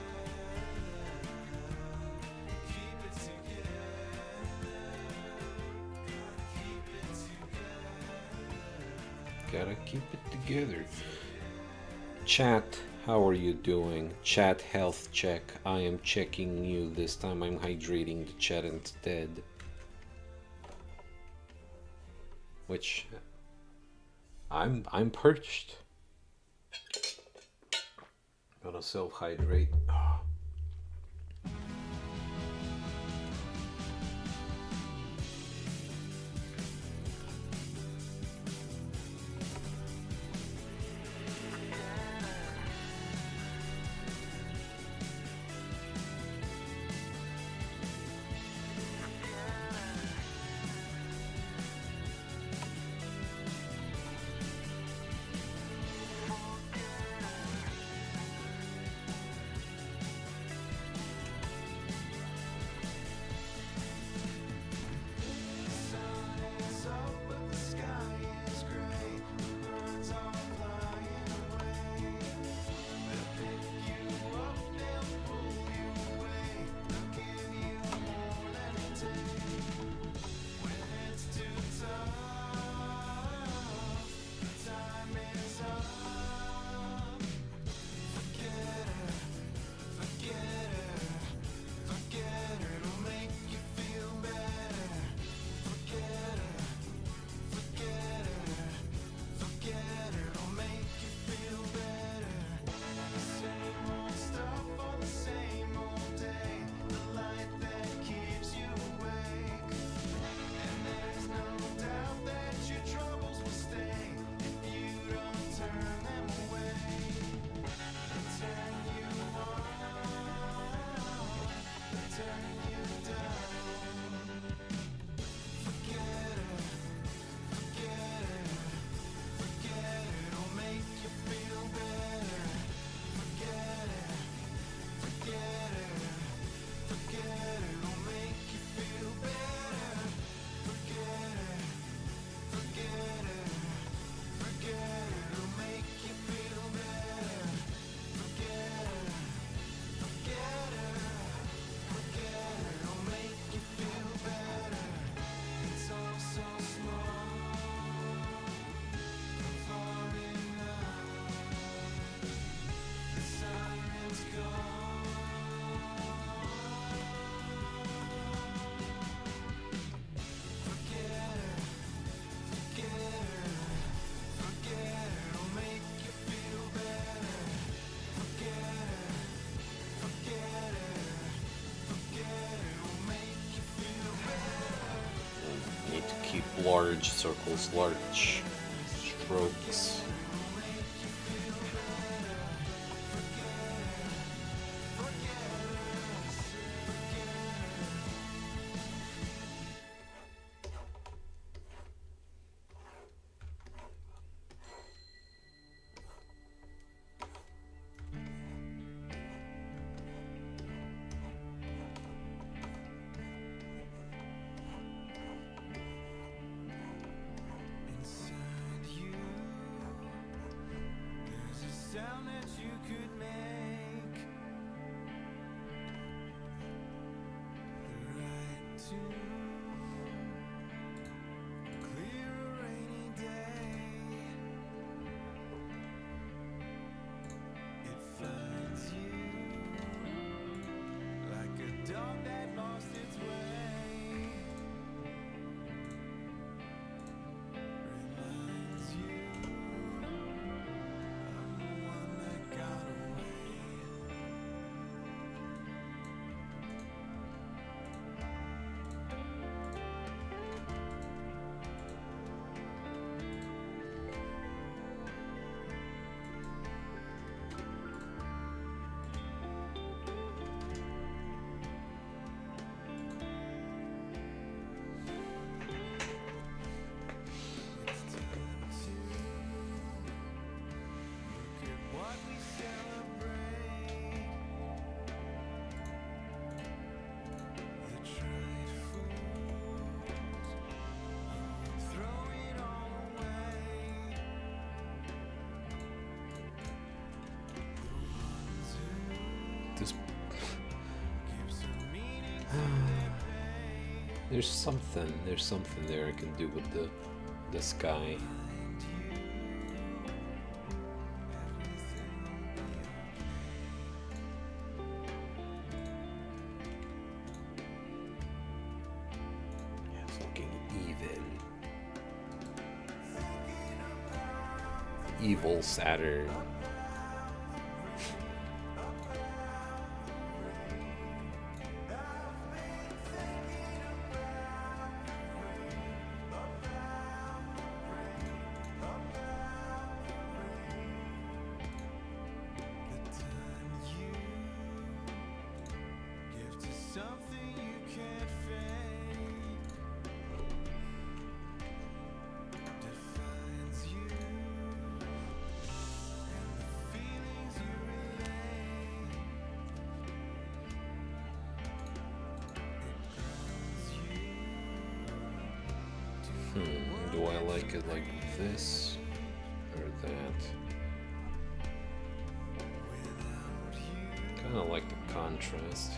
Keep it together.
Gotta keep it together. Chat, how are you doing? Chat health check. I am checking you. This time I'm hydrating the chat instead. Which I'm perched. Gonna self-hydrate. large circles, large strokes.
Inside you, there's a sound that you could make. The right tune, clear a rainy day. It finds you like a dog that lost its way. Reminds you of the one that got away. It's time to look at what we celebrate. The tried fools throw it all away. The ones who
This
give some meaning to their pain.
there's something there I can do with the sky. Yeah, it's looking evil. Evil Saturn.
The time you give to something you can't fake defines you and the feelings you relate. It grounds you.
Do I like it like this or that? Kind of like the contrast.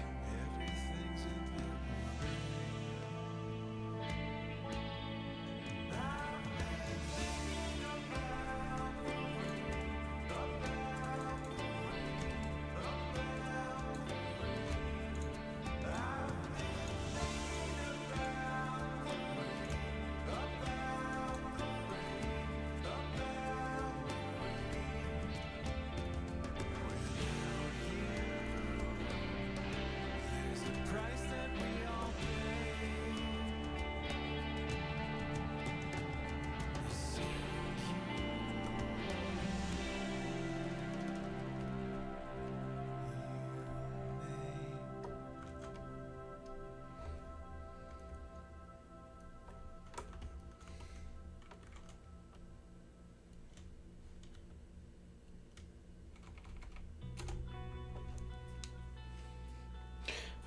There's a price that we all pay. The sound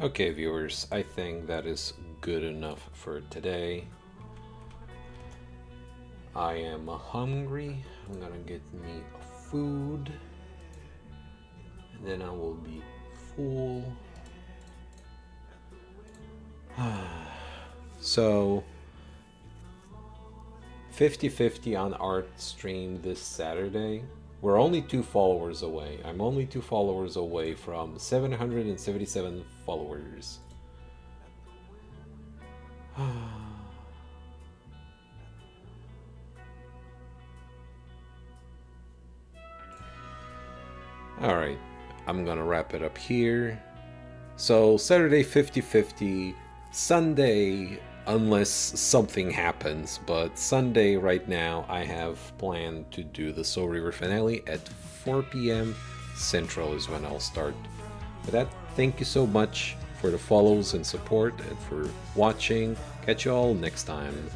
Okay, viewers, I think that is good enough for today. I am hungry. I'm gonna get me food, and then I will be full. So 50-50 on art stream this Saturday. We're only 2 followers away. I'm only 2 followers away from 777 followers. Alright, I'm gonna wrap it up here. So Saturday 50-50, Sunday unless something happens. But Sunday right now I have planned to do the Soul River finale at 4 p.m. Central is when I'll start. With that, thank you so much for the follows and support and for watching. Catch you all next time.